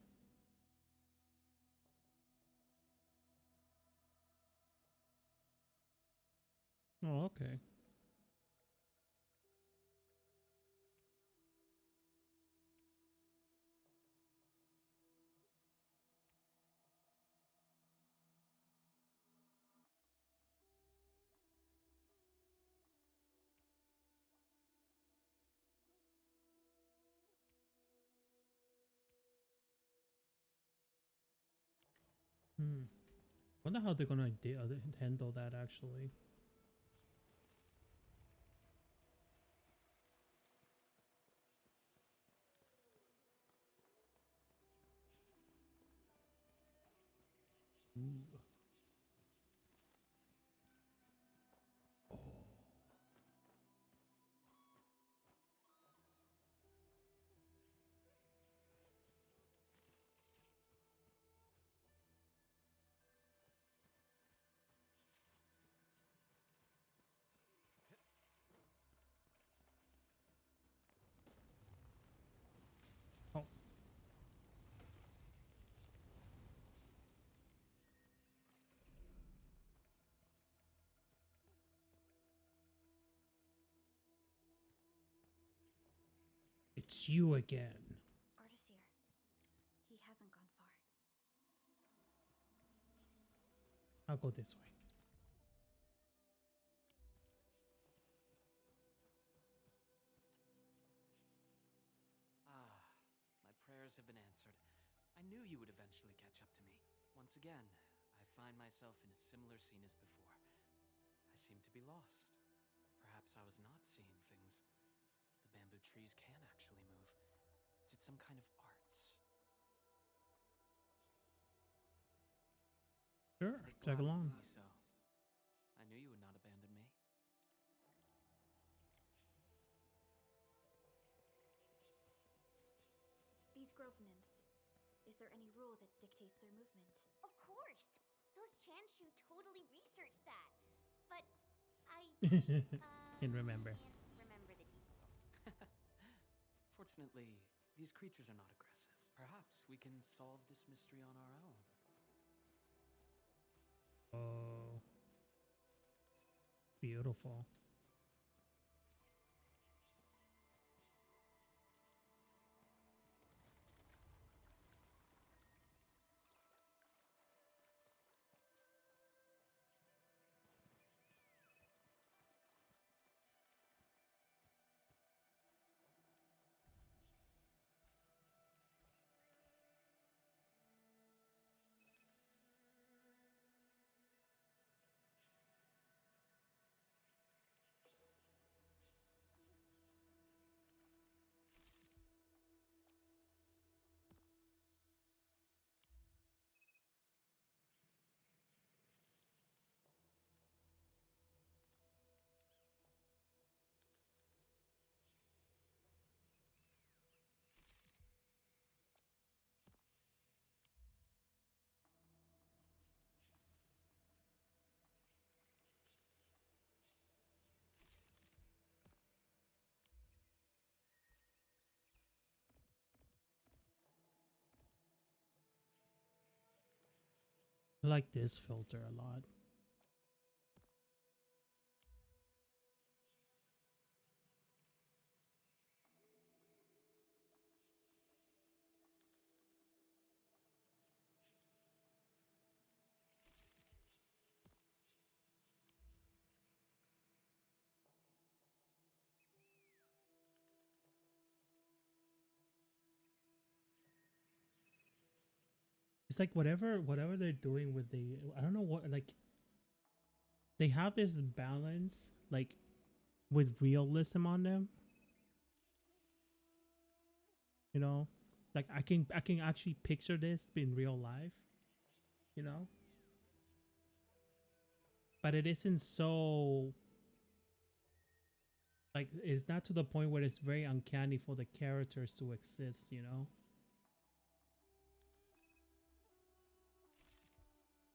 Oh, okay. Wonder how they're gonna handle that actually. Ooh. Oh. Oh. It's you again. Artisir. He hasn't gone far. I'll go this way. Ah, my prayers have been answered. I knew you would eventually catch up to me. Once again, I find myself in a similar scene as before. I seem to be lost. Perhaps I was not seeing things. The bamboo trees can actually move. Is it some kind of arts? Sure, And it tag gladdens along. me so. I knew you would not abandon me. These grove nymphs. Is there any rule that dictates their movement? Of course! Those Chanshu totally researched that. But I Can remember. can't remember the details. Fortunately, these creatures are not aggressive. Perhaps we can solve this mystery on our own. Oh, beautiful. I like this filter a lot. It's like whatever they're doing with the, I don't know what, like they have this balance like with realism on them. You know, like I can actually picture this in real life, you know? But it isn't so, like it's not to the point where it's very uncanny for the characters to exist, you know?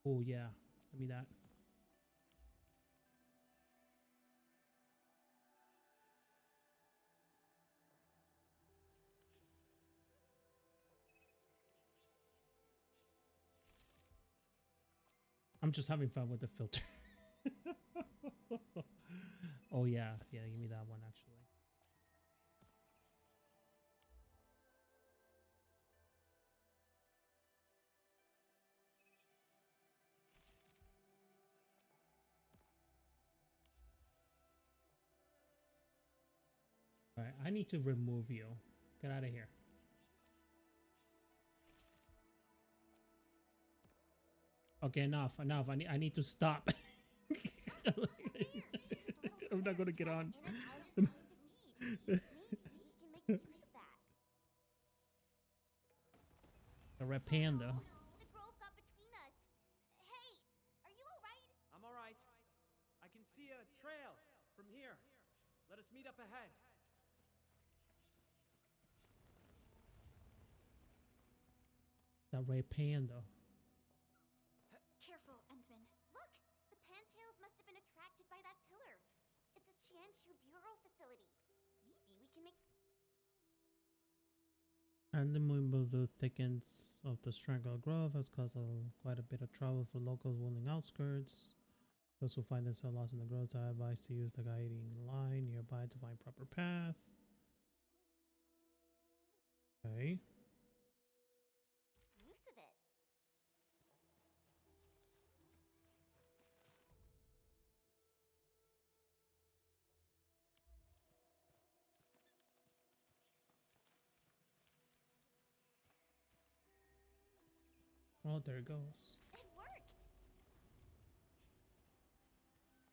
Oh yeah, give me that. I'm just having fun with the filter. Oh yeah, yeah, give me that one actually. All right, I need to remove you. Get out of here. Okay, enough. I need to stop. I'm not gonna get on. Maybe we can make use of that. The red panda. The grove got between us. Hey, are you alright? I'm alright. I can see a trail from here. Let us meet up ahead. The red panda. Careful, Endman. Look! The pantails must have been attracted by that pillar. It's a Chanshu Bureau facility. Maybe we can make... And the movement of the thickets of the Strangled Grove has caused quite a bit of trouble for locals wandering outskirts. Those who find themselves lost in the groves are advised to use the guiding line nearby to find proper path. Okay. use of it. Oh, there it goes. It worked!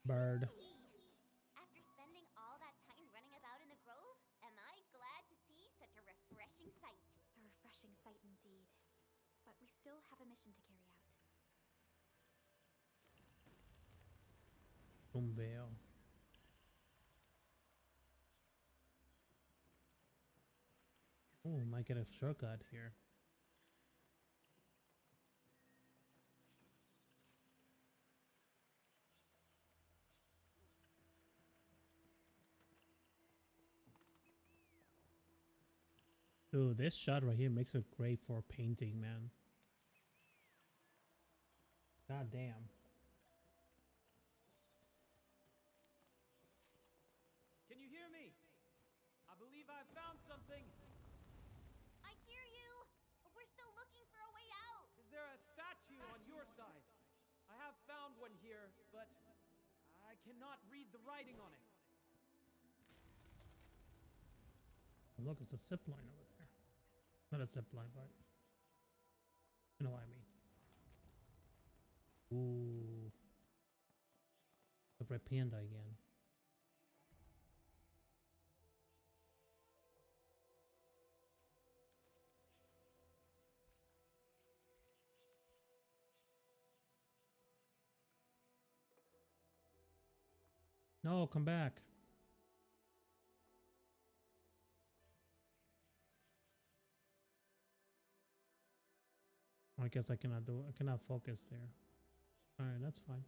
Bird. After spending all that time running about in the grove, am I glad to see such a refreshing sight? A refreshing sight indeed. But we still have a mission to carry out. Bombeo. Oh, might get a shortcut here. Dude, this shot right here makes it great for painting, man. God damn. Can you hear me? I believe I found something. I hear you! We're still looking for a way out! Is there a statue on your side? I have found one here, but I cannot read the writing on it. Look, it's a zip line over there. Not a zip line, but you know what I mean. Ooh. The red panda again. No, come back. I guess I cannot focus there. Alright, that's fine.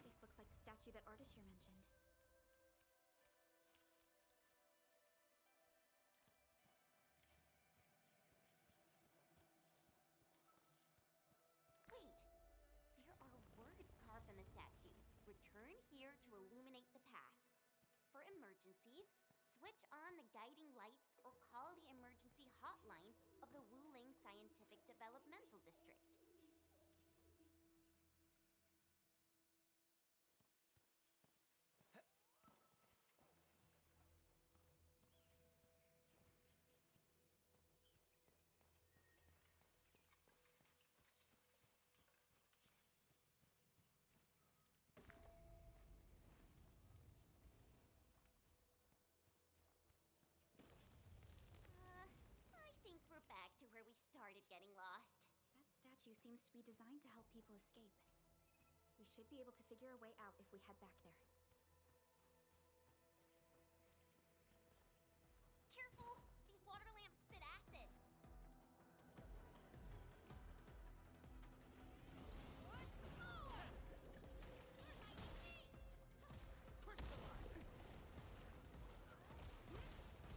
This looks like the statue that Ardashir mentioned. Wait! There are words carved on the statue. Return here to illuminate the path. For emergencies, switch on the guiding lights or call the emergency hotline of the Wuling Scientific Developmental District. I think we're back to where we started getting lost. That statue seems to be designed to help people escape. We should be able to figure a way out if we head back there. Careful! These water lamps spit acid!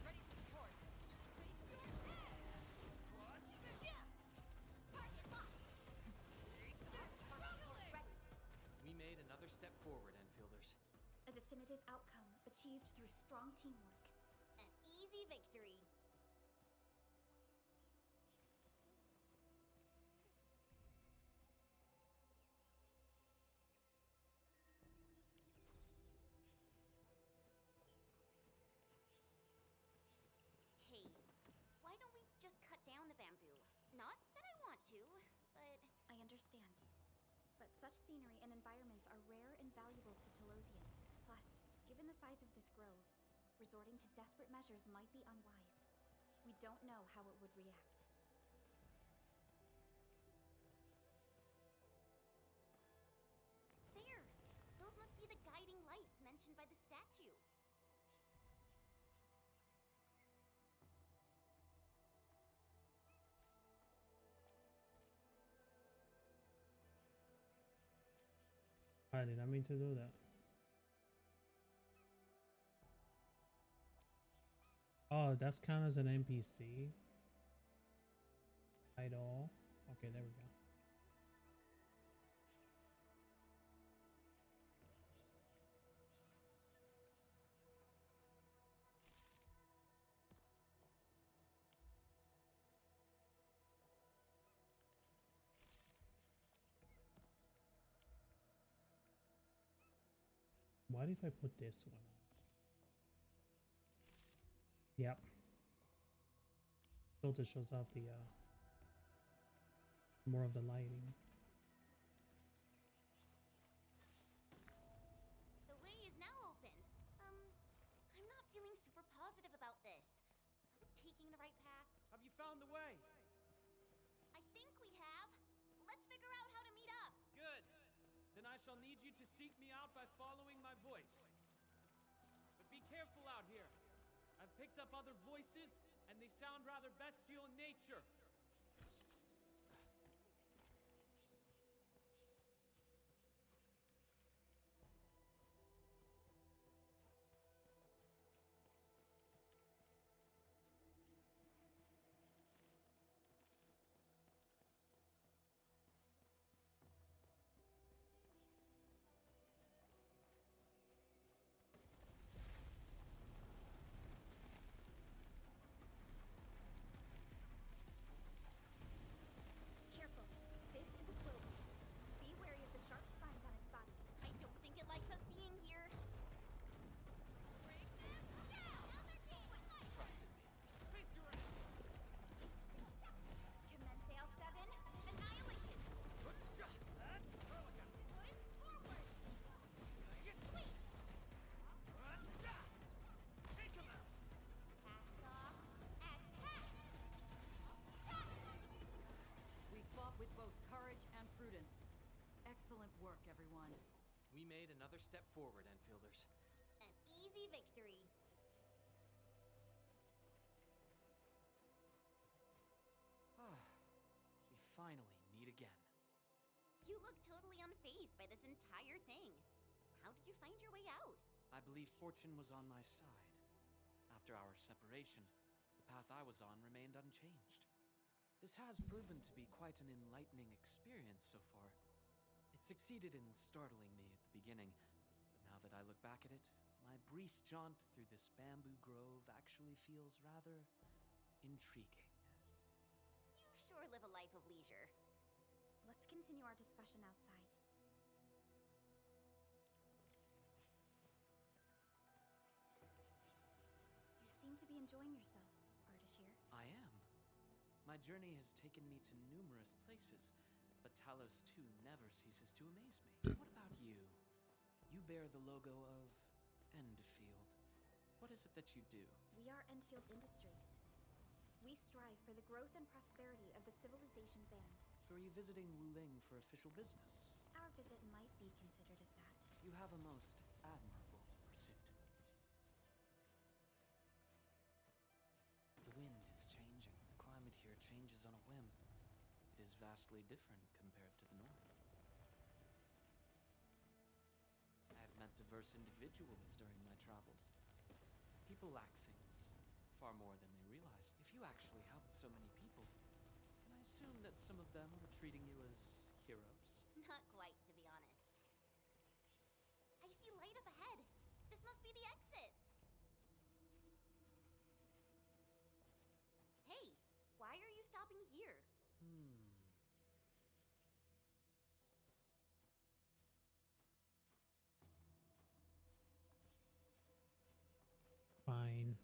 Ready to support. We made another step forward, Enfielders. A definitive outcome achieved through strong teamwork. An easy victory. Hey, why don't we just cut down the bamboo? Not that I want to, but... I understand. But such scenery and environments are rare and valuable to Telosians. Plus, given the size of this grove, resorting to desperate measures might be unwise. We don't know how it would react. There! Those must be the guiding lights mentioned by the statue. I did not mean to do that. Oh, that's kind of as an NPC. Idol. Okay, there we go. what if I put this one on? Yep. Filter shows off the more of the lighting. The way is now open. I'm not feeling super positive about this. Are we taking the right path? Have you found the way? I think we have. Let's figure out how to meet up. Good. Then I shall need you to seek me out by following my voice. But be careful out here. I've picked up other voices, and they sound rather bestial in nature. Careful. This is a quill beast. Be wary of the sharp spines on its body. I don't think it likes us being here. Bring them down! Other team! Trusted me. Face your ass! Commence AL7. Annihilation. Take him out! Cast off as cast! We fought with both courage and prudence. Excellent work, everyone. We made another step forward, Enfielders. An easy victory. We finally meet again. You look totally unfazed by this entire thing. How did you find your way out? I believe fortune was on my side. After our separation, the path I was on remained unchanged. This has proven to be quite an enlightening experience so far. It succeeded in startling me at the beginning, but now that I look back at it, my brief jaunt through this bamboo grove actually feels rather intriguing. You sure live a life of leisure. Let's continue our discussion outside. You seem to be enjoying yourself, Ardashir. I am. My journey has taken me to numerous places, but Talos 2 never ceases to amaze me. What about you? You bear the logo of Endfield. What is it that you do? We are Endfield Industries. We strive for the growth and prosperity of the Civilization Band. So are you visiting Wuling for official business? Our visit might be considered as that. You have a most admirable pursuit. The wind is changing. The climate here changes on a whim. It is vastly different compared to the north. I have met diverse individuals during my travels. People lack things, far more than they realize. If you actually helped so many people, can I assume that some of them were treating you as heroes? Not quite, to be honest. I see light up ahead. This must be the exit. Hey, why are you stopping here? Fine.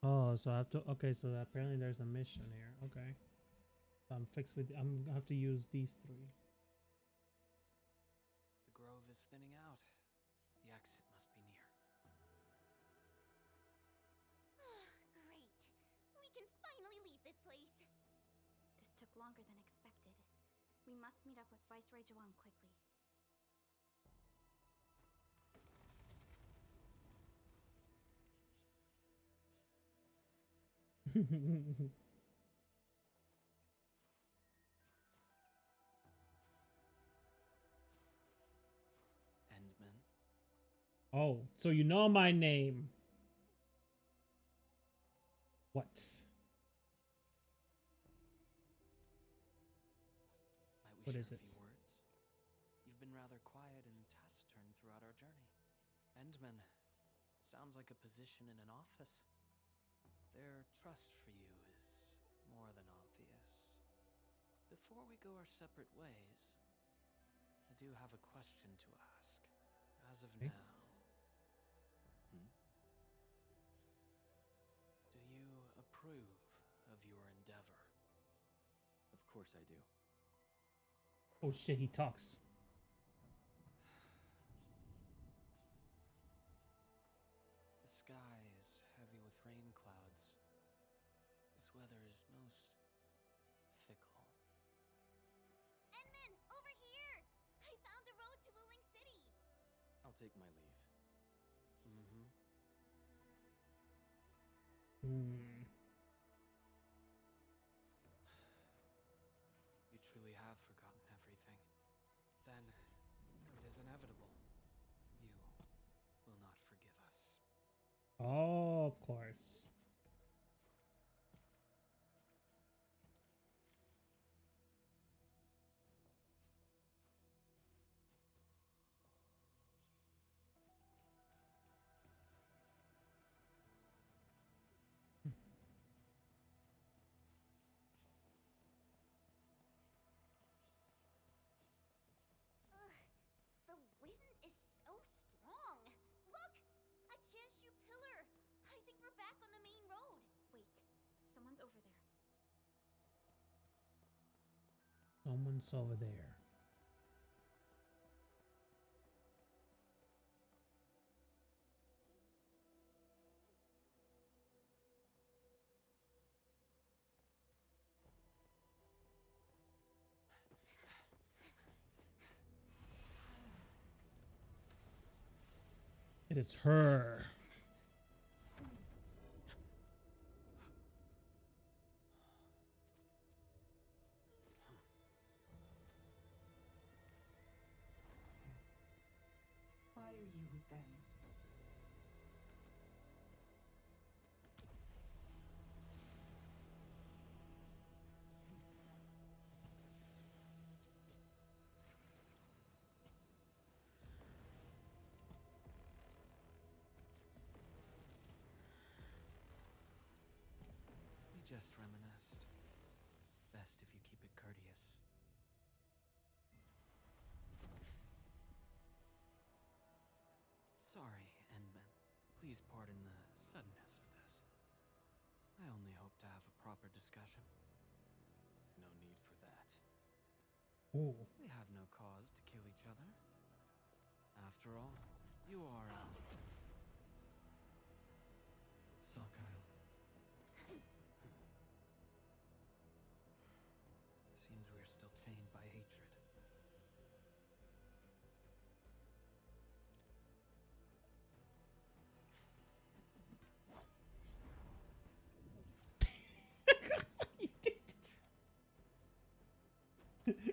Oh, so I have to. Okay, so apparently there's a mission here. Okay, I'm fixed with. I'm gonna have to use these three. The grove is thinning out. The exit must be near. Great. We can finally leave this place. This took longer than expected. We must meet up with Viceroy Juan quickly. Endman. Oh, so you know my name. What? Might we What share is a it? few words? You've been rather quiet and taciturn throughout our journey. Endman, it sounds like a position in an office. Their trust for you is more than obvious. Before we go our separate ways, I do have a question to ask. As of Okay. now, do you approve of your endeavor? Of course I do. Oh shit, he talks. The sky is heavy with rain clouds. This weather is most fickle. Edmund, over here! I found the road to Wuling City! I'll take my leave. Mm-hmm. Hmm. You truly have forgotten everything. Then it is inevitable. You will not forgive us. Oh, of course. The wind is so strong. Look! A Chanshu pillar! I think we're back on the main road. Wait, someone's over there. Someone's over there. It is her. Why are you with them? We just reminisced. Best if you keep it courteous. Sorry, Endman. Please pardon the suddenness of this. I only hope to have a proper discussion. No need for that. Oh. We have no cause to kill each other. After all, you are Saw Kyle. It seems we're still chained by hatred.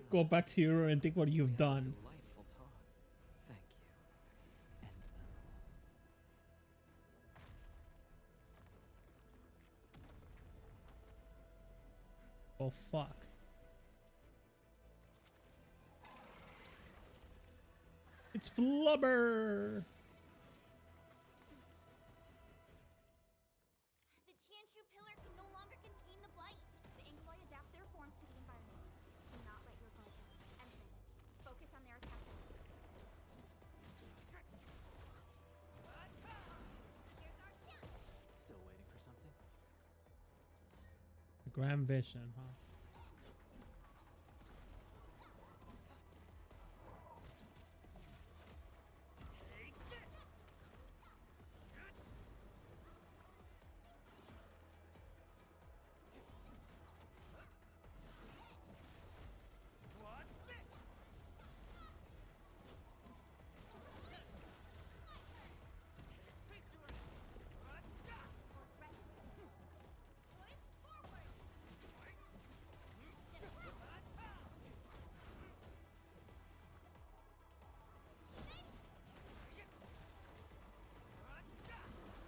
Go back to your room and think what you've done. Delightful talk. Thank you, Endman. Oh fuck. It's Flubber. The Chanshu pillar can no longer contain the blight. The Ingloy adapt their forms to the environment. Do not let your guard down. Emily, focus on their attack. Here's our chance. Still waiting for something? Grand Vision, huh?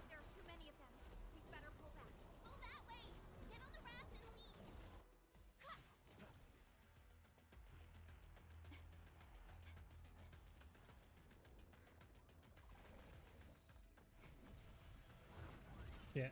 There are too many of them. We better pull back. Go that way. Get on the raft and leave. Cut. Yeah.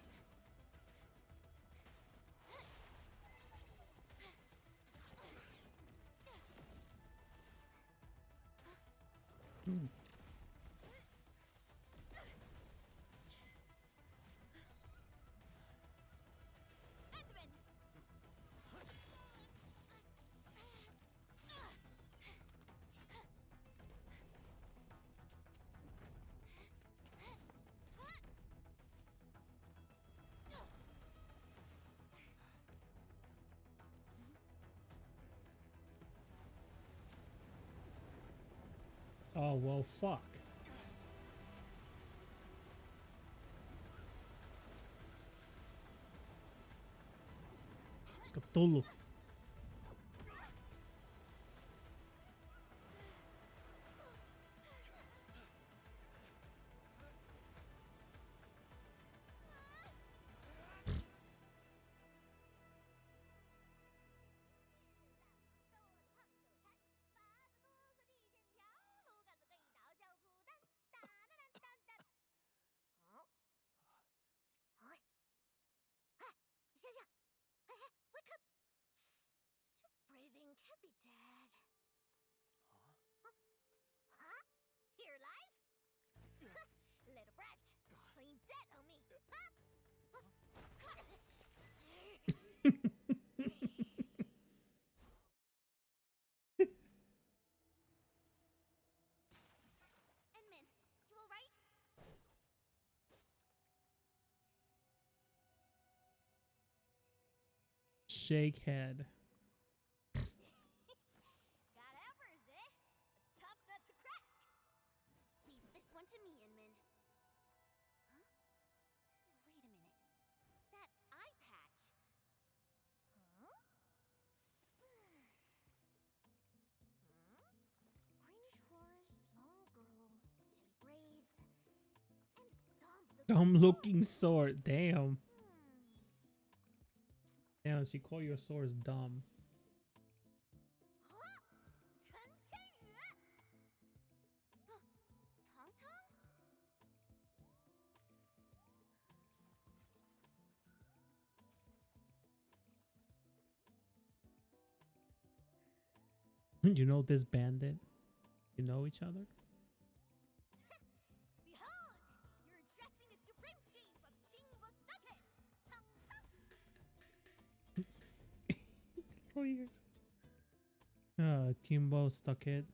Oh, well, fuck. Es Cthulhu. Breathing can't be dead. Huh? Here alive? Little brat, playing dead on me. Enman, you alright? Shake head. Got apples, eh? A tough nut to crack. Leave this one to me, Enman. Huh? Wait a minute. That eye patch. Huh? Greenish horse, long girl, silly braids, and Dumb looking sword. Damn. Damn, she called your swords dumb. You know this bandit? You know each other? Behold! You're addressing the supreme chief of Chingbo Stucket! Oh, years. Kimbo Stucket.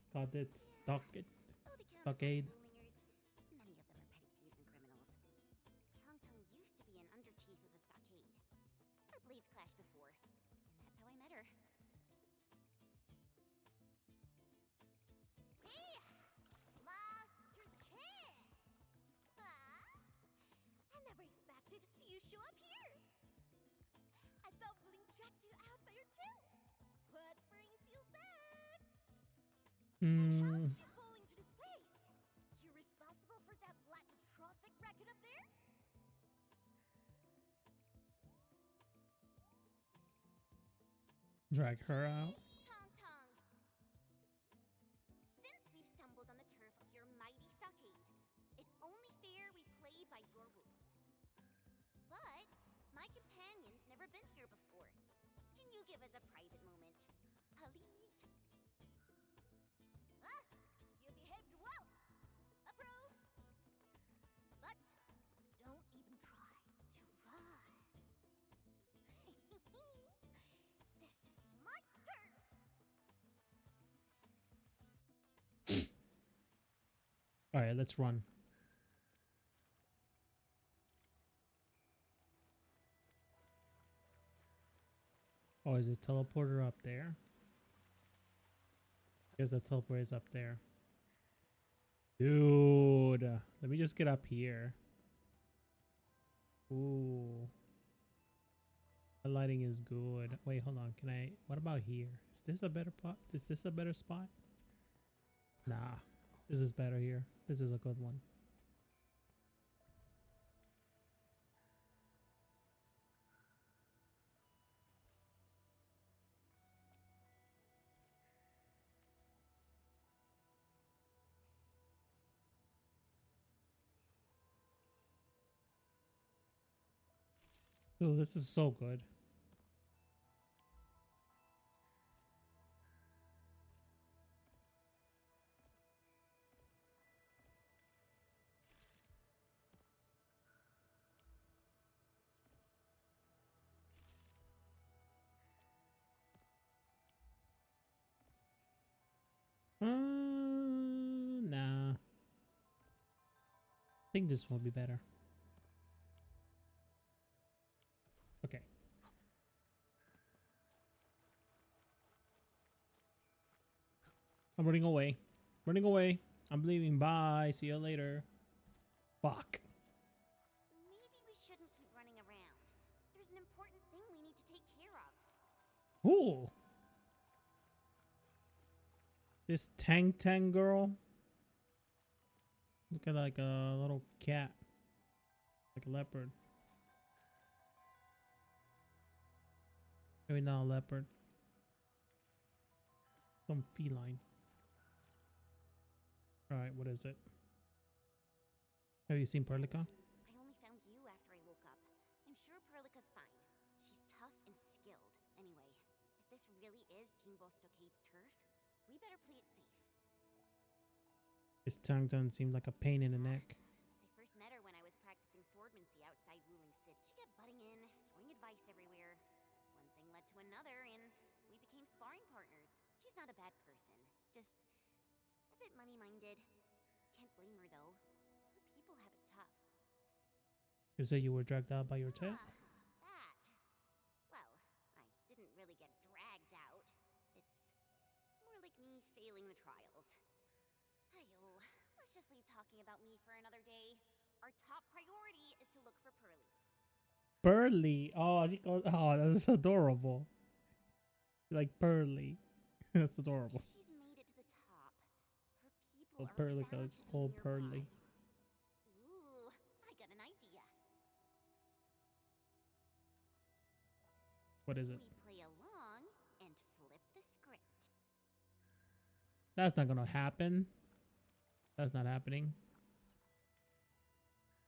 Stucket. Stucket. Stuckade. Many of them are petty thieves and criminals. Tong Tong used to be an under-chief of the stockade. Our blades clashed before, and that's how I met her. Hey! Master Chan! Huh? I never expected to see you show up here. I thought Bling tracked you out by your tail. What brings you back? And how did you fall into this place? You're responsible for that black trophic racket up there? Drag her out. Tong Tong. Since we've stumbled on the turf of your mighty stockade, it's only fair we play by your rules. But my companion's never been here before. Can you give us a private moment, please? Ah, you behaved well. Approved. But don't even try to run. This is my turf. All right, let's run. Oh, is the teleporter up there? Guess the teleporter is up there. Dude, let me just get up here. Ooh. The lighting is good. Wait, hold on. Can I... What about here? Is this a better spot? Is this a better spot? Nah. This is better here. This is a good one. Oh, this is so good. Nah. I think this will be better. Okay. I'm running away. Running away. I'm leaving. Bye. See you later. Fuck. Maybe we shouldn't keep running around. There's an important thing we need to take care of. Ooh. This Tang girl. Look at like a little cat. Like a leopard. Maybe not a leopard. Some feline. Alright, what is it? Have you seen Perlica? I only found you after I woke up. I'm sure Perlica's fine. She's tough and skilled. Anyway, if this really is Jimbo Stockade's turf, we better play it safe. His tongue doesn't seem like a pain in the neck. I first met her when I was practicing swordmancy outside Wuling City. She kept butting in, throwing advice everywhere. One thing led to another, and we became sparring partners. She's not a bad person, just a bit money-minded. Can't blame her, though. Her people have it tough. You say you were dragged out by your tail? That. Well, I didn't really get dragged out. It's more like me failing the trials. Ayo, let's just leave talking about me for another day. Our top priority is to look for Pearly. Pearly. Oh, she goes. Oh, that's adorable. Like Pearly. That's adorable. If she's made it to the top, her people So are Perlica bound is to be called nearby. Pearly. Ooh, I got an idea. What is it? We play along and flip the script. That's not gonna happen. That's not happening.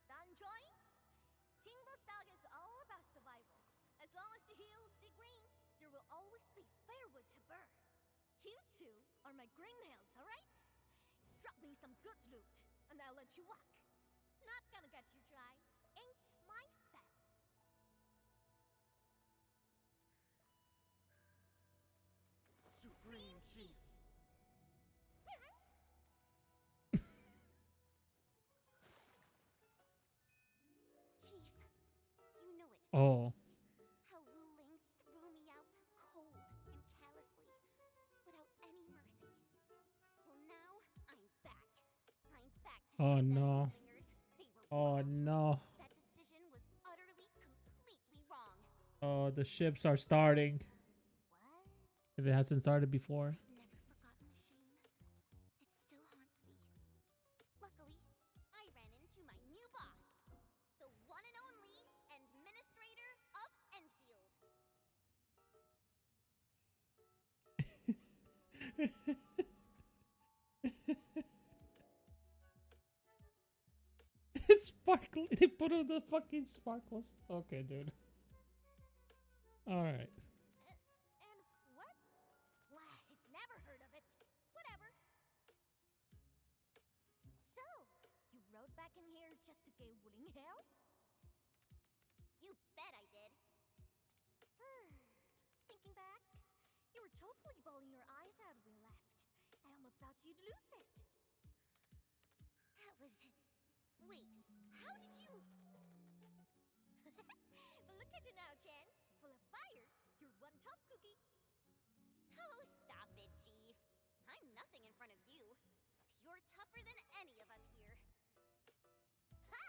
Danjoy? Jinglestag is all about survival. As long as the hills stay green, there will always be firewood to burn. You two are my greennails, alright? Drop me some good loot, and I'll let you walk. Not gonna get you dry. Ain't my style. Supreme Chief. Chief, you know it. Oh. How Wuling threw me out cold and callously, without any mercy. Well, now I'm back. I'm back to Oh show them no. Wulingers they were Oh wrong. no. That decision was utterly, completely wrong. Oh, the ships are starting. What? If it hasn't started before. I've never forgotten the shame. It still haunts me. Luckily, I ran into my new boss, the one and only Administrator of Endfield. It's sparkly. They put on the fucking sparkles. Okay, dude. Alright. And what? Why, never heard of it. Whatever. So, you rode back in here just to give Wuling hell? You bet I did. Thinking back, you were totally bawling your eyes out when we left. I almost thought you'd lose it. That was... Wait, how did you... But look at you now, Chen. Full of fire. You're one tough cookie. Oh, stop it, Chief. I'm nothing in front of you. You're tougher than any of us here. Ha!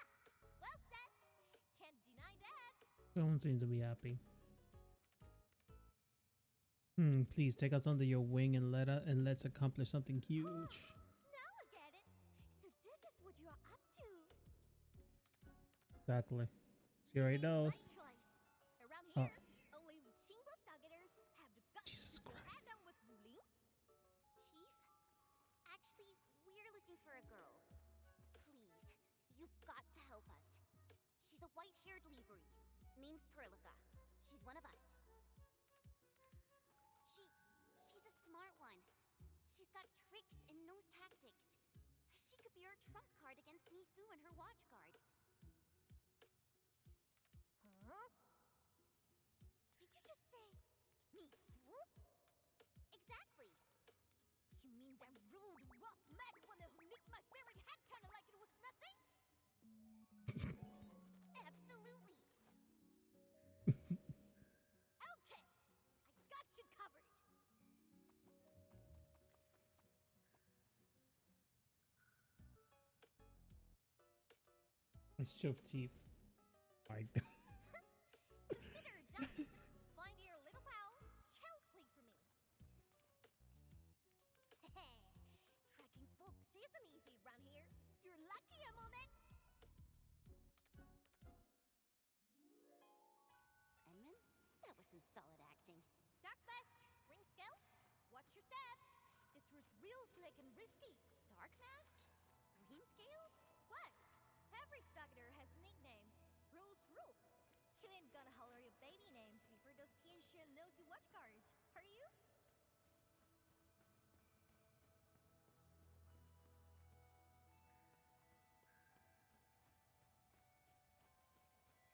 Well said. Can't deny that. No one seems to be happy. Please take us under your wing and let's accomplish something huge. Now I get it. So this is what you're up to. Exactly. She already knows. Right choice. Around Oh. here, only single stargaters have the guts Jesus to go Christ. head on with Wuling. Chief, actually, we're looking for a girl. Please, you've got to help us. She's a white-haired Libri. Name's Perlica. She's one of us. She's a smart one. She's got tricks and knows tactics. She could be our trump card against Mifu and her watch guards. Huh? Did you just say me fool? Exactly. You mean that rude, rough, mad one who nicked my favorite hat kinda like it was nothing? Absolutely. Okay, I got you covered. Let's chop chief. My God. Consider it done. Find your little pal. Child's play for me. Tracking folks isn't easy around here. You're lucky I'm on it. Edmund, that was some solid acting. Dark Mask, ring scales. Watch your step. This was real slick and risky. Dark Mask? Green scales? What? Every stalker has a nickname. Rules rule. You ain't gonna holler your baby names before those Tianxia nosy watch cars, are you?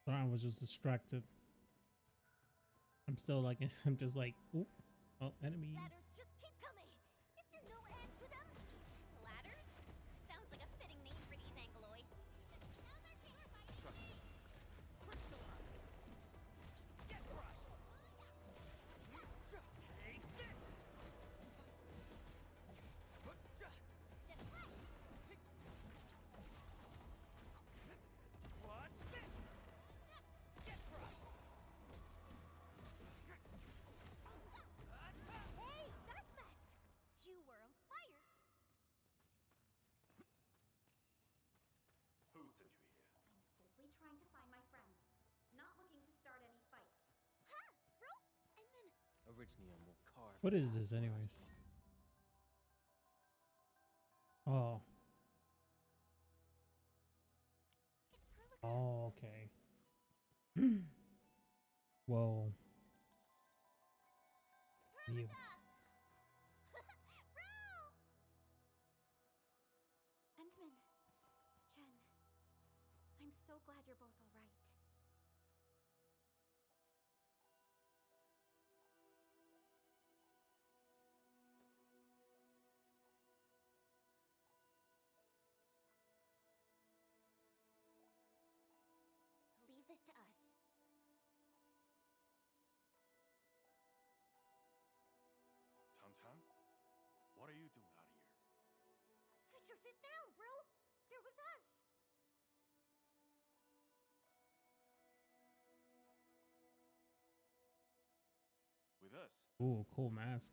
Sorry, I was just distracted. I'm still like, I'm just like, ooh, oh, enemies. Splatters just keep coming. Is there no end to them? Splatters? Sounds like a fitting name for these Angloid. Trust me. Crystallize. Get crushed. Take this. What's this? Get crushed. Hey, Dark Mask! You were on fire! Who sent you here? I'm simply trying to find my friends. Not looking to start any fights. Ha! Bro! And then... Originium will carve. What is this, anyways? Oh. Oh, okay. Whoa. You. Endman, Chen, I'm so glad you're both all right. Leave this to us. Tom? What are you doing out here? Put your fist down, bro! They're with us! With us? Ooh, cool mask.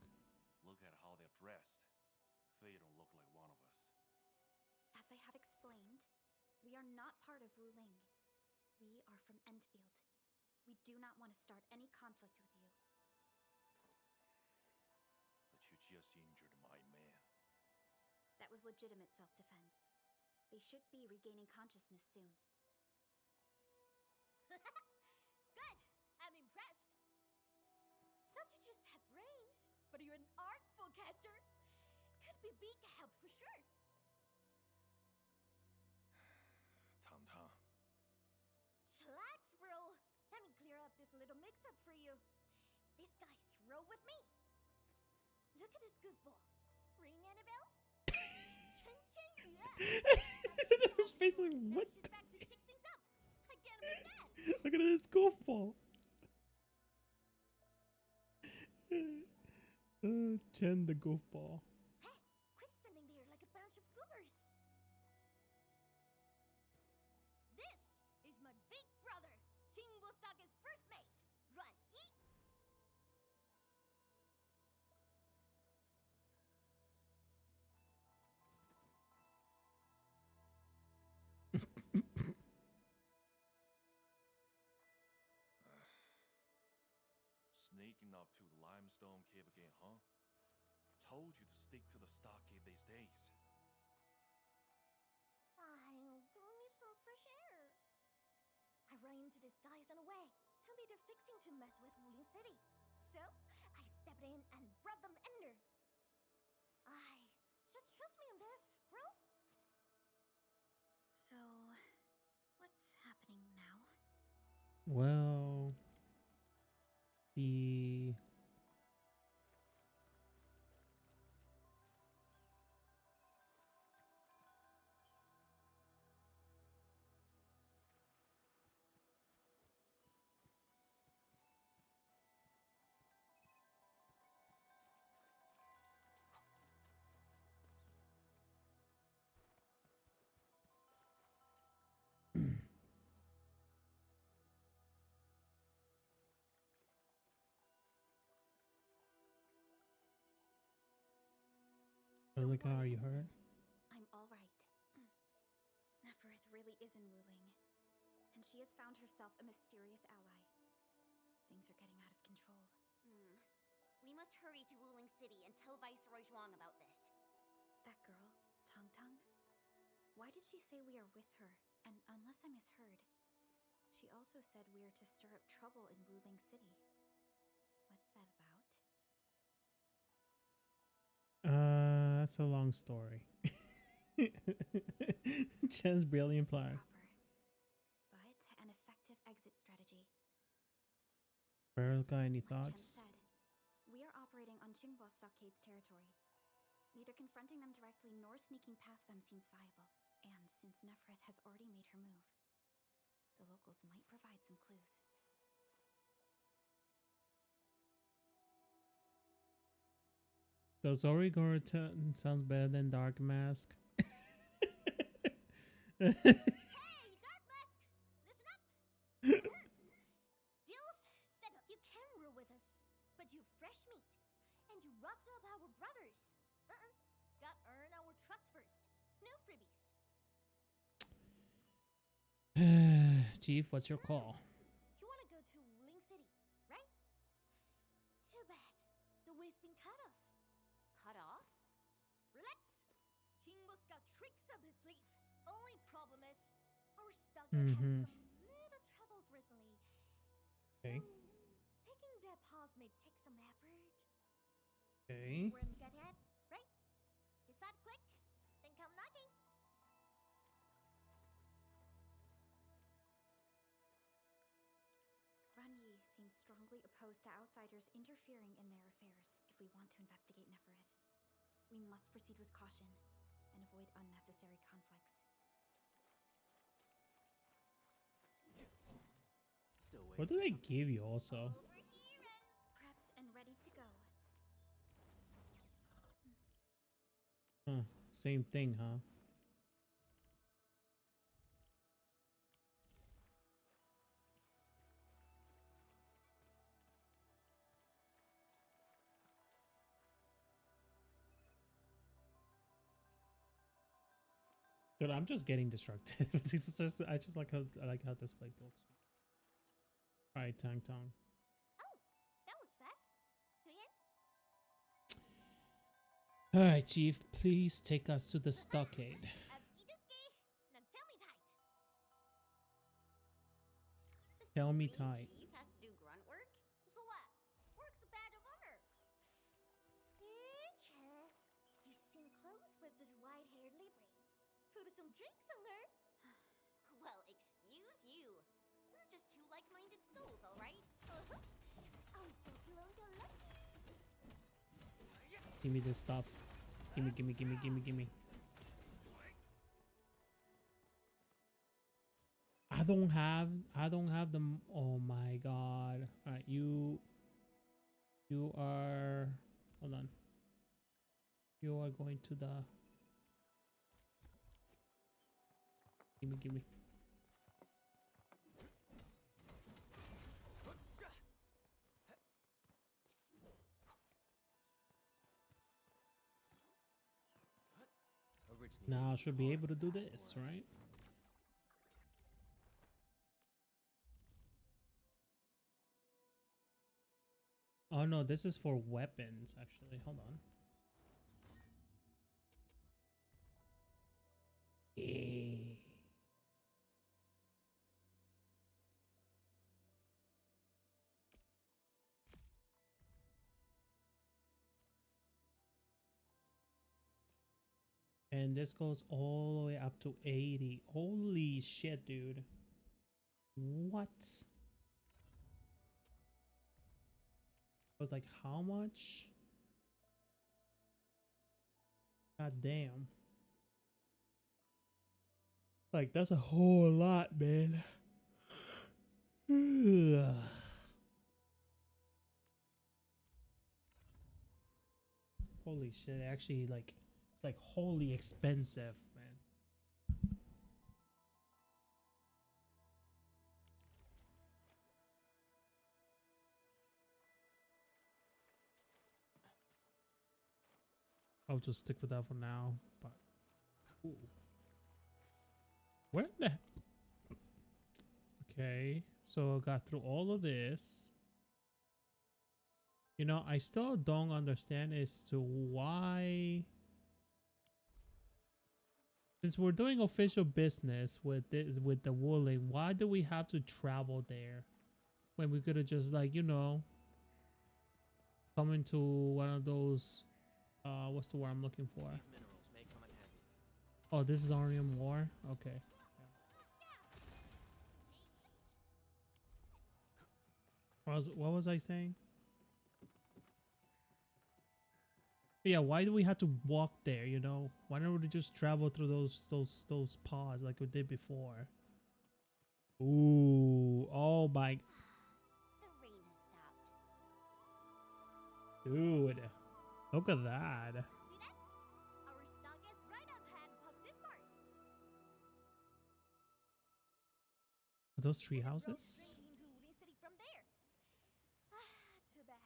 Look at how they're dressed. They don't look like one of us. As I have explained, we are not part of Wu Ling. We are from Endfield. We do not want to start any conflict with you. But you just injured my man. That was legitimate self-defense. They should be regaining consciousness soon. Good! I'm impressed! Thought you just had brains, but you're an artful caster! Could be big help for sure! Tom. Chillax, bro! Let me clear up this little mix-up for you. This guy's roll with me. Look at this goofball. Ring any bells? There's basically what? Just back to shake things up. I get him with that. Look at this goofball. Chen the goofball. Hey, quit standing there like a bunch of goobers. This is my big brother, Ting Wostaga's first mate. Run, eat. Sneaking up to the limestone cave again, huh? Told you to stick to the stockade these days. Give me some fresh air. I ran into these guys on the way. Told me they're fixing to mess with Wulin City. So, I stepped in and brought them under. Just trust me on this, bro. So, what's happening now? Well, the Angelica, are you hurt? I'm all right. Neferth really is in Wuling, and she has found herself a mysterious ally. Things are getting out of control. We must hurry to Wuling City and tell Viceroy Zhuang about this. That girl, Tong Tong? Why did she say we are with her? And unless I misheard, she also said we are to stir up trouble in Wuling City. What's that about? That's a long story. Just brilliant plan. But an effective exit strategy. Verilka, any Like Chen thoughts? said, we are operating on Qingbo Stockade's territory. Neither confronting them directly nor sneaking past them seems viable. And since Neferth has already made her move, the locals might provide some clues. Does Origor sounds better than Dark Mask? Hey, Dark Mask! Listen up! Dills said you can rule with us, but you fresh meat, and you roughed up our brothers. Got earn our trust first. No freebies. Chief, what's your call? You wanna go to Wuling City, right? Too bad. The way's been cut off. Cut off? Relax. Qingbo's got tricks up his sleeve. Only problem is, our stockade has some little troubles recently. Okay. So, taking their pause may take some effort. Okay. Where I'm get at, right? Decide quick, then come knocking. Ranyi seems strongly opposed to outsiders interfering in their affairs if we want to investigate Neferth. We must proceed with caution and avoid unnecessary conflicts. What do they give you also? Prepped and ready to go. Huh. Same thing, huh? Dude, I'm just getting distracted. I just like how this place looks. All right, Tang Tong. Oh, that was fast. You in? All right, Chief. Please take us to the stockade. Okey-dokey. Now tell me tight. Tell me Supreme tight. Chief has to do grunt work? So what? Work's a badge of honor. Teacher, you seem close with this white-haired Libre. Put some drinks on her. Well, excuse you. We're just two like-minded souls, all right? Oh, Dokulonga lucky. Give me this stuff. Gimme, gimme, gimme, gimme, gimme. I don't have them. Oh my god. Alright, you are, hold on. You are going to the, gimme. Now I should be able to do this, right? Oh no, this is for weapons, actually. Hold on. Eh. And this goes all the way up to 80. Holy shit, dude. What? I was like, how much? God damn. Like, that's a whole lot, man. Holy shit, actually, like, it's like wholly expensive, man. I'll just stick with that for now. But ooh. Where the okay, so I got through all of this. You know, I still don't understand as to why, since we're doing official business with this, with the wooling, why do we have to travel there when we could have just, like, you know, come into one of those what's the word I'm looking for? These minerals may come in handy. Oh, this is Arium War? Okay. What was I saying? Yeah, why do we have to walk there, you know? Why don't we just travel through those pods like we did before? Ooh, oh my The rain has stopped. dude. Look at that. See that? Our stock is right up hand plus this part. Are those tree Road houses? straight into Wooling City from there. Too bad.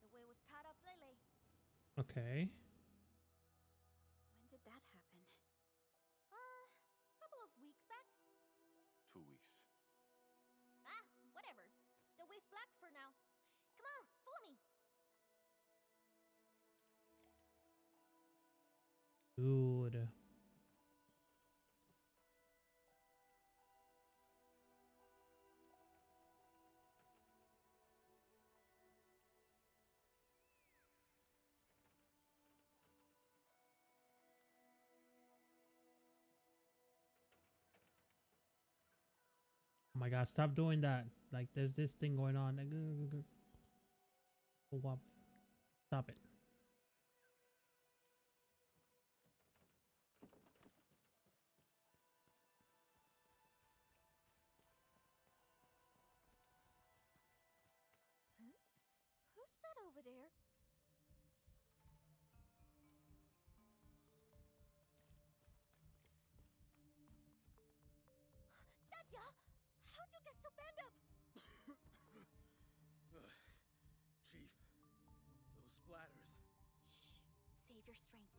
The way was cut off lately. Okay. When did that happen? Couple of weeks back. 2 weeks. Whatever. The way's blocked for now. Come on, follow me. Dude. Oh my god, stop doing that. Like, there's this thing going on. Stop it. Who's that over there? Dadya! How'd you get so banged up? Chief, those splatters. Shh. Save your strength.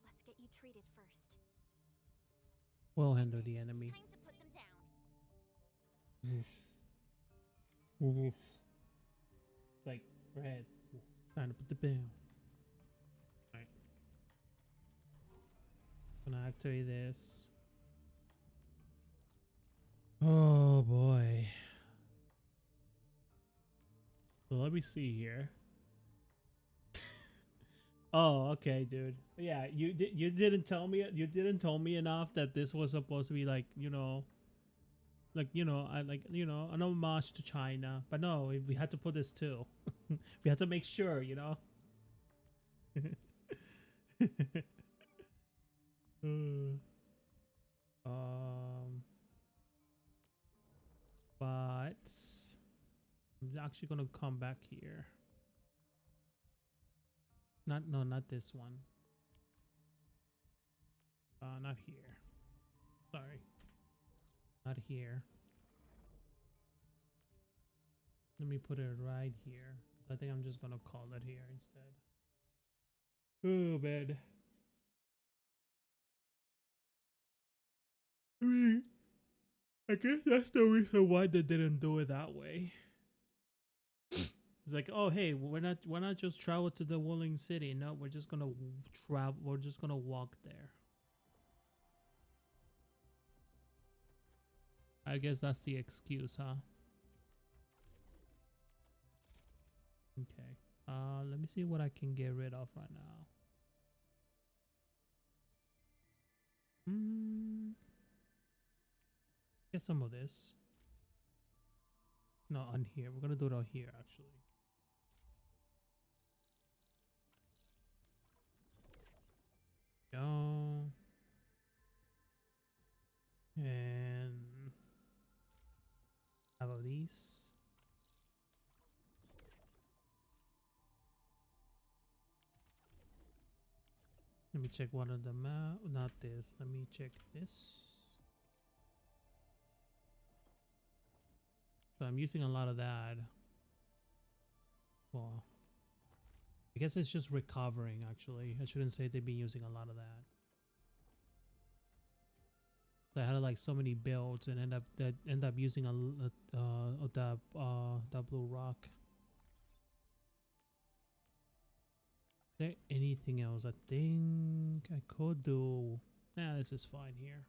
Let's get you treated first. We'll handle the enemy. Time to put them down. Like, red. Time to put the down. Alright. Gonna activate this. Oh boy. So let me see here. Oh, okay, dude. Yeah, you didn't tell me enough that this was supposed to be like, you know, an homage to China. But no, we had to put this too. We had to make sure, you know. But I'm actually gonna come back here. Not this one. Not here. Sorry. Not here. Let me put it right here. 'Cause I think I'm just gonna call it here instead. Oh, man. I mean, I guess that's the reason why they didn't do it that way. It's like, oh hey, we're not just travel to the Wooling City. No, we're just gonna travel. We're just gonna walk there. I guess that's the excuse, huh? Okay. Let me see what I can get rid of right now. Get some of this. No, on here. We're gonna do it on here actually. Go. And how about these? Let me check one of them out. Not this. Let me check this. So I'm using a lot of that. Well, I guess it's just recovering, actually. I shouldn't say they've been using a lot of that. So I had like so many builds and end up using that blue rock. Is there anything else? I think I could do. Nah, this is fine here.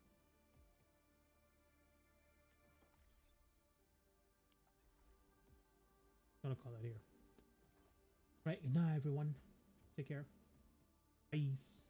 I'm gonna call it here. Right, good night, everyone. Take care. Peace.